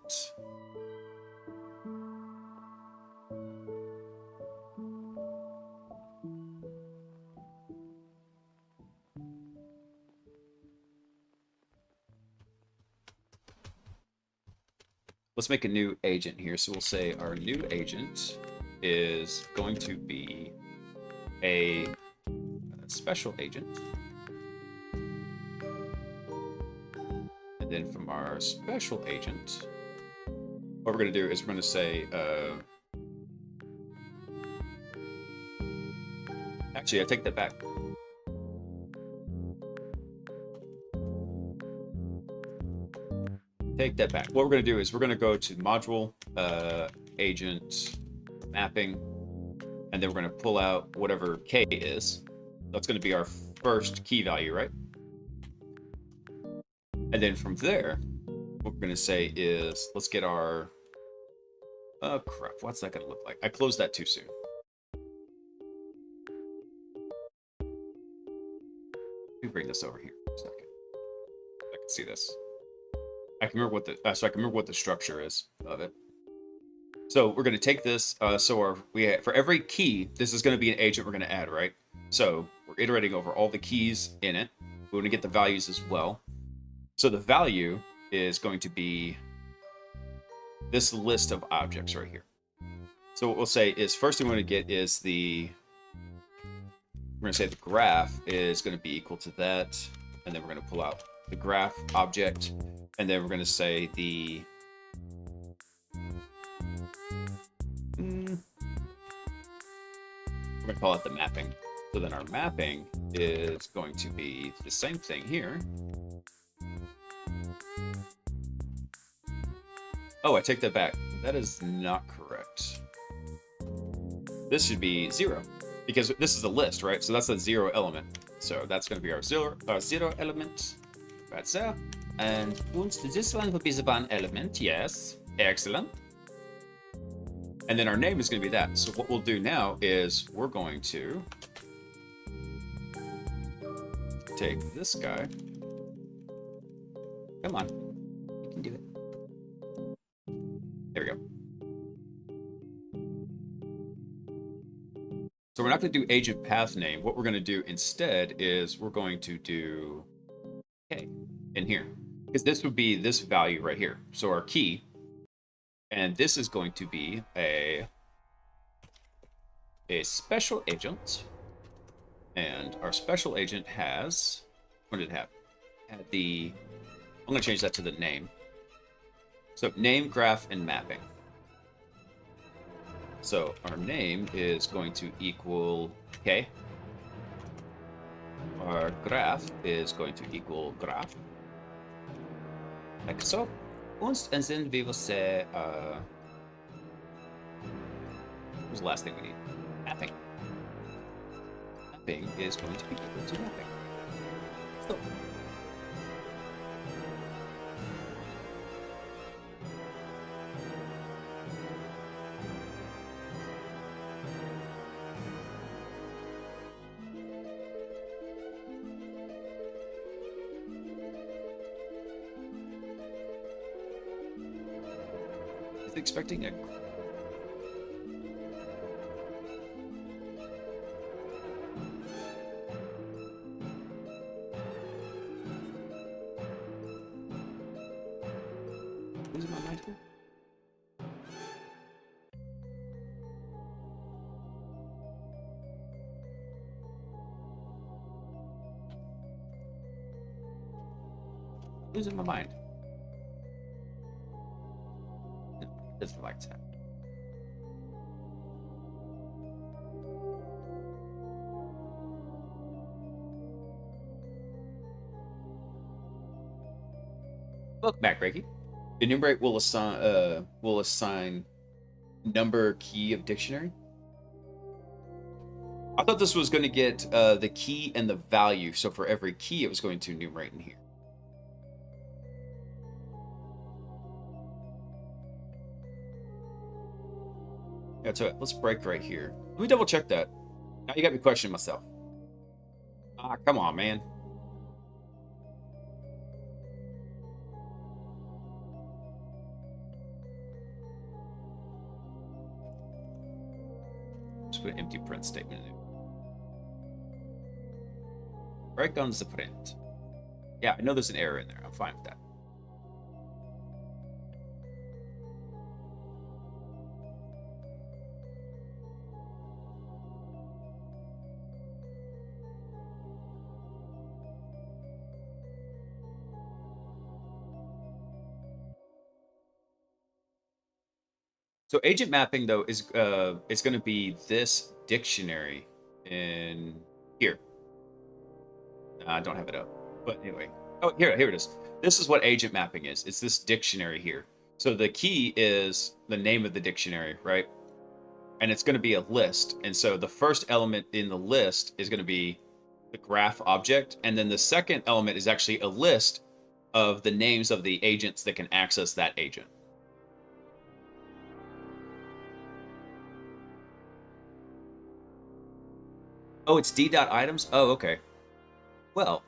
let's make a new agent here. So we'll say our new agent is going to be a special agent. And then from our special agent, what we're going to do is we're going to say Actually, I take that back. Take that back. What we're going to do is we're going to go to module, agent, mapping, and then we're going to pull out whatever k is. That's going to be our first key value, right? And then from there, what we're going to say is, let's get our... Oh, crap. What's that going to look like? I closed that too soon. Let me bring this over here for a second. I can see this. I can remember what the so I can remember what the structure is of it. So we're going to take this. For every key, this is going to be an agent we're going to add, right? So we're iterating over all the keys in it. We want to get the values as well. So the value is going to be this list of objects right here. So what we'll say is first thing we want to get is we're going to say the graph is going to be equal to that, and then we're going to pull out the graph object, and then we're going to say the we're going to call it the mapping. So then our mapping is going to be the same thing here. Oh, I take that back. That is not correct. This should be 0, because this is a list, right? So that's a 0 element. So that's going to be our zero element. Right there. And this one will be the 1 element. Yes. Excellent. And then our name is going to be that. So what we'll do now is we're going to take this guy. Come on. You can do it. There we go. So we're not going to do agent path name. What we're going to do instead is we're going to do K in here. Because this would be this value right here. So our key. And this is going to be a special agent. And our special agent has... What did it have? Had the... I'm going to change that to the name. So name, graph, and mapping. So our name is going to equal K. Our graph is going to equal graph. Like so. And then we will say, what's the last thing we need? Mapping. Mapping is going to be equal to mapping. So. Expecting a losing my mind here? Losing my mind. Doesn't like that. Welcome back, Reiki. Enumerate will assign number key of dictionary. I thought this was going to get the key and the value. So for every key, it was going to enumerate in here. Yeah, so let's break right here. Let me double check that. Now you got me questioning myself. Ah, come on, man. Just put an empty print statement in it. Break on the print. Yeah, I know there's an error in there. I'm fine with that. So agent mapping though is going to be this dictionary in here. I don't have it up, but anyway. Oh, here it is. This is what agent mapping is. It's this dictionary here. So the key is the name of the dictionary, right? And it's going to be a list. And so the first element in the list is going to be the graph object. And then the second element is actually a list of the names of the agents that can access that agent. Oh, it's d.items? Oh, okay. Well,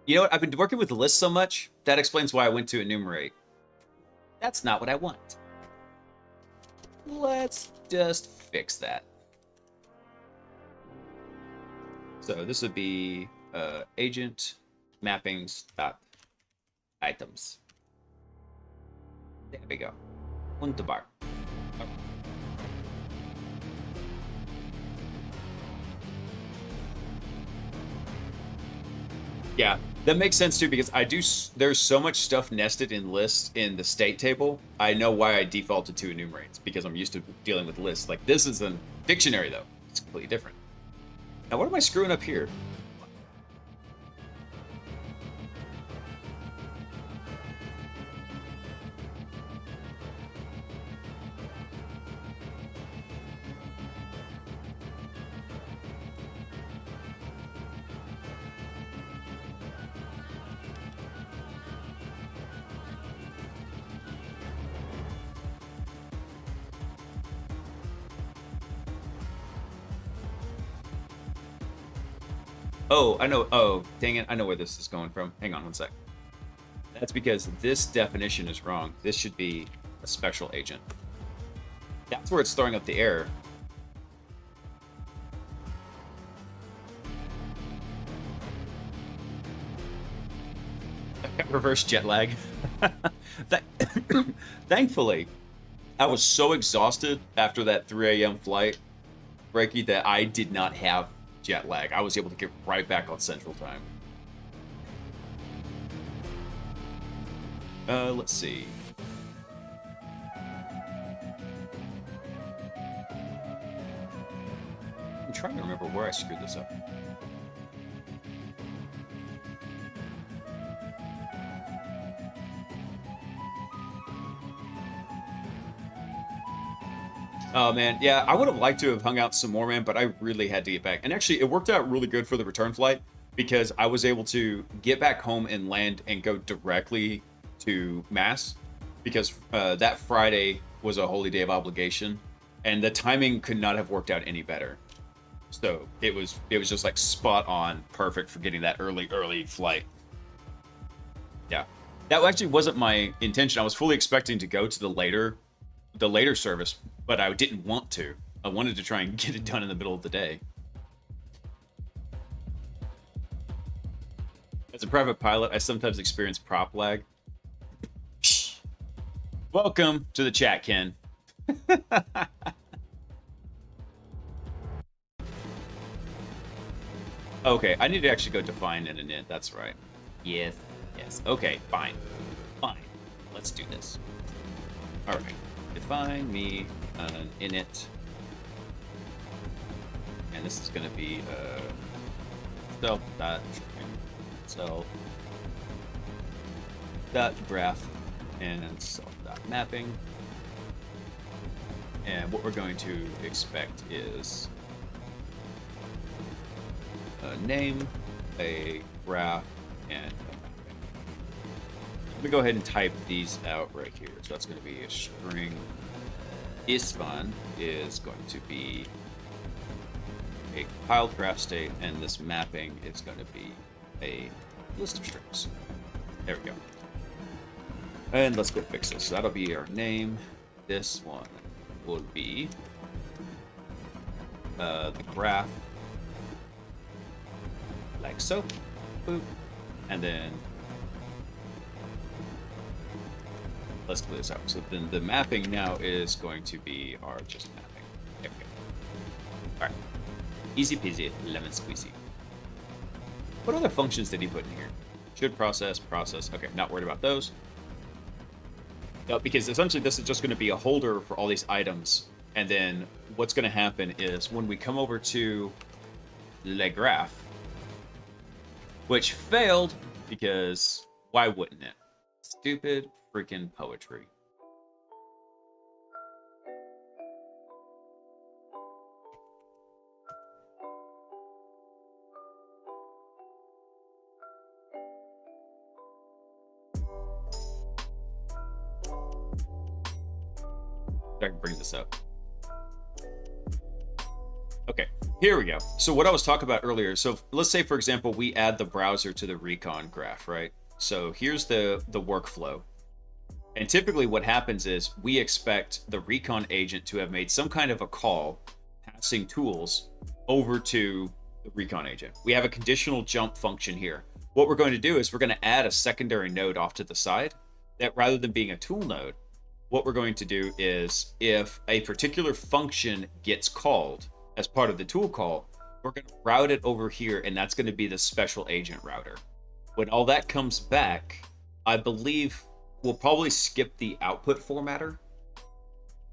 you know what? I've been working with lists so much, that explains why I went to enumerate. That's not what I want. Let's just fix that. So this would be agent mappings dot items. There we go. Wunderbar. Yeah, that makes sense too, because there's so much stuff nested in lists in the state table. I know why I defaulted to enumerates, because I'm used to dealing with lists. Like, this is a dictionary though. It's completely different. Now, what am I screwing up here? Oh, I know. Oh, dang it. I know where this is going from. Hang on one sec. That's because this definition is wrong. This should be a special agent. That's where it's throwing up the error. Reverse jet lag. Thankfully, I was so exhausted after that 3 a.m. flight, Reiki, that I did not have jet lag. I was able to get right back on Central Time. Let's see. I'm trying to remember where I screwed this up. Oh man, yeah, I would have liked to have hung out some more, man, but I really had to get back. And actually, it worked out really good for the return flight, because I was able to get back home and land and go directly to Mass, because that Friday was a holy day of obligation, and the timing could not have worked out any better. So it was just like spot on, perfect for getting that early flight. Yeah, that actually wasn't my intention. I was fully expecting to go to the later service, but I didn't want to. I wanted to try and get it done in the middle of the day. As a private pilot, I sometimes experience prop lag. Welcome to the chat, Ken. Okay, I need to actually go define an init. That's right. Yes. Okay, fine. Let's do this. All right. Define me an init, and this is going to be self.graph and self.mapping, and what we're going to expect is a name, a graph, and a mapping. Let me go ahead and type these out right here. So that's going to be a string. Isvan is going to be a compiled graph state, and this mapping is going to be a list of strings. There we go. And let's go fix this. So that'll be our name. This one will be the graph, like so. Boop. And then let's clear this out. So then the mapping now is going to be our just mapping. There we go. All right. Easy peasy, lemon squeezy. What other functions did he put in here? Should process. Okay, not worried about those. No, because essentially this is just going to be a holder for all these items And then what's going to happen is when we come over to LangGraph, which failed because why wouldn't it? Stupid freaking poetry. I can bring this up. Okay, here we go. So what I was talking about earlier, so let's say, for example, we add the browser to the recon graph, right? So here's the workflow. And typically what happens is we expect the recon agent to have made some kind of a call, passing tools over to the recon agent. We have a conditional jump function here. What we're going to do is we're going to add a secondary node off to the side that rather than being a tool node, what we're going to do is if a particular function gets called as part of the tool call, we're going to route it over here, and that's going to be the special agent router. When all that comes back, I believe we'll probably skip the output formatter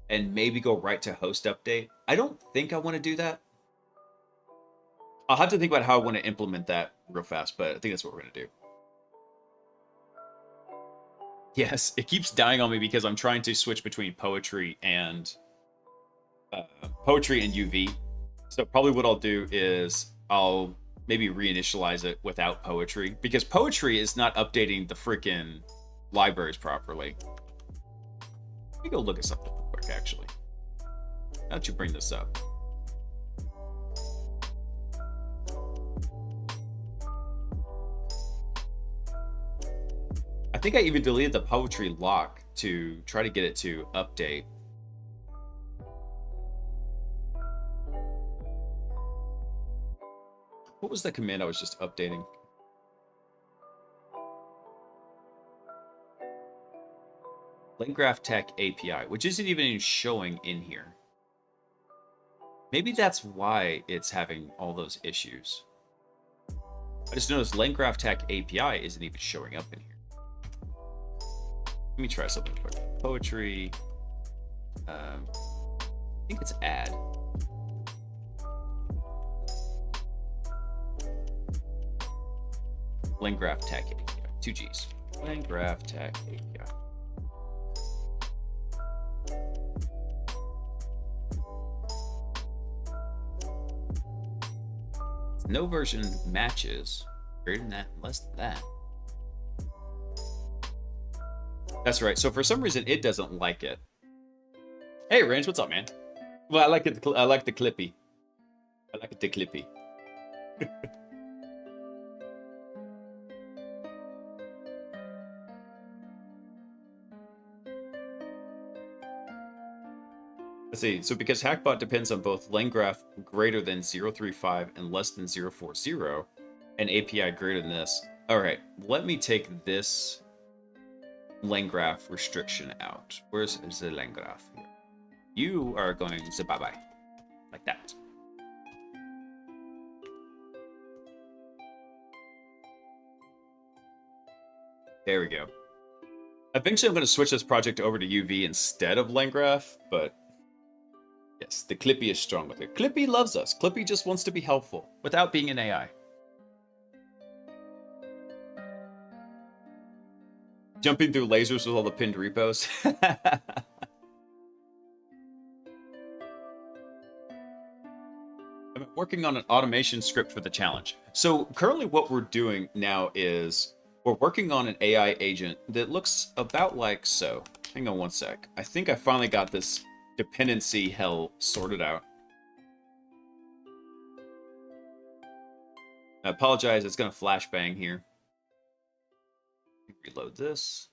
and maybe go right to host update. I don't think I want to do that. I'll have to think about how I want to implement that real fast, but I think that's what we're going to do. Yes, it keeps dying on me because I'm trying to switch between poetry and UV. So probably what I'll do is I'll maybe reinitialize it without poetry because poetry is not updating the freaking libraries properly. Let me go look at something real quick, actually. Now that you bring this up. I think I even deleted the poetry lock to try to get it to update. What was the command I was just updating? LangGraph Tech API, which isn't even showing in here. Maybe that's why it's having all those issues. I just noticed LangGraph Tech API isn't even showing up in here. Let me try something quick. Poetry. I think it's add. LangGraph Tech API. 2 G's. LangGraph Tech API. No version matches. Greater than that, less than that. That's right. So for some reason, it doesn't like it. Hey, Range, what's up, man? Well, I like it. I like the clippy. I like it, the clippy. Let's see. So because HackBot depends on both LangGraph greater than 035 and less than 040, and API greater than this. All right, let me take this LangGraph restriction out. Where's the LangGraph here? You are going to bye-bye. Like that. There we go. Eventually I'm going to switch this project over to UV instead of LangGraph, but yes, the Clippy is strong with it. Clippy loves us. Clippy just wants to be helpful without being an AI. Jumping through lasers with all the pinned repos. I'm working on an automation script for the challenge. So currently what we're doing now is we're working on an AI agent that looks about like so. Hang on one sec. I think I finally got this dependency hell sorted out. I apologize, it's gonna flashbang here. Reload this.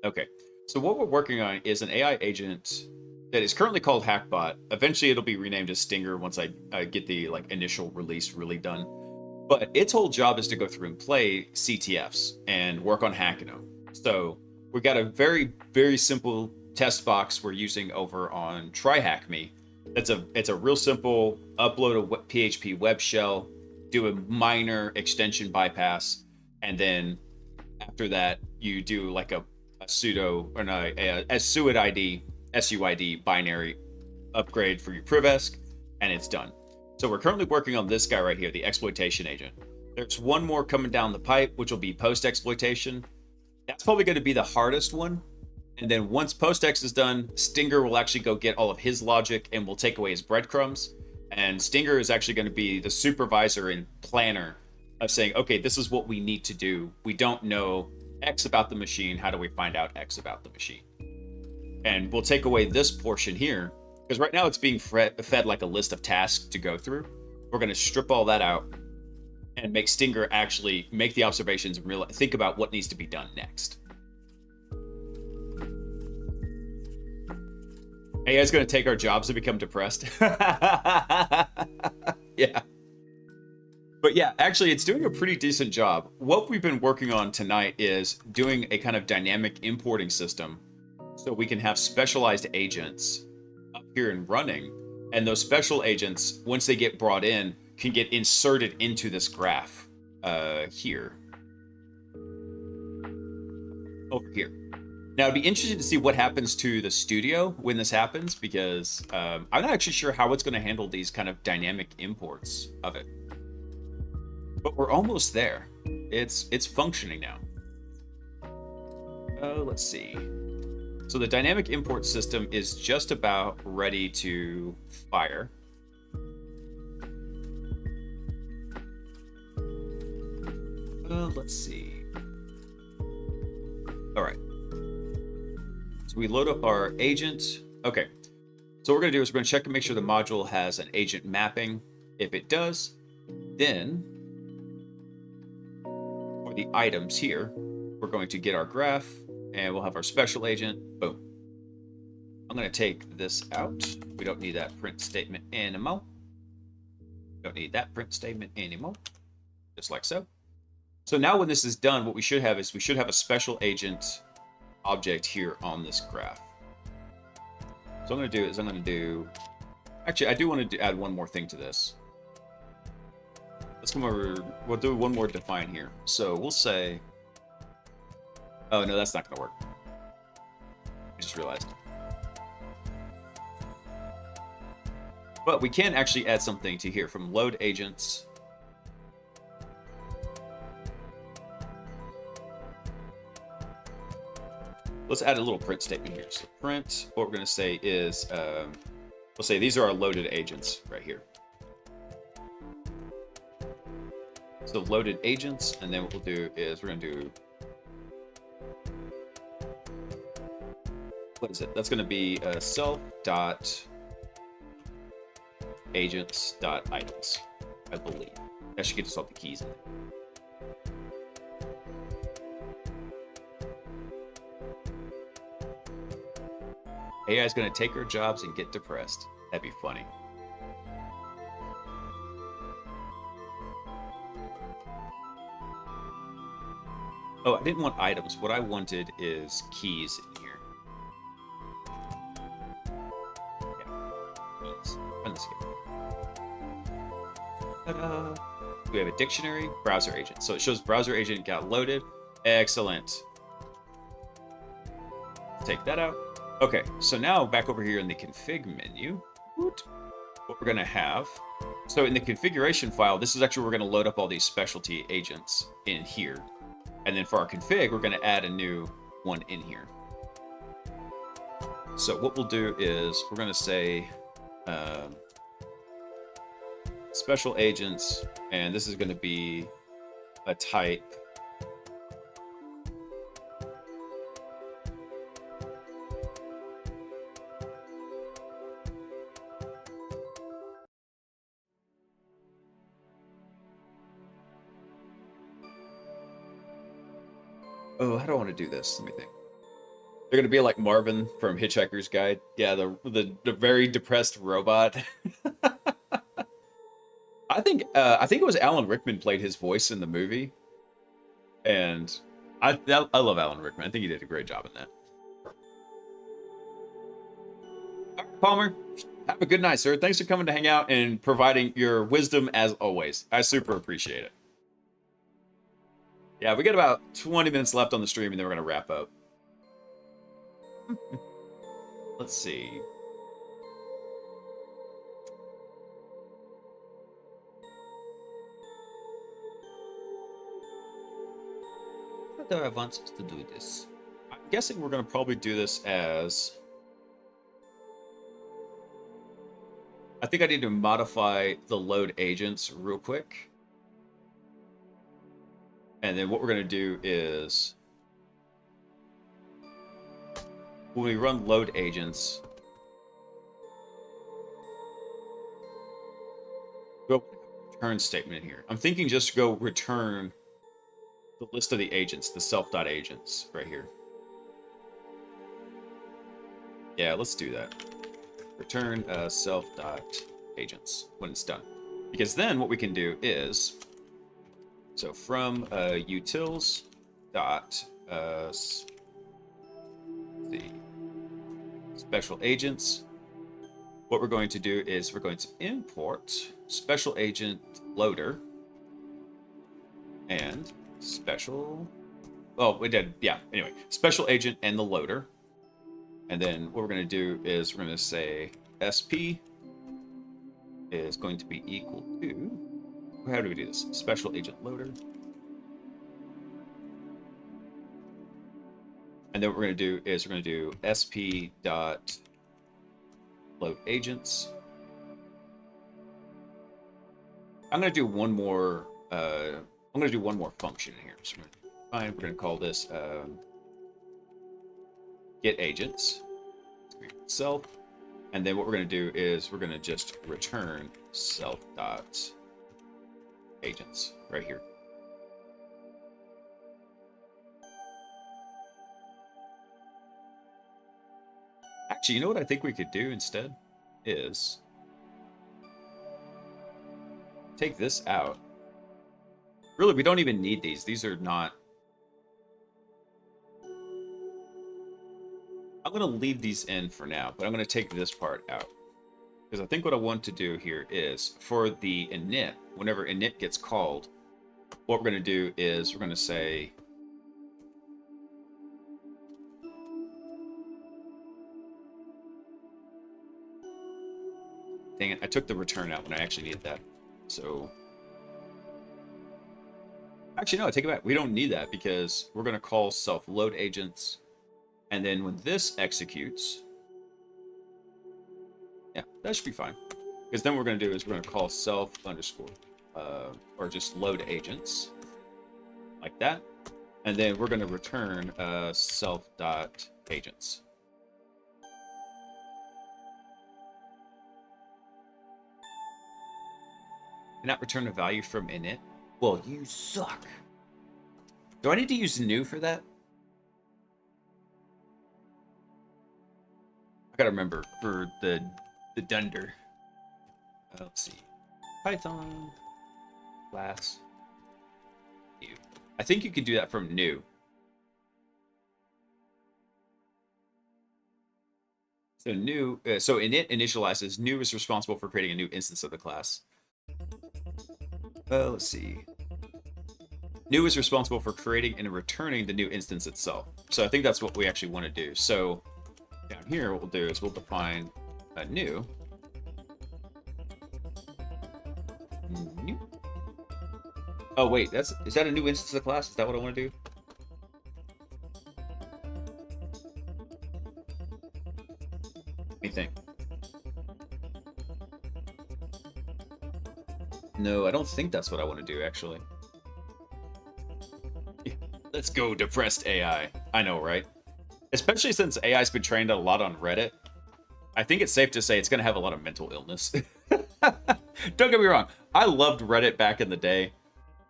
Okay, so what we're working on is an AI agent that is currently called HackBot. Eventually it'll be renamed as Stinger once I get the initial release really done. But its whole job is to go through and play CTFs and work on hacking them. So we got a very, very simple test box we're using over on TryHackMe. It's a real simple upload a PHP web shell, do a minor extension bypass, and then after that you do like a sudo or no, a SUID binary upgrade for your Privesk, and it's done. So we're currently working on this guy right here, the exploitation agent. There's one more coming down the pipe, which will be post-exploitation. That's probably going to be the hardest one. And then once post-ex is done, Stinger will actually go get all of his logic and will take away his breadcrumbs. And Stinger is actually going to be the supervisor and planner of saying, okay, this is what we need to do. We don't know X about the machine. How do we find out X about the machine? And we'll take away this portion here, because right now it's being fed like a list of tasks to go through. We're going to strip all that out and make Stinger actually make the observations and think about what needs to be done next. AI is going to take our jobs and become depressed. Yeah. But yeah, actually, it's doing a pretty decent job. What we've been working on tonight is doing a kind of dynamic importing system so we can have specialized agents up here and running. And those special agents, once they get brought in, can get inserted into this graph here. Over here. Now, it'd be interesting to see what happens to the studio when this happens, because I'm not actually sure how it's going to handle these kind of dynamic imports of it. But we're almost there. It's functioning now. Let's see. So the dynamic import system is just about ready to fire. Let's see. All right. So we load up our agent. Okay. So what we're going to do is we're going to check and make sure the module has an agent mapping. If it does, then for the items here, we're going to get our graph and we'll have our special agent. Boom. I'm going to take this out. We don't need that print statement anymore. Don't need that print statement anymore. Just like so. So now when this is done, what we should have is we should have a special agent object here on this graph. So I'm going to do is I'm going to do, actually, I do want to add one more thing to this. Let's come over, we'll do one more define here. So we'll say, oh no, that's not going to work. I just realized. But we can actually add something to here from load agents. Let's add a little print statement here. So print, what we're going to say is, we'll say these are our loaded agents right here. So loaded agents, and then what we'll do is we're going to do, what is it? That's going to be self.agents.items, I believe. That should get us all the keys in it. AI is going to take our jobs and get depressed. That'd be funny. Oh, I didn't want items. What I wanted is keys in here. Yeah, keys. Run this again. Ta-da! We have a dictionary, browser agent. So it shows browser agent got loaded. Excellent. Take that out. Okay, so now back over here in the config menu, what we're going to have, so in the configuration file, this is actually where we're going to load up all these specialty agents in here. And then for our config, we're going to add a new one in here. So what we'll do is we're going to say special agents, and this is going to be a type. Oh, how do I want to do this? Let me think. They're gonna be like Marvin from Hitchhiker's Guide. Yeah, the very depressed robot. I think it was Alan Rickman played his voice in the movie, and I love Alan Rickman. I think he did a great job in that. All right, Palmer, have a good night, sir. Thanks for coming to hang out and providing your wisdom as always. I super appreciate it. Yeah, we got about 20 minutes left on the stream, and then we're going to wrap up. Let's see. How do I want us to do this? I'm guessing we're going to probably do this as... I think I need to modify the load agents real quick. And then what we're going to do is... when we run load agents... go return statement in here. I'm thinking just go return the list of the agents, the self.agents right here. Yeah, let's do that. Return self.agents when it's done. Because then what we can do is, so from utils dot the special agents, what we're going to do is we're going to import special agent loader and special, oh, we did, yeah, anyway, special agent and the loader. And then what we're going to do is we're going to say SP is going to be equal to, how do we do this? Special agent loader. And then what we're going to do is we're going to do SP dot load agents. I'm going to do one more, function in here. So we're going to call this get agents self, and then what we're going to do is we're going to just return self dot agents right here. Actually, you know what I think we could do instead is take this out. Really, we don't even need these. These are not... I'm going to leave these in for now, but I'm going to take this part out. Because I think what I want to do here is, for the init, whenever init gets called, what we're going to do is we're going to say... Dang it, I took the return out when I actually needed that. So... Actually, no, I take it back. We don't need that because we're going to call self-load agents. And then when this executes, yeah, that should be fine. Because then what we're going to do is we're going to call self underscore, or just load agents, like that. And then we're going to return self dot agents. Cannot return a value from init. Well, you suck. Do I need to use new for that? I gotta remember for the dunder. Let's see. Python class new. I think you can do that from new. So new. So init initializes. New is responsible for creating a new instance of the class. Let's see. New is responsible for creating and returning the new instance itself. So I think that's what we actually want to do. So down here, what we'll do is we'll define a new. New. Oh wait, is that a new instance of the class? Is that what I want to do? What do you think? No, I don't think that's what I want to do, actually. Let's go, depressed AI. I know, right? Especially since AI's been trained a lot on Reddit. I think it's safe to say it's going to have a lot of mental illness. Don't get me wrong. I loved Reddit back in the day.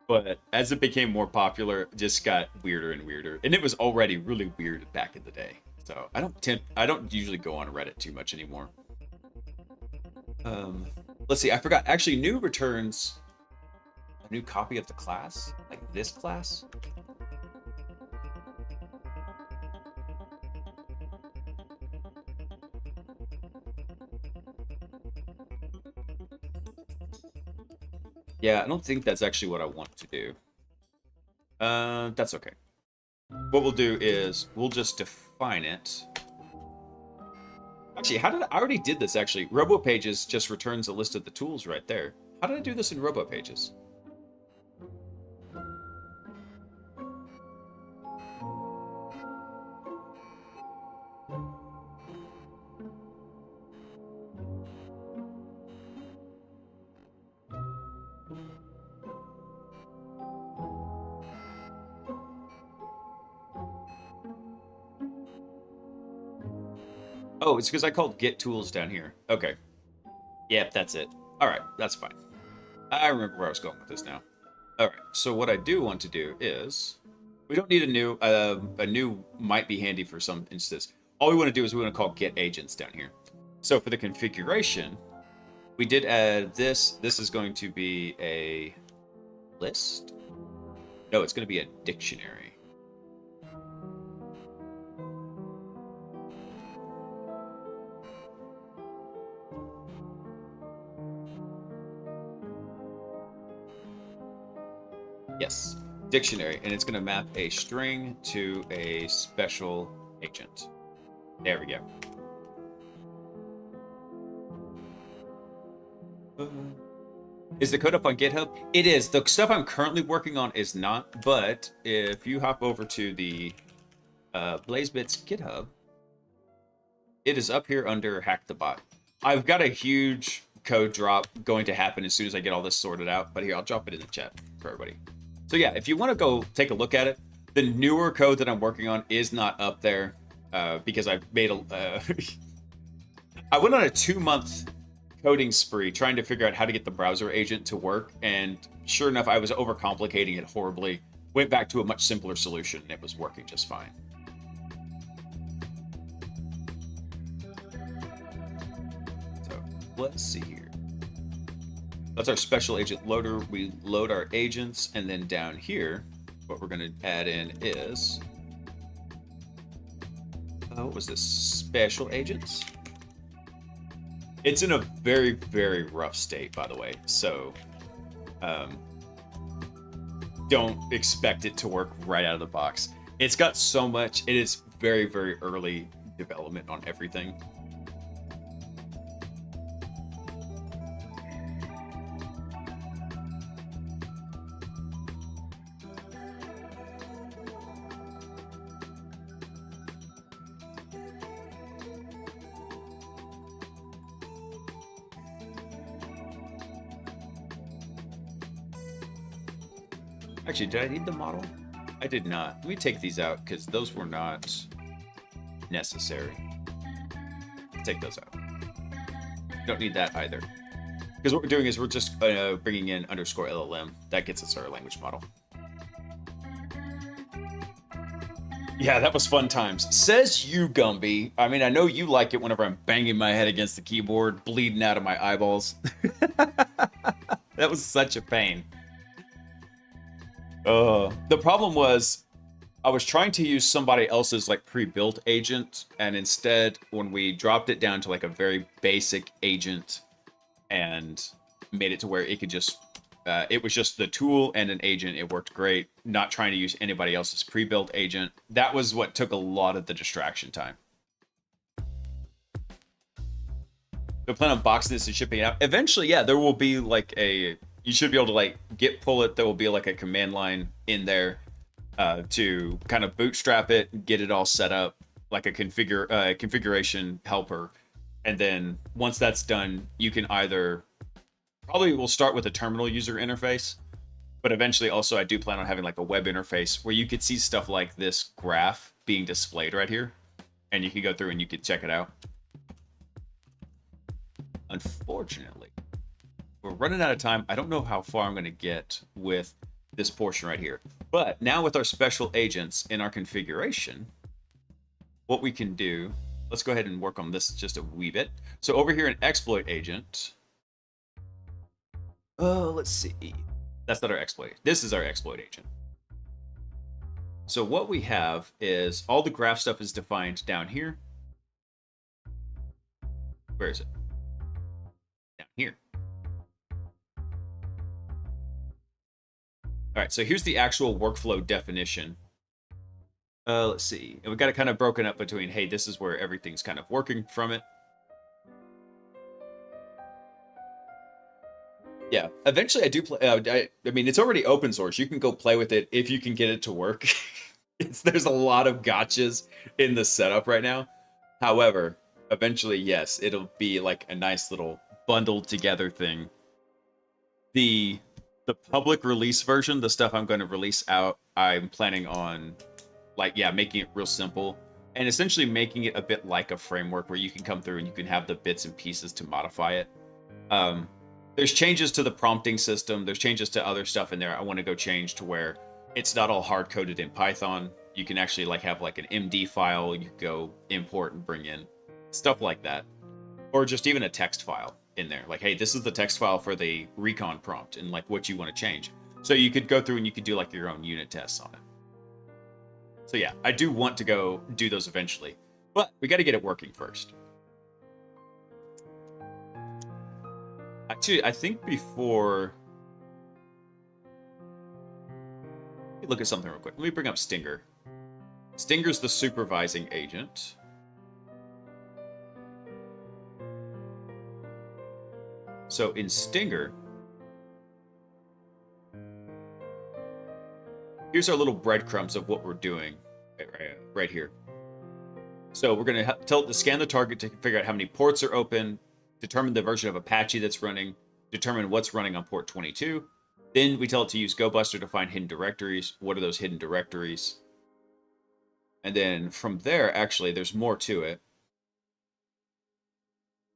But as it became more popular, it just got weirder and weirder. And it was already really weird back in the day. So I don't usually go on Reddit too much anymore. Let's see, I forgot. Actually, new returns a new copy of the class, like this class. Yeah, I don't think that's actually what I want to do. That's okay. What we'll do is we'll just define it. Actually, I already did this actually. RoboPages just returns a list of the tools right there. How did I do this in RoboPages? Oh, it's because I called get tools down here. Okay. Yep, that's it. All right, that's fine. I remember where I was going with this now. All right, so what I do want to do is, we don't need a new might be handy for some instance. All we want to do is we want to call get agents down here. So for the configuration, we did add this. This is going to be a list. No, it's going to be a dictionary. Yes, dictionary, and it's going to map a string to a special agent. There we go. Is the code up on GitHub? It is. The stuff I'm currently working on is not, but if you hop over to the BlaiseBits GitHub, it is up here under Hack the Bot. I've got a huge code drop going to happen as soon as I get all this sorted out, but here, I'll drop it in the chat for everybody. So yeah, if you want to go take a look at it, the newer code that I'm working on is not up there because I've made a... I went on a 2-month coding spree trying to figure out how to get the browser agent to work, and sure enough, I was overcomplicating it horribly. Went back to a much simpler solution, and it was working just fine. So let's see here. That's our special agent loader. We load our agents, and then down here, what we're going to add in is... what was this? Special agents? It's in a very, very rough state, by the way, so don't expect it to work right out of the box. It's got so much. It is very, very early development on everything. Actually, did I need the model? I did not. Let me take these out because those were not necessary. Take those out. Don't need that either. Because what we're doing is we're just bringing in underscore LLM. That gets us our language model. Yeah, that was fun times. Says you, Gumby. I mean, I know you like it whenever I'm banging my head against the keyboard, bleeding out of my eyeballs. That was such a pain. The problem was I was trying to use somebody else's like pre-built agent, and instead when we dropped it down to like a very basic agent and made it to where it could just it was just the tool and an agent, it worked great. Not trying to use anybody else's pre-built agent. That was what took a lot of the distraction time. So plan on boxing this and shipping it out. Eventually, yeah, there will be like a... You should be able to like git pull it. There will be like a command line in there to kind of bootstrap it, get it all set up, like a configuration helper. And then once that's done, you can either... Probably we'll start with a terminal user interface, but eventually also I do plan on having like a web interface where you could see stuff like this graph being displayed right here. And you can go through and you can check it out. Unfortunately, we're running out of time. I don't know how far I'm going to get with this portion right here. But now with our special agents in our configuration, what we can do, let's go ahead and work on this just a wee bit. So over here in exploit agent, let's see. That's not our exploit. This is our exploit agent. So what we have is all the graph stuff is defined down here. Where is it? Down here. All right, so here's the actual workflow definition. Let's see. And we got it kind of broken up between, hey, this is where everything's kind of working from it. Yeah, eventually I do play. I mean, it's already open source. You can go play with it if you can get it to work. There's a lot of gotchas in the setup right now. However, eventually, yes, it'll be like a nice little bundled together thing. The public release version, the stuff I'm going to release out, I'm planning on, like, yeah, making it real simple. and essentially making it a bit like a framework where you can come through and you can have the bits and pieces to modify it. There's changes to the prompting system. There's changes to other stuff in there. I want to go change to where it's not all hard coded in Python. You can actually like have like an MD file. You can go import and bring in stuff like that, or just even a text file in there. Like, hey, this is the text file for the recon prompt and like what you want to change. So you could go through and you could do like your own unit tests on it. So yeah, I do want to go do those eventually, but we got to get it working first. Actually, I think before... Let me look at something real quick. Let me bring up Stinger. Stinger's the supervising agent. So in Stinger, here's our little breadcrumbs of what we're doing right here. So we're going to tell it to scan the target to figure out how many ports are open, determine the version of Apache that's running, determine what's running on port 22. Then we tell it to use GoBuster to find hidden directories. What are those hidden directories? And then from there, actually, there's more to it.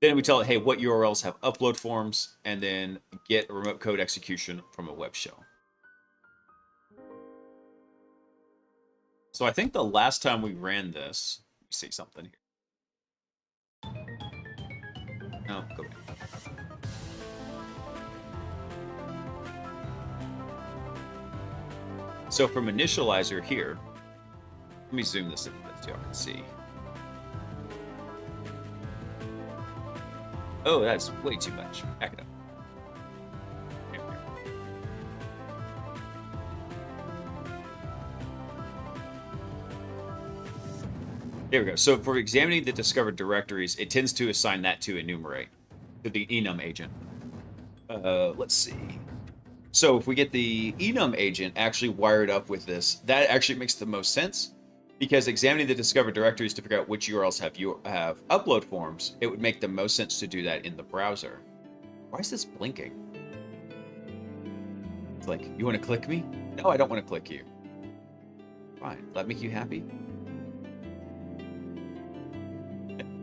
Then we tell it, hey, what URLs have upload forms, and then get a remote code execution from a web shell. So I think the last time we ran this, let me see something here. No, go back. So from initializer here, let me zoom this in so y'all can see. Oh, that's way too much. Back it up. There we go. So for examining the discovered directories, it tends to assign that to enumerate, to the enum agent. Let's see. So if we get the enum agent actually wired up with this, that actually makes the most sense, because examining the discovered directories to figure out which URLs have upload forms, it would make the most sense to do that in the browser. Why is this blinking? It's like, you want to click me? No, I don't want to click you. Fine. That make you happy?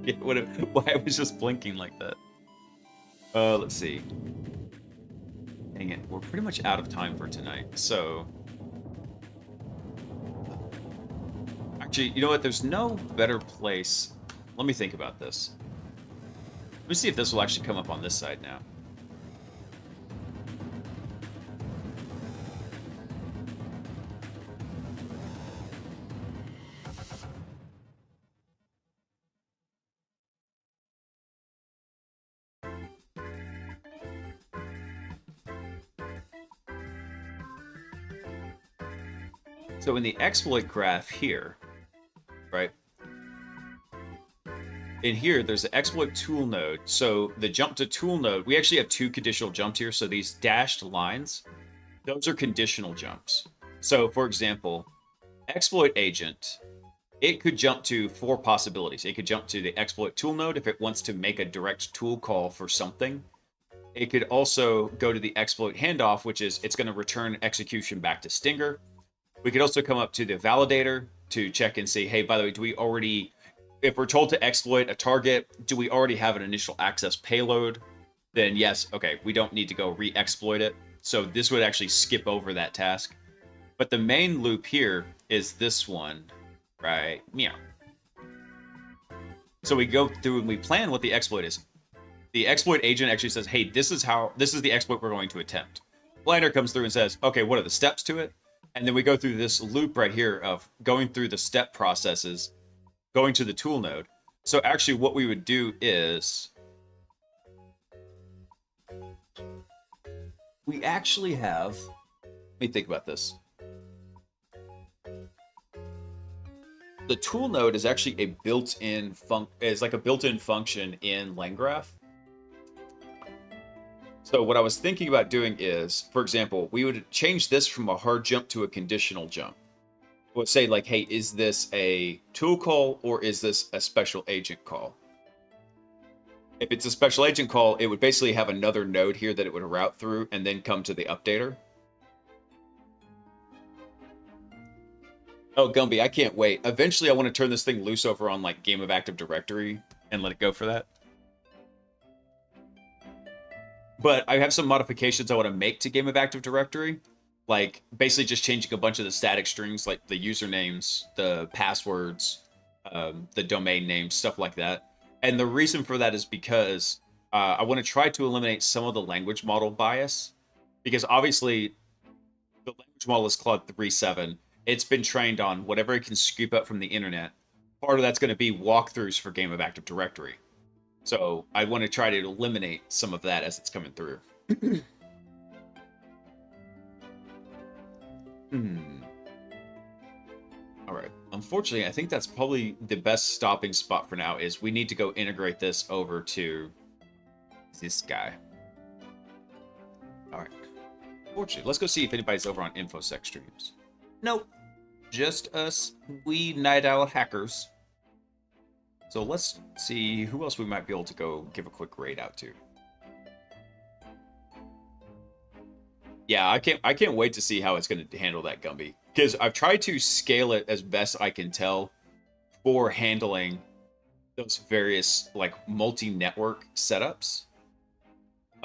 Yeah, why it was just blinking like that. Let's see. Dang it, we're pretty much out of time for tonight, so... Actually, you know what, there's no better place... Let me think about this. Let me see if this will actually come up on this side now. So in the exploit graph here, right? In here, there's the exploit tool node. So the jump to tool node, we actually have two conditional jumps here. So these dashed lines, those are conditional jumps. So for example, exploit agent, it could jump to 4 possibilities. It could jump to the exploit tool node if it wants to make a direct tool call for something. It could also go to the exploit handoff, which is it's going to return execution back to Stinger. We could also come up to the validator to check and see, hey, by the way, do we already, if we're told to exploit a target, do we already have an initial access payload? Then yes, okay, we don't need to go re-exploit it. So this would actually skip over that task. But the main loop here is this one, right? Meow. So we go through and we plan what the exploit is. The exploit agent actually says, hey, this is the exploit we're going to attempt. Planner comes through and says, okay, what are the steps to it? And then we go through this loop right here of going through the step processes, going to the tool node. So actually what we would do is we actually have, let me think about this. The tool node is actually a built-in function in LangGraph. So what I was thinking about doing is, for example, we would change this from a hard jump to a conditional jump. We'll say like, hey, is this a tool call or is this a special agent call? If it's a special agent call, it would basically have another node here that it would route through and then come to the updater. Oh, Gumby, I can't wait. Eventually, I want to turn this thing loose over on like Game of Active Directory and let it go for that. But I have some modifications I want to make to Game of Active Directory, like basically just changing a bunch of the static strings, like the usernames, the passwords, the domain names, stuff like that. And the reason for that is because I want to try to eliminate some of the language model bias, because obviously the language model is Claude 3.7. It's been trained on whatever it can scoop up from the internet. Part of that's going to be walkthroughs for Game of Active Directory. So I want to try to eliminate some of that as it's coming through. All right. Unfortunately, I think that's probably the best stopping spot for now is we need to go integrate this over to this guy. All right. Fortunately, let's go see if anybody's over on InfoSec streams. Nope. Just us, we Night Owl hackers. So let's see who else we might be able to go give a quick raid out to. Yeah, I can't wait to see how it's going to handle that, Gumby. Because I've tried to scale it as best I can tell for handling those various like multi-network setups.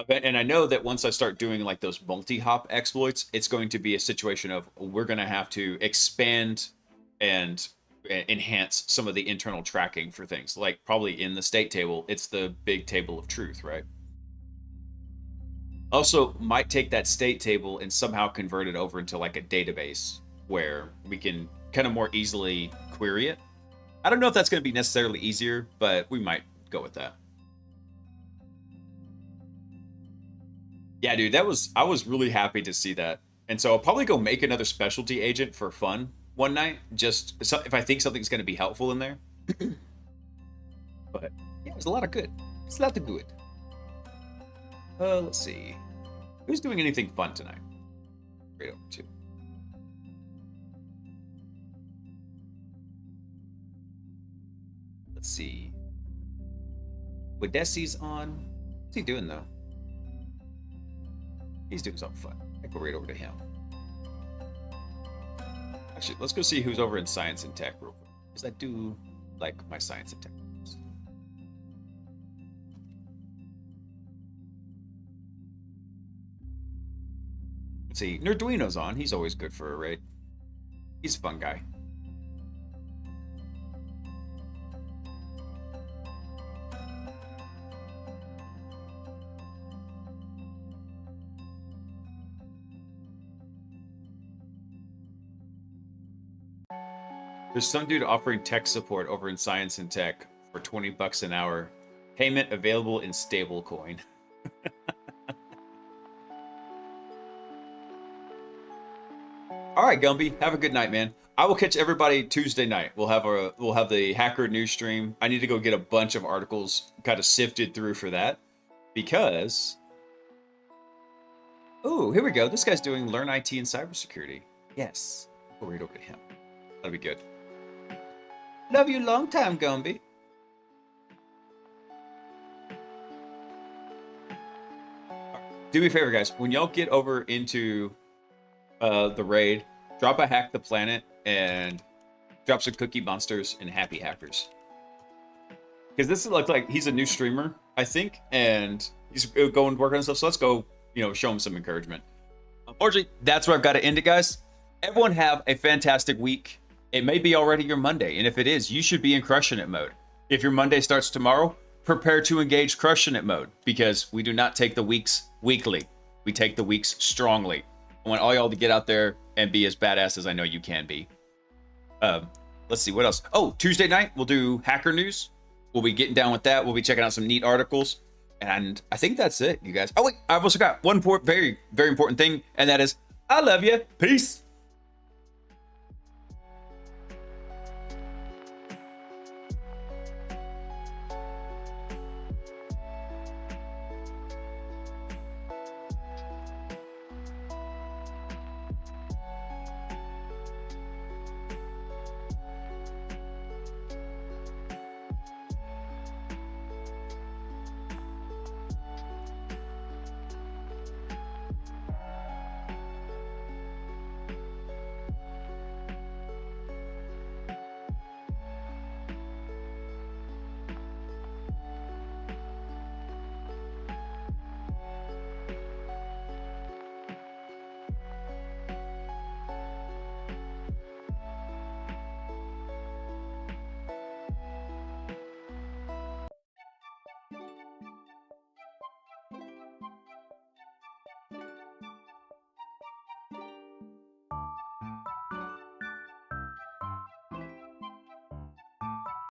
And I know that once I start doing like those multi-hop exploits, it's going to be a situation of we're going to have to expand and enhance some of the internal tracking for things. Like probably in the state table, it's the big table of truth, right? Also, might take that state table and somehow convert it over into like a database where we can kind of more easily query it. I don't know if that's going to be necessarily easier, but we might go with that. Yeah, dude, I was really happy to see that. And so I'll probably go make another specialty agent for fun one night, just if I think something's going to be helpful in there. But yeah, it's a lot of good. It's a lot of good. Let's see. Who's doing anything fun tonight? Right over to. Let's see. Wadesi's on. What's he doing though? He's doing something fun. I go right over to him. Actually, let's go see who's over in science and tech real quick, because I do like my science and tech. Let's see, Nerduino's on. He's always good for a raid. He's a fun guy. There's some dude offering tech support over in science and tech for 20 bucks an hour. Payment available in stablecoin. All right, Gumby, have a good night, man. I will catch everybody Tuesday night. We'll have the hacker news stream. I need to go get a bunch of articles kind of sifted through for that, because oh, here we go. This guy's doing Learn IT and Cybersecurity. Yes, we'll read over to him. That'll be good. Love you long time, Gumby. Do me a favor, guys. When y'all get over into the raid, drop a Hack the Planet and drop some Cookie Monsters and Happy Hackers. Because this is like he's a new streamer, I think, and he's going to work on stuff. So let's go, show him some encouragement. Unfortunately, that's where I've got to end it, guys. Everyone have a fantastic week. It may be already your Monday, and if it is, you should be in Crushing It mode. If your Monday starts tomorrow, prepare to engage Crushing It mode, because we do not take the weeks weekly. We take the weeks strongly. I want all y'all to get out there and be as badass as I know you can be. Let's see, what else? Oh, Tuesday night, we'll do Hacker News. We'll be getting down with that. We'll be checking out some neat articles. And I think that's it, you guys. Oh, wait, I've also got one very, very important thing, and that is, I love you. Peace.